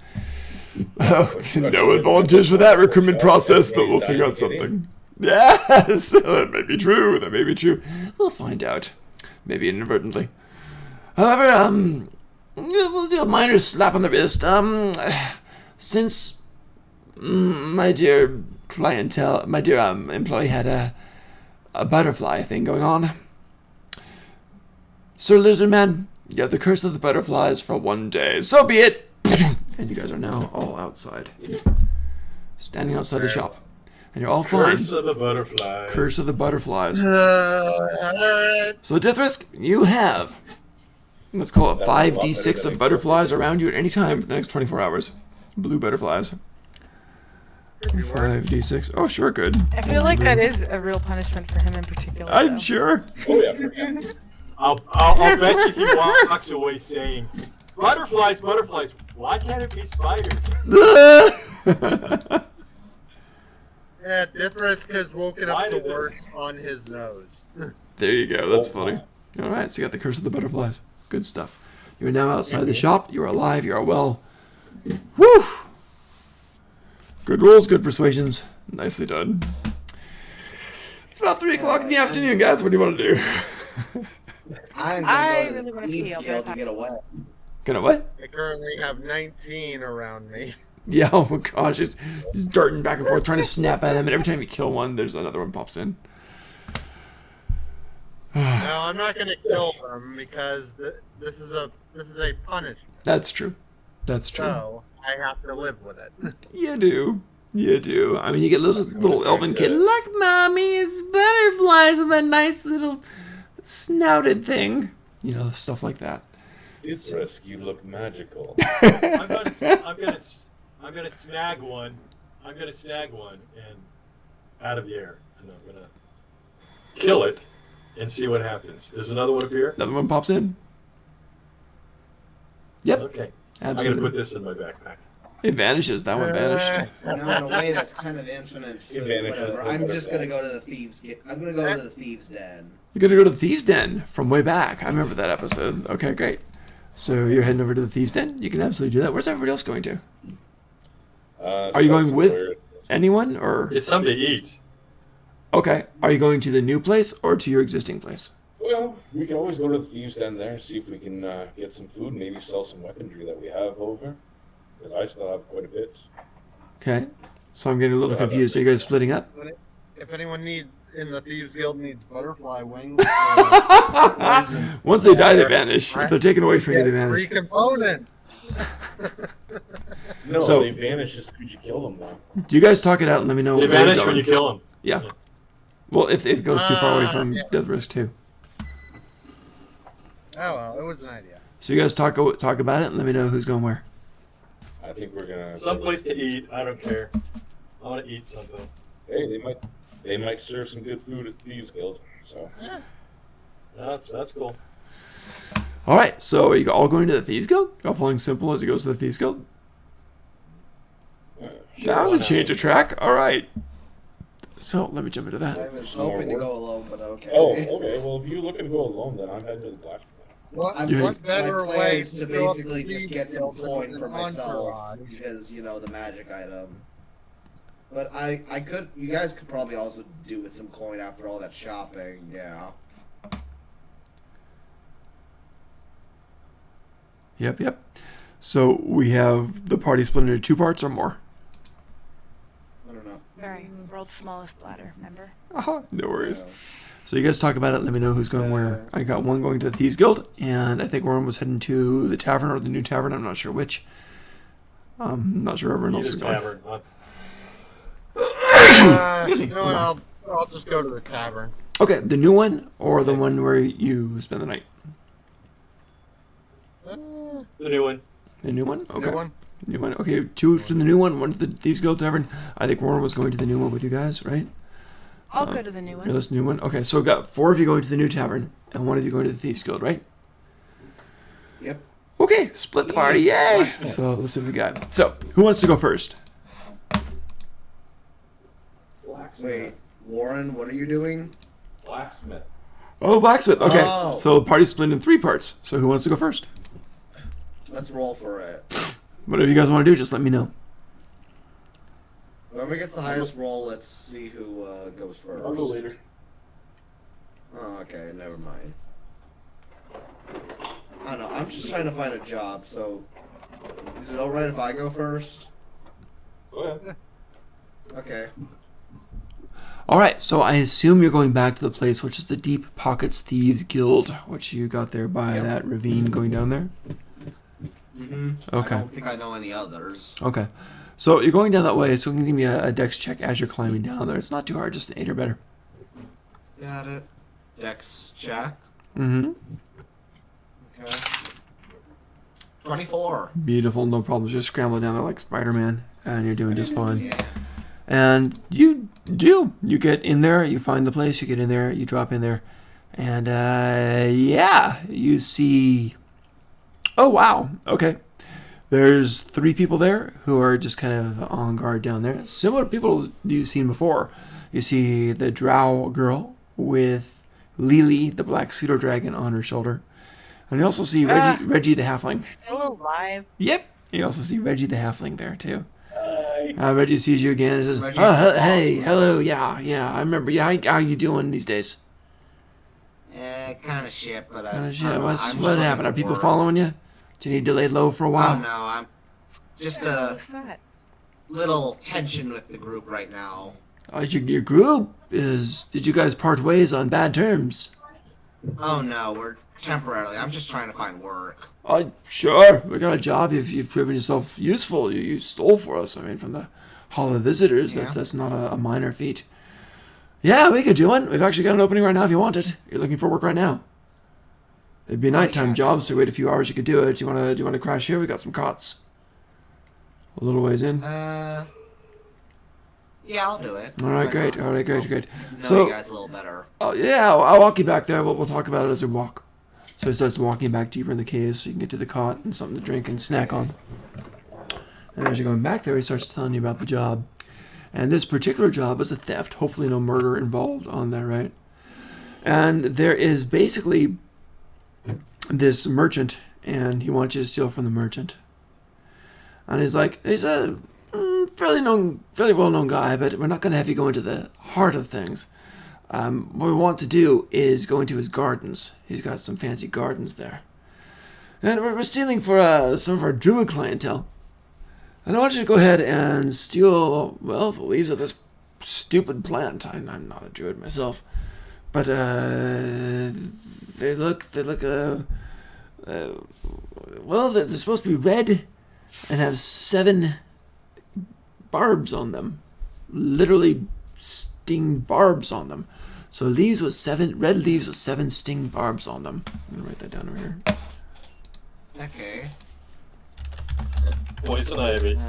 No advantage for that recruitment process, but we'll figure out something. Yes, that may be true. We'll find out. Maybe inadvertently. However, we'll do a minor slap on the wrist. Since my dear employee had a butterfly thing going on, Sir Lizardman, you have the curse of the butterflies for 1 day. So be it. And you guys are now all outside. Standing outside the shop. And you're all fine. Curse of the butterflies. Curse of the butterflies. So, Death Risk, you have, let's call it 5d6 of butterflies around you at any time for the next 24 hours. Blue butterflies. 5d6. Oh, sure, good. I feel like that is a real punishment for him in particular. I'm though. sure. Oh yeah, for him. I'll bet you he walks away saying, butterflies, why can't it be spiders? Yeah, Death Risk has woken up Why to is it- worse on his nose. There you go. That's funny. All right, so you got the curse of the butterflies. Good stuff. You're now outside the shop. You are alive. You are well. Woo! Good rolls, good persuasions. Nicely done. It's about 3 o'clock in the afternoon, guys. What do you want to do? I'm I gonna really go wanna to the pee, Thieves I'll be Guild right to back. get away. Gonna what? I currently have 19 around me. Yeah, oh my gosh, he's darting back and forth, trying to snap at him, and every time you kill one, there's another one pops in. No, I'm not gonna kill them because this is a punishment. That's true. That's true. So I have to live with it. You do. I mean, you get little elven kid. Look, mommy, it's butterflies with that nice little snouted thing. You know, stuff like that. Death Risk, you look magical. I'm gonna snag one. I'm gonna snag one and out of the air, and I'm gonna kill it and see what happens. There's another one up here. Another one pops in. Yep, Okay. I'm gonna absolutely. put this in my backpack. It vanishes. That one vanished. You know, in a way that's kind of infinite food, Advantage is whatever. the I'm just gonna butterfly. go to the Thieves Guild. I'm gonna go to the Thieves Den. You're gonna go to the Thieves' Den from way back. I remember that episode. Okay, great. So you're heading over to the Thieves' Den? You can absolutely do that. Where's everybody else going to? Are you going with anyone, or? It's something to eat. Okay. Are you going to the new place or to your existing place? Well, we can always go to the Thieves' Den there, see if we can get some food, maybe sell some weaponry that we have over. Because I still have quite a bit. Okay. So I'm getting a little confused. Are you guys splitting up? If anyone in the Thieves Guild needs butterfly wings, Once they die, they vanish. If they're taken away from you, they free vanish. component. No, So- they vanish as soon as you kill them, though. Do you guys talk it out and let me know They where you're vanish when going? you kill them. Yeah. Well, if it goes too far away from yeah. Death Risk too. Oh well, it was an idea. So you guys talk about it and let me know who's going where. I think we're gonna. Someplace to eat. I don't care. I want to eat something. Hey, they might serve some good food at Thieves Guild. So. That's cool. All right, so are you all going to the Thieves Guild? Y'all following Simple as he goes to the Thieves Guild? That was a change of track. All right. So let me jump into I that. was hoping to go alone, but okay. Oh, okay. Well, if you're looking to go alone, then I'm heading to the blacksmith. What, Yeah. what better My plan way is to fill up basically the just get some details coin than for an myself entourage? because you know the magic item. But I could, you guys could probably also do with some coin after all that shopping. Yeah. Yep. So we have the party split into 2 parts or more. I don't know. Sorry, world's smallest bladder, remember? No worries. Yeah. So you guys talk about it. Let me know who's going where. I got one going to the Thieves Guild, and I think one was heading to the tavern or the new tavern. I'm not sure which. I'm not sure everyone else is Either going. tavern. Excuse me. You know what? I'll just go to the tavern. Okay, the new one or the one where you spend the night? The new one. The new one? Okay. New one? New one. Okay, 2 to the new one, 1 to the Thieves Guild Tavern. I think Warren was going to the new one with you guys, right? I'll go to the new Yeah, one. that's the new one. Okay, so we got 4 of you going to the new tavern, and 1 of you going to the Thieves Guild, right? Yep. Okay, split the party, yay! So let's see what we got. So, who wants to go first? Wait, Warren, what are you doing? Blacksmith. Oh, blacksmith. Okay, Oh. so the party's split in 3 parts. So who wants to go first? Let's roll for it. Whatever you guys want to do, just let me know. Whoever gets the highest roll, let's see who goes first. I'll go later. Oh, okay, never mind. I don't know. I'm just trying to find a job, so is it alright if I go first? Go ahead. Okay. All right, so I assume you're going back to the place, which is the Deep Pockets Thieves Guild, which you got there by Yep. that ravine going down there. Mm-hmm. Okay. I don't think I know any others. Okay. So you're going down that way, so you can give me a dex check as you're climbing down there. It's not too hard, just an 8 or better. Got it. Dex check. Mm-hmm. Okay. 24. Beautiful, no problem. Just scrambling down there like Spider-Man, and you're doing just fine. Yeah. And you do. You get in there, you find the place, you get in there, you drop in there, and yeah, you see... Oh, wow. Okay. There's 3 people there who are just kind of on guard down there. Similar people you've seen before. You see the drow girl with Lily, the black pseudo-dragon, on her shoulder. And you also see Reggie the halfling. Still alive. Yep. You also see Reggie the halfling there, too. Reggie sees you again and says, Reggie's "Oh, the hey, boss. hello, yeah, I remember. Yeah, how you doing these days?" Kind of shit, but Yeah, what happened? Are people following you? Do you need to lay low for a Oh while? no, I'm just What's that? little tension with the group right now. Your group is... Did you guys part ways on bad terms? Oh no, we're temporarily. I'm just trying to find work. Sure. We got a job. You've proven yourself useful. You stole for us. I mean, from the Hall of Visitors. Yeah. That's not a minor feat. Yeah, we could do one. We've actually got an opening right now if you want it. You're looking for work right now. It'd be a nighttime yeah. job, so wait a few hours. You could do it. Do you want to crash here? We got some cots. A little ways in. Yeah, I'll do it. All right, Why great. not? All right, great. Know So, you guys a little better. oh yeah, I'll walk you back there. We'll talk about it as we walk. So he starts walking back deeper in the cave so you can get to the cot and something to drink and snack on. And as you're going back there, he starts telling you about the job. And this particular job is a theft. Hopefully no murder involved on there, right? And there is basically this merchant, and he wants you to steal from the merchant. And he's a fairly well-known guy, but we're not going to have you go into the heart of things. What we want to do is go into his gardens. He's got some fancy gardens there. And we're stealing for some of our druid clientele. And I want you to go ahead and steal, well, the leaves of this stupid plant. I'm not a druid myself. But they look well, they're supposed to be red and have 7 barbs on them. Literally sting barbs on them. So red leaves with 7 sting barbs on them. I'm gonna write that down over here. Okay. Poison ivy.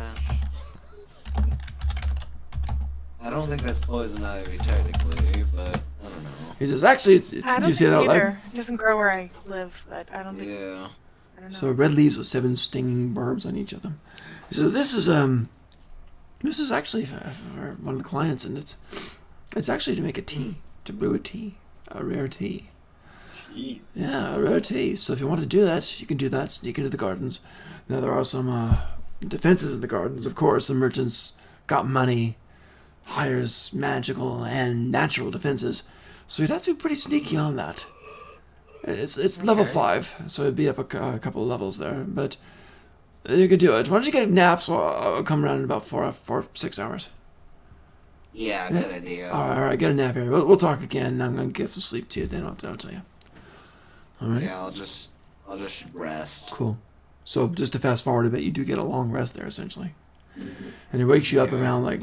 I don't think that's poison ivy technically, but I don't know. He says, actually, I did don't you say think that out loud? either. It doesn't grow where I live, but I don't think. Yeah. I don't know. So red leaves with 7 stinging barbs on each of them. So this is actually for one of the clients, and it's actually to make a tea, to brew a tea, a rare tea. Tea. Yeah, a rare tea. So if you want to do that, you can do that. Sneak into the gardens. Now there are some defenses in the gardens. Of course, the merchants got money, hires magical and natural defenses. So you'd have to be pretty sneaky on that. It's level 5, so it'd be up a couple of levels there, but you can do it. Why don't you get a nap? So I'll come around in about 6 hours. Yeah, good idea. All right, get a nap here. We'll talk again. I'm gonna get some sleep too. Then I'll tell you. All right. Yeah, I'll just rest. Cool. So just to fast forward a bit, you do get a long rest there essentially, and it wakes you up around like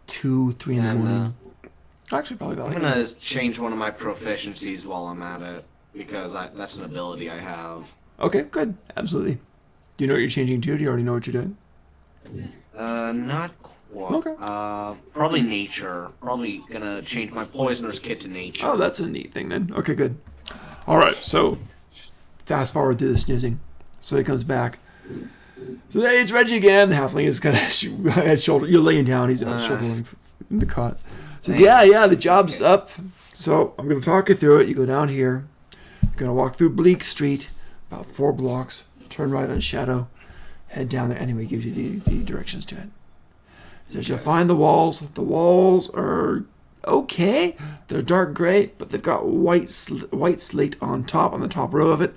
2, 3 in the morning. Actually, probably about I'm like. gonna change one of my proficiencies while I'm at it because that's an ability I have. Okay, good. Absolutely. Do you know what you're changing to? Do you already know what you're doing? Not quite. Okay. Probably nature. Probably gonna change my poisoner's kit to nature. Oh, that's a neat thing then. Okay, good. All right, so fast forward through the snoozing. So he comes back. So hey, it's Reggie again. The halfling is kind of head shoulder. You're laying down. He's shouldering in the cot. Says, yeah, the job's up. So I'm gonna talk you through it. You go down here. You're gonna walk through Bleak Street, about 4 blocks. Turn right on Shadow. Head down there. Anyway, gives you the directions to it. He says you'll find the walls. The walls are okay. They're dark gray, but they've got white slate on top, on the top row of it.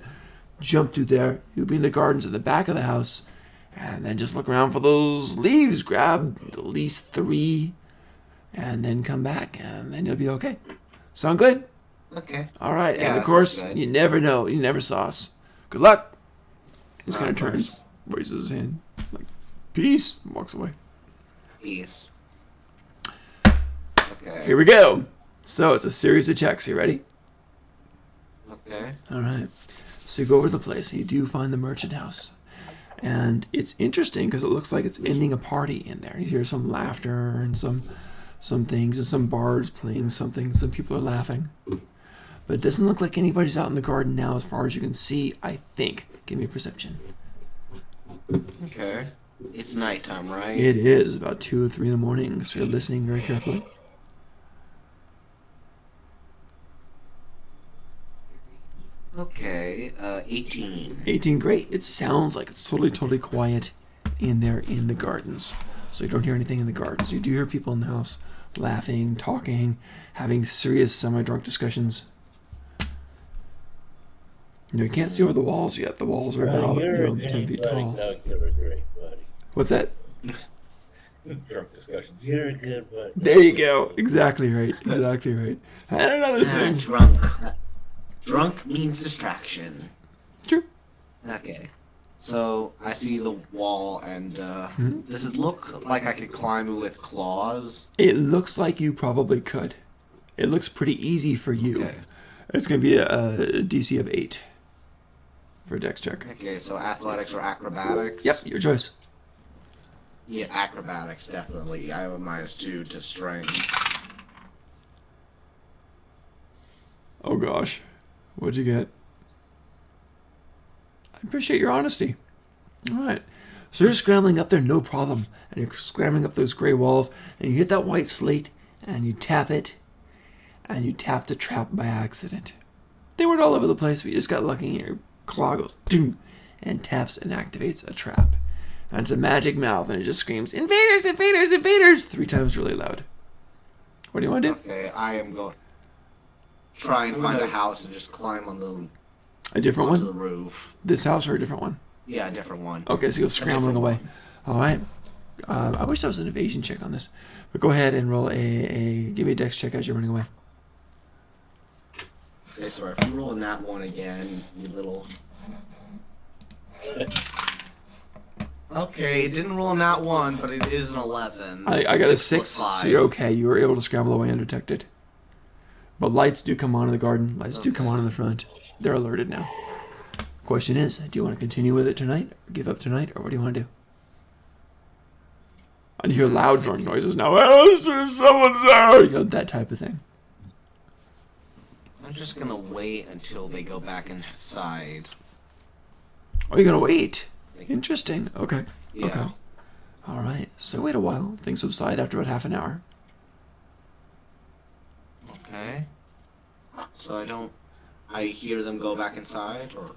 Jump through there. You'll be in the gardens in the back of the house, and then just look around for those leaves. Grab at least 3, and then come back, and then you'll be okay. Sound good? Okay. All right. Yeah, and of that course, sounds good. you never know. You never saw us. Good luck. He's kind of turns, raises his hand, like peace, and walks away. Peace. Okay. Here we go. So it's a series of checks. You ready? Okay. All right. So you go over to the place, and you do find the merchant house. And it's interesting because it looks like it's ending a party in there. You hear some laughter and some things, and some bards playing something. Some people are laughing. But it doesn't look like anybody's out in the garden now as far as you can see, I think. Give me a perception. Okay. It's nighttime, right? It is about 2 or 3 in the morning, so you're listening very carefully. Okay. 18. 18, great. It sounds like it's totally quiet in there in the gardens. So you don't hear anything in the gardens. You do hear people in the house laughing, talking, having serious semi-drunk discussions. You can't see over the walls yet. The walls are about 10 feet tall. What's that? Drunk discussions. You're a good buddy. There you go. Exactly right. Exactly right. And another thing. Drunk. Drunk means distraction. True. Okay. So I see the wall, and does it look like I could climb it with claws? It looks like you probably could. It looks pretty easy for you. Okay. It's going to be a DC of 8 for a dex check. Okay, so athletics or acrobatics? Yep, your choice. Yeah, acrobatics, definitely. I have a -2 to strength. Oh gosh. What'd you get? I appreciate your honesty. Alright. So you're scrambling up there, no problem. And you're scrambling up those gray walls, and you hit that white slate, and you tap it, and you tap the trap by accident. They weren't all over the place, but you just got lucky, and your claw goes, doom, and taps and activates a trap. And it's a magic mouth, and it just screams, invaders, invaders, invaders, 3 times really loud. What do you want to do? Okay, I am going try and find a house and just climb on the A different onto one? the roof. This house or a different one? Yeah, a different one. Okay, so you're scrambling different away. All right. I wish there was an evasion check on this. But go ahead and roll give me a dex check as you're running away. Okay, sorry, if you roll a nat 1 again, you little... Okay, it didn't roll a nat 1, but it is an 11. I got a 6, 6 plus so you're okay. You were able to scramble away undetected. But lights do come on in the garden. Lights do come on in the front. They're alerted now. Question is, do you want to continue with it tonight, or give up tonight, or what do you want to do? I hear loud drunk noises now. Oh, someone's there. You know, that type of thing. I'm just gonna wait until they go back inside. Oh, you're gonna wait. Interesting. Okay. Yeah. Okay. All right. So wait a while. Things subside after about half an hour. Okay. So I hear them go back inside, or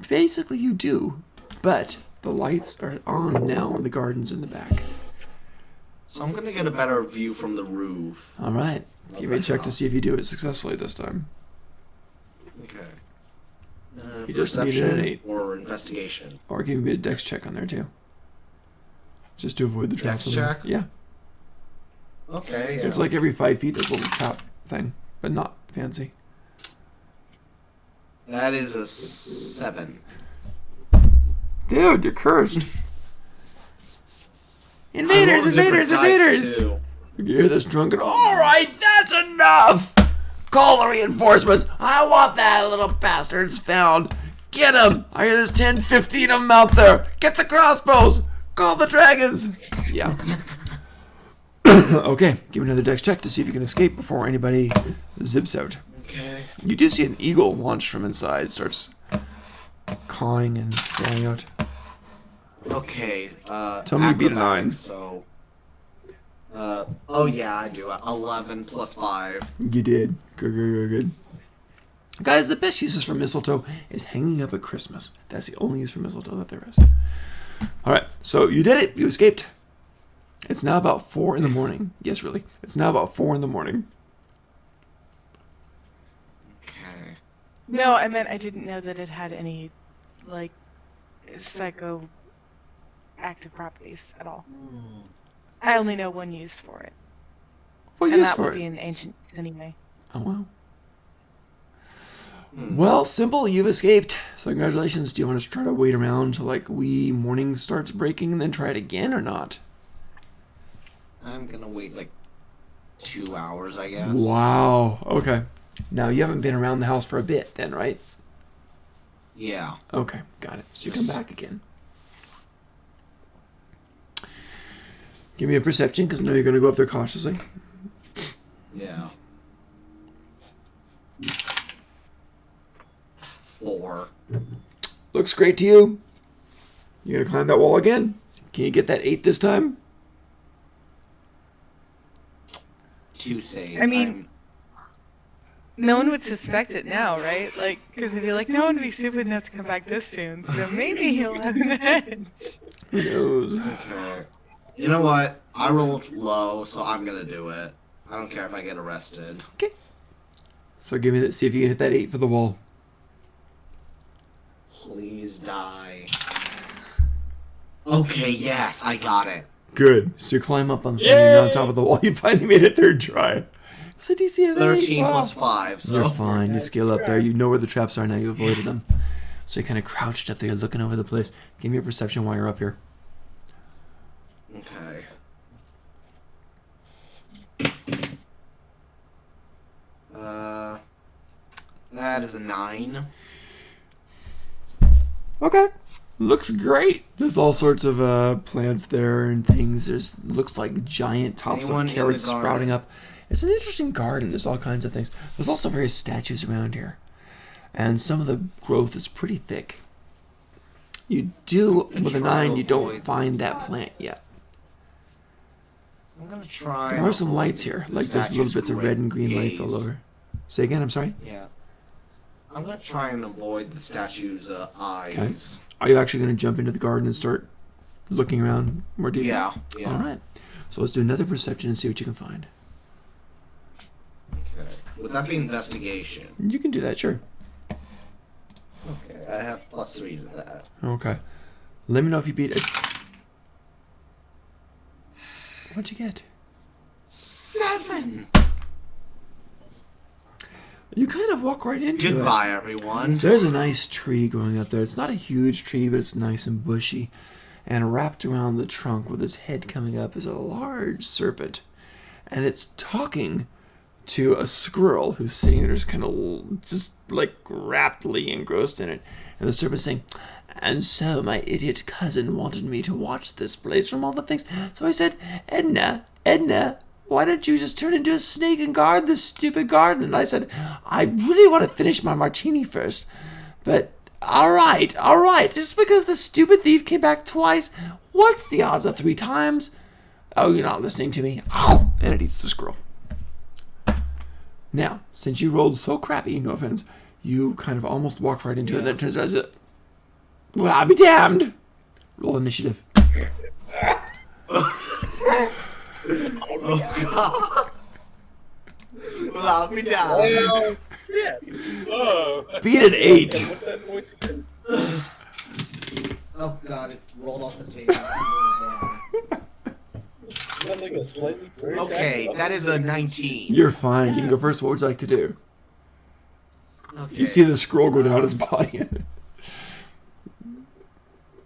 Basically, you do, but the lights are on now in the gardens in the back. so I'm gonna get a better view from the roof. All right. Give me a check to see if you do it successfully this time. Okay. You just needed an Perception 8. or investigation. Or give me a dex check on there too. Just to avoid the traps. Dex on there. check? Yeah. Okay. Yeah. It's like every 5 feet there's a little trap thing, but not fancy. That is a 7. Dude, you're cursed. Invaders, I rolled different invaders, dice, invaders! too. You hear this drunken, alright, that's enough! Call the reinforcements! I want that little bastards found! Get him! I hear there's 10, 15 of them out there! Get the crossbows! Call the dragons! Yeah. Okay, give me another dex check to see if you can escape before anybody zips out. Okay. You do see an eagle launch from inside, starts cawing and flying out. Okay. Tell me you beat a 9. acrobatics, So. Oh yeah, I do. 11 plus 5. You did. Good, good, good, good. Guys, the best uses for mistletoe is hanging up at Christmas. That's the only use for mistletoe that there is. Alright, so you did it. You escaped. It's now about 4 in the morning. Yes, really. It's now about 4 in the morning. Okay. No, I meant I didn't know that it had any, like, psychoactive properties at all. I only know one use for it. What And use that for would it? be in ancient anyway. Oh, wow. Well, simple. You've escaped. So congratulations. Do you want us to try to wait around till, like, wee morning starts breaking and then try it again or not? I'm gonna wait like 2 hours, I guess. Wow. Okay. Now, you haven't been around the house for a bit then, right? Yeah. Okay, got it. So you come back again. Give me a perception, because I know you're going to go up there cautiously. Yeah. 4. Looks great to you. You going to climb that wall again? Can you get that 8 this time? 2 save. I mean- No one would suspect it now, right? Like, because they'd be like, no one would be stupid enough to come back this soon, so maybe he'll have an edge. Who knows? Okay. You know what? I rolled low, so I'm gonna do it. I don't care if I get arrested. So give me that. See if you can hit that 8 for the wall. Please die. Okay, yes, I got it. Good. So you climb up on the thing and you're on top of the wall. You finally made it third try. What's a DC of 8? 13 Wow. plus 5, so. You're fine. You scale up there. You know where the traps are now. You avoided them. So you're kind of crouched up there. You're looking over the place. Give me a perception while you're up here. Okay. That is a 9. Okay. Looks great. There's all sorts of plants there and things. There's looks like giant tops Anyone in of the carrots garden? sprouting up. It's an interesting garden. There's all kinds of things. There's also various statues around here. And some of the growth is pretty thick. You do, with a Try 9, to you don't avoid- find that plant yet. I'm gonna try. There are some lights here. Like there's little statue's bits of red and green gaze. lights all over. Say again, I'm sorry? Yeah. I'm gonna try and avoid the statue's eyes. Are you actually going to jump into the garden and start looking around more deeply? Yeah. Yeah. All right. So let's do another perception and see what you can find. Okay. Would that be investigation? You can do that, sure. Okay, I have +3 to that. Okay. Let me know if you beat it. What'd you get? 7. You kind of walk right into it. Goodbye, everyone. There's a nice tree growing up there. It's not a huge tree, but it's nice and bushy. And wrapped around the trunk with its head coming up is a large serpent. And it's talking to a squirrel who's sitting there just kind of just like raptly engrossed in it. And the serpent's saying, "And so my idiot cousin wanted me to watch this place from all the things. So I said, Edna, why don't you just turn into a snake and guard this stupid garden?" And I said, "I really want to finish my martini first. But all right. Just because the stupid thief came back twice, what's the odds of 3 times? Oh, you're not listening to me." And it eats the squirrel. Now, since you rolled so crappy, no offense, you kind of almost walked right into it. Then it turns out, as well, I'll be damned. Roll initiative. Oh god. Well, I'll be down. Well, yeah. Oh. Beat an 8. What's that voice again? Oh god, it rolled off the table. Sound like a slightly very Okay, jacked that is a 19. You're fine. You can go first. What would you like to do? Okay. You see the scroll go down his body.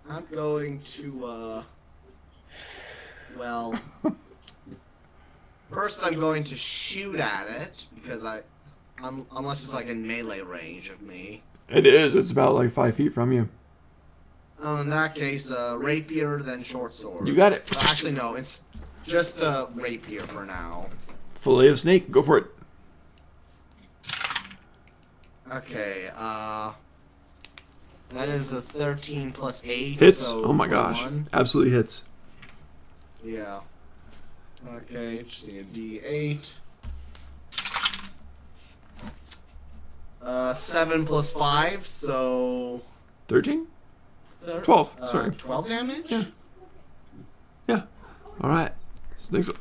I'm going to, well, first I'm going to shoot at it, because unless it's like in melee range of me. It is. It's about like 5 feet from you. In that case, rapier, then short sword. You got it. Actually, no, it's just rapier for now. Fillet of snake. Go for it. Okay, that is a 13 plus 8. Hits. So Oh my gosh. 21. Absolutely hits. Yeah. Okay, just need a D8. 7 plus 5, so 13? 12, sorry. 12 damage? Yeah. Yeah. All right. Snake's it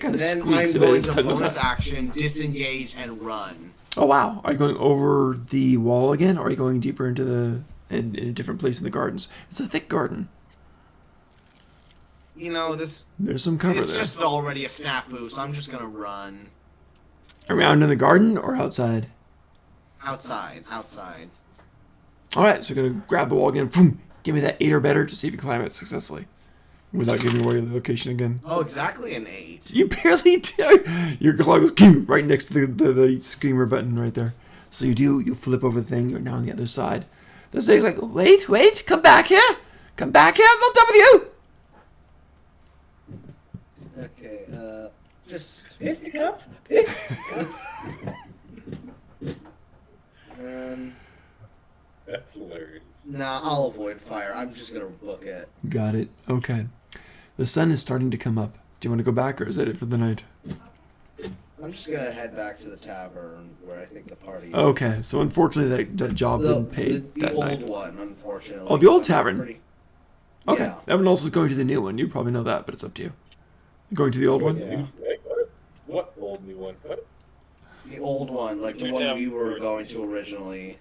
kind of Then squeaks I'm a bit. going His to tongue goes bonus out. action, disengage, and run. Oh wow! Are you going over the wall again, or are you going deeper into in a different place in the gardens? It's a thick garden. You know, this There's some cover it's there. just already a snafu, so I'm just gonna run. Around in the garden or outside? Outside. All right, so you're gonna grab the wall again. Boom! Give me that 8 or better to see if you climb it successfully, without giving away the location again. Oh, exactly an 8. You barely do. Your claw goes "Pew!" right next to the screamer button right there. So you flip over the thing. You're now on the other side. The snake's like, wait, come back here. I'm not done with you. Okay, just Fisticuffs. That's hilarious. nah, I'll avoid fire. I'm just gonna book it. Got it. Okay. The sun is starting to come up. Do you want to go back, or is that it for the night? I'm just gonna head back to the tavern where I think the party is. Okay. So unfortunately, that job didn't pay the that old night. one, unfortunately. Oh, the old I'm tavern? pretty- Okay. Yeah. Everyone else is going to the new one. You probably know that, but it's up to you. You going to the old one? Yeah. What old new one? What? The old one, like the Two one tavern we were first. going to originally.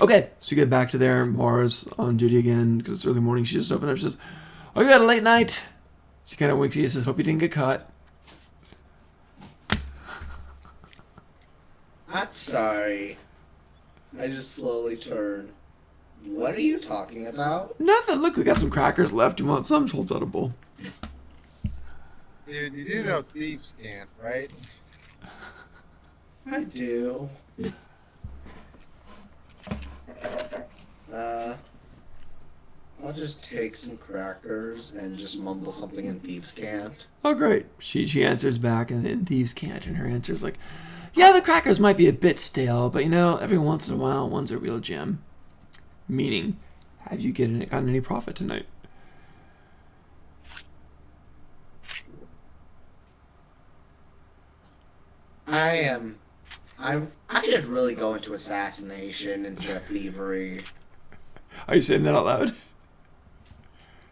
Okay, so you get back to there. Mara's on duty again because it's early morning. She just opened up. She says, "Oh, you had a late night." She kind of winks at you. Says, "Hope you didn't get caught." I'm sorry. I just slowly turn. What are you talking about? Nothing. Look, we got some crackers left. You want some? She holds out a bowl. Dude, you do know thieves can't, right? I do. I'll just take some crackers and just mumble something in thieves' cant. Oh, great. She answers back, and thieves can't. And her answer's like, "Yeah, the crackers might be a bit stale, but you know, every once in a while, one's a real gem." Meaning, have you gotten any profit tonight? I should really go into assassination instead of thievery. Are you saying that out loud?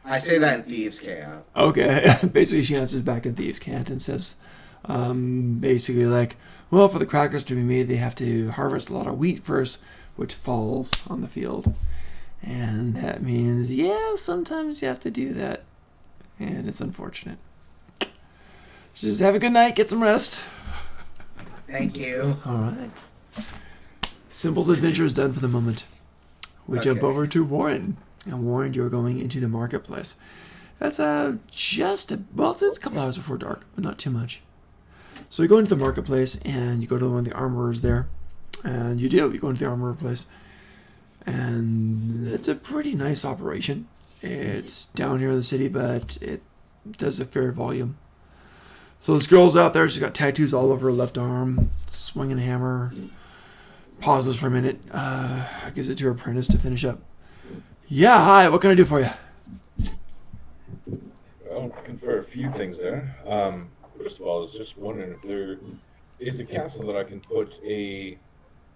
I say that in thieves' cant. Okay. Basically, she answers back in thieves can't and says, basically like, well, for the crackers to be made, they have to harvest a lot of wheat first, which falls on the field. And that means, yeah, sometimes you have to do that. And it's unfortunate. So just have a good night, get some rest. Thank you. All right. Simple's adventure is done for the moment. We jump Okay. over to Warren. And Warren, you're going into the marketplace. That's it's a couple hours before dark, but not too much. So you go into the marketplace and you go to one of the armorers there, and you go into the armorer place, and it's a pretty nice operation. It's down here in the city, but it does a fair volume. So this girl's out there. She's got tattoos all over her left arm, swinging a hammer. Pauses for a minute. Gives it to her apprentice to finish up. Yeah, hi. What can I do for you? Well, I'm looking for a few things there. First of all, I was just wondering if there is a capsule that I can put a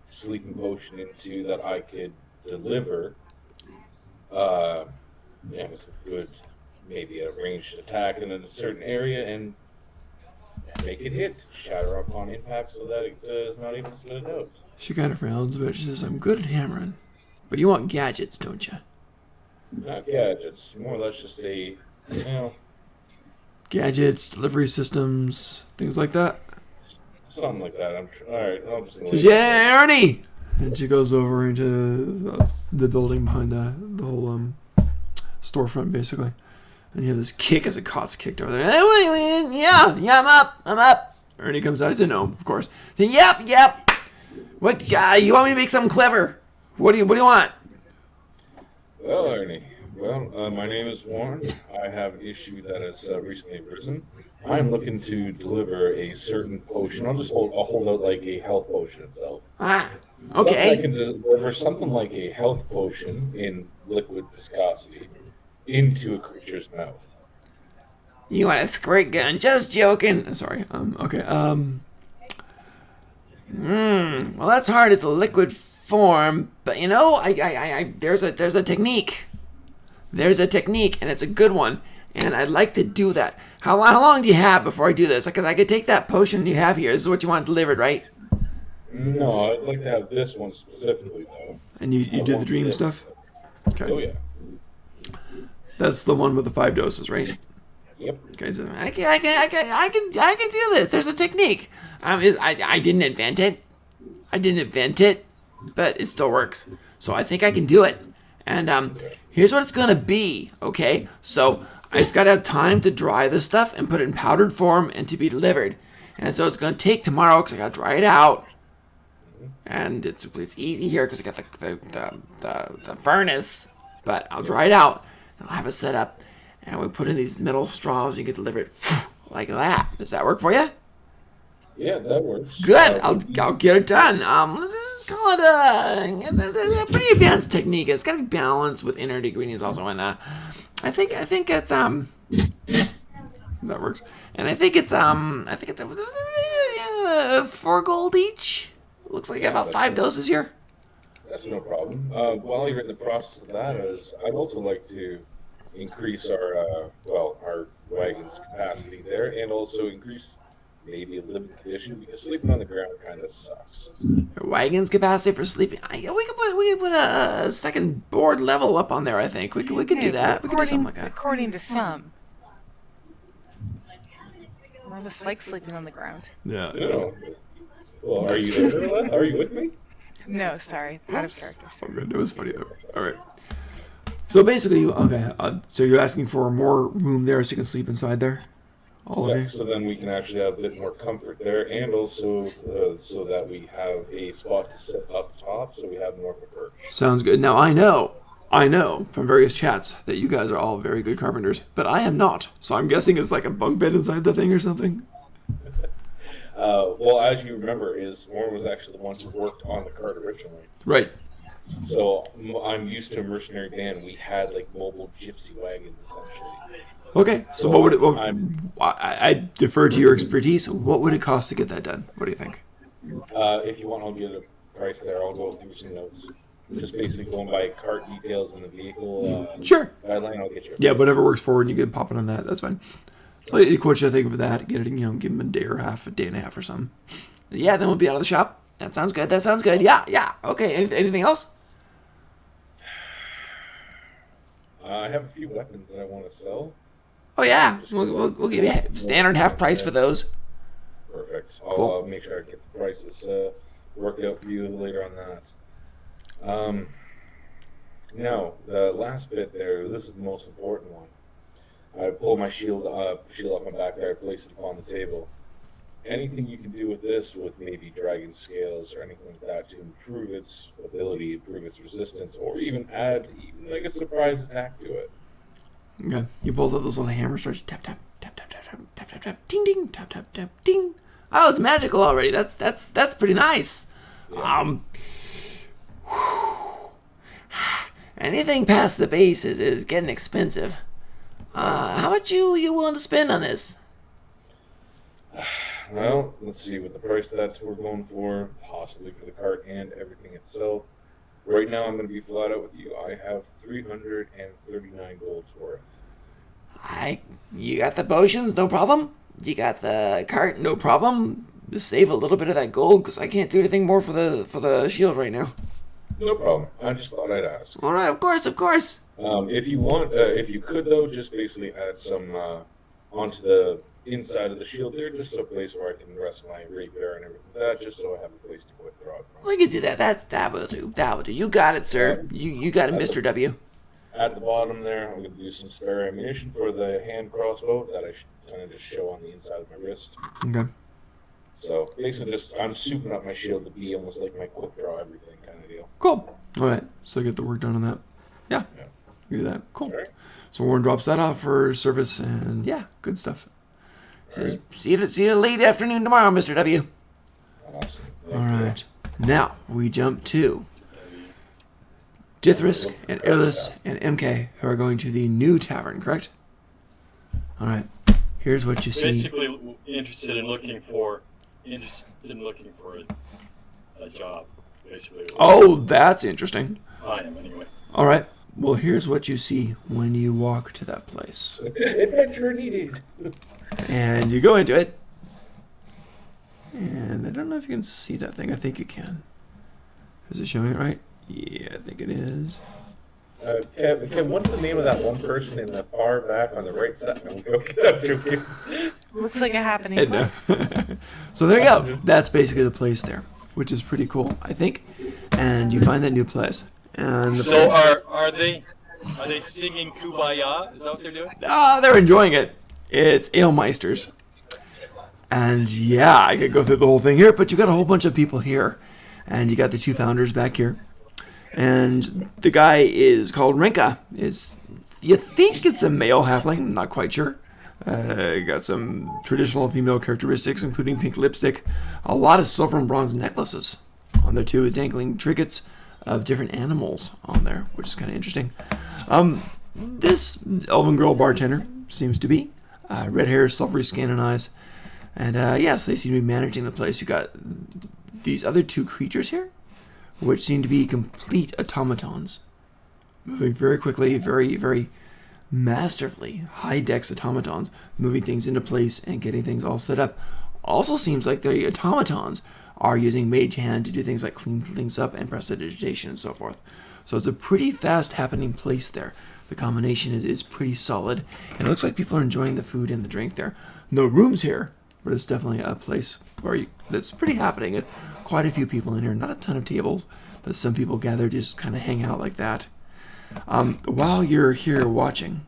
sleeping potion into that I could deliver. With a good, maybe a ranged attack in a certain area and make it hit, shatter upon impact so that it does not even split out. She kind of frowns, but she says, I'm good at hammering. But you want gadgets, don't you? Not gadgets, more or less just a, Gadgets, delivery systems, things like that. something like that. Alright, I'll just... She says, yeah, Ernie! And she goes over into the building behind the whole storefront, basically. And you have this kick as a cot's kicked over there. Hey, yeah, I'm up. Ernie comes out. He's a gnome, of course. Saying, yep. What? You want me to make something clever? What do you want? Well, Ernie, my name is Warren. I have an issue that has recently arisen. I'm looking to deliver a certain potion. I'll hold out like a health potion itself. Okay. I can deliver something like a health potion in liquid viscosity into a creature's mouth. You want a squirt gun? Just joking. Sorry. Okay. Well, that's hard. It's a liquid form, but you know, there's a technique. There's a technique, and it's a good one. And I'd like to do that. How long do you have before I do this? Because I could take that potion you have here. This is what you want delivered, right? No, I'd like to have this one specifically, though. And you do the dream stuff? Okay. Oh, yeah. That's the one with the 5 doses, right? Yep. Okay, so I can do this. There's a technique. I didn't invent it. But it still works. So I think I can do it. And here's what it's gonna be. Okay, so it's gotta have time to dry this stuff and put it in powdered form and to be delivered. And so it's gonna take tomorrow because I gotta dry it out. And it's easy here because I got the furnace. But I'll dry it out. And I'll have it set up. And we put in these metal straws. And you can deliver it like that. Does that work for you? Yeah, that works. Good. I'll get it done. Let's call it a pretty advanced technique. It's got to be balanced with inner ingredients also. And I think it's that works. And I think it's 4 gold each. Looks like about 5 doses here. That's no problem. While you're in the process of that, I'd also like to increase our wagon's capacity there, and also increase maybe a living condition because sleeping on the ground kind of sucks. Your wagon's capacity for sleeping. We could put a second board level up on there. I think we could do that. We could do something like that. According to some. I just like sleeping on the ground. Yeah. No. Well, are you there? Are you with me? No, sorry. Out of Oops. character. Oh, good. It was funny though. All right. So basically, so you're asking for more room there so you can sleep inside there, all of you. So then we can actually have a bit more comfort there, and also so that we have a spot to sit up top, so we have more of a perch. Sounds good. Now I know from various chats that you guys are all very good carpenters, but I am not. So I'm guessing it's like a bunk bed inside the thing or something. Well, as you remember, Warren was actually the one who worked on the cart originally. Right. So I'm used to a mercenary band. We had like mobile gypsy wagons essentially. Okay. So what would it? I defer to your expertise. What would it cost to get that done? What do you think? If you want, I'll get a price there. I'll go through some notes. Just basically going by cart details in the vehicle. Sure. Guideline, I'll get you. Yeah, whatever works forward, you can pop it on that. That's fine. So you quote you, I think, for that. Get it, give him a day and a half or something. Yeah, then we'll be out of the shop. That sounds good. Yeah. Okay. Anything else? I have a few weapons that I want to sell. Oh yeah, we'll give you standard half price for those. Perfect. Cool. I'll make sure I get the prices worked out for you later on that. Now, the last bit there, this is the most important one. I pull my shield up my back there, I place it upon the table, anything you can do with this, with maybe dragon scales or anything like that, to improve its ability, improve its resistance, or even add even like a surprise attack to it. Okay. He pulls out those little hammers, starts tap tap tap tap tap tap tap tap tap ding ding tap tap tap ding. Oh, it's magical already. That's pretty nice. Anything past the base is getting expensive. How much you willing to spend on this? Well, let's see, with the price that we're going for, possibly for the cart and everything itself. Right now, I'm going to be flat out with you. I have 339 gold's worth. You got the potions, no problem. You got the cart, no problem. Just save a little bit of that gold, because I can't do anything more for the shield right now. No problem. I just thought I'd ask. All right, of course. If you want, if you could though, just basically add some onto the inside of the shield there, just a place where I can rest my rapier and everything like that, just so I have a place to withdraw it from. We can do that. That will do. That will do. You got it, sir. You got it, Mr. W. At the bottom there, I'm going to do some spare ammunition for the hand crossbow that I kind of just show on the inside of my wrist. Okay. So basically, I'm souping up my shield to be almost like my quick draw everything kind of deal. Cool. All right. So get the work done on that. Yeah. We do that. Cool. Right. So Warren drops that off for service, and yeah, good stuff. Right. See you late afternoon tomorrow, Mr. W. Awesome. All right. Now we jump to Dithrisk and Airless and MK, who are going to the new tavern, correct? All right. Here's what you see. Basically, interested in looking for a job. Basically. Oh, that's interesting. I am anyway. All right. Well, here's what you see when you walk to that place. Adventure needed. And you go into it. And I don't know if you can see that thing. I think you can. Is it showing it right? Yeah, I think it is. Kev, what's the name of that one person in the far back on the right side? I'm joking. Looks like a happening. No. So there you go. That's basically the place there, which is pretty cool, I think. And you find that new place. And the So place, are they singing Kumbaya? Is that what they're doing? they're enjoying it. It's Alemeisters. And yeah, I could go through the whole thing here, but you got a whole bunch of people here. And you got the two founders back here. And the guy is called Rinka. You think it's a male halfling, I'm not quite sure. Got some traditional female characteristics, including pink lipstick, a lot of silver and bronze necklaces on there too, with dangling trinkets of different animals on there, which is kind of interesting. This elven girl bartender seems to be red hair, sulfury skin and eyes, and so they seem to be managing the place. You got these other two creatures here, which seem to be complete automatons, moving very quickly, very, very masterfully, high-dex automatons, moving things into place and getting things all set up. Also seems like the automatons are using Mage Hand to do things like clean things up and prestidigitation and so forth. So it's a pretty fast happening place there. The combination is pretty solid, and it looks like people are enjoying the food and the drink there. No rooms here, but it's definitely a place where that's pretty happening. Quite a few people in here, not a ton of tables, but some people gather to just kind of hang out like that. While you're here watching,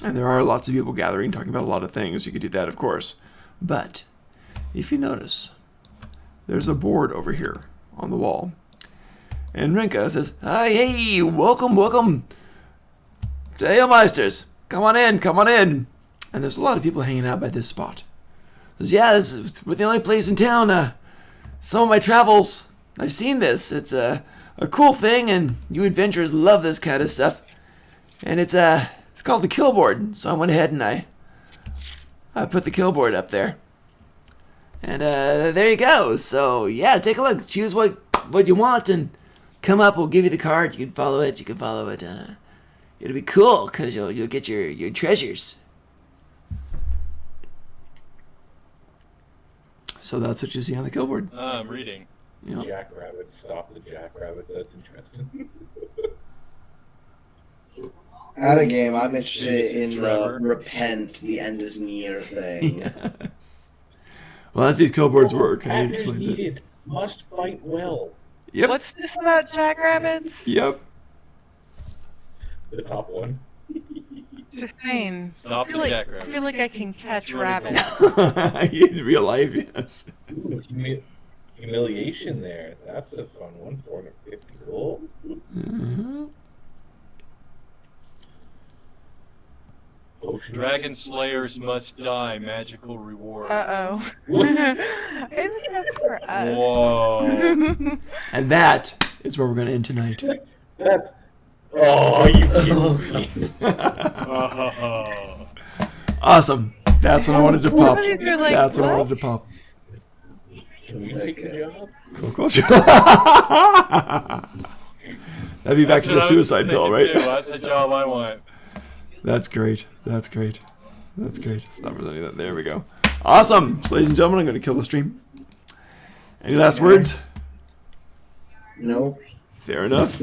and there are lots of people gathering, talking about a lot of things, you could do that, of course. But if you notice, there's a board over here on the wall. And Rinka says, hey, welcome to Alemeisters. Come on in. And there's a lot of people hanging out by this spot. Says, we're the only place in town. Some of my travels, I've seen this. It's a cool thing, and you adventurers love this kind of stuff. And it's called the kill board. So I went ahead and I put the kill board up there. And there you go. So yeah, take a look. Choose what you want and come up. We'll give you the card. You can follow it. It'll be cool because you'll get your treasures. So that's what you see on the kill board. I'm reading. Yep. Jackrabbits, stop the jackrabbits. That's interesting. Out of game, I'm interested in the Trevor. repent, the end is near thing. Yes. Well, as these kill boards work, and he Actors explains it. needed. Must fight well. Yep. What's this about jackrabbits? Yep. The top one. Just saying. Stop I the feel, jackrabbit. I feel like I can catch You wanna go? rabbits. In real life, yes. Humiliation there. That's a fun one. 450 gold. Potion. Dragon slayers must die. Magical reward. Uh oh. I think that's for us. Whoa. And that is where we're going to end tonight. That's. Oh, you kidding me? Oh. Awesome. That's what I wanted to pop. You're like, That's what I what? wanted to pop. Can we take the job? Cool, cool. That'd be back to the suicide pill, right? That's the job I want. That's great. That's great. That's great. Stop presenting that. There we go. Awesome. So, ladies and gentlemen, I'm going to kill the stream. Any last words? Nope. Fair enough.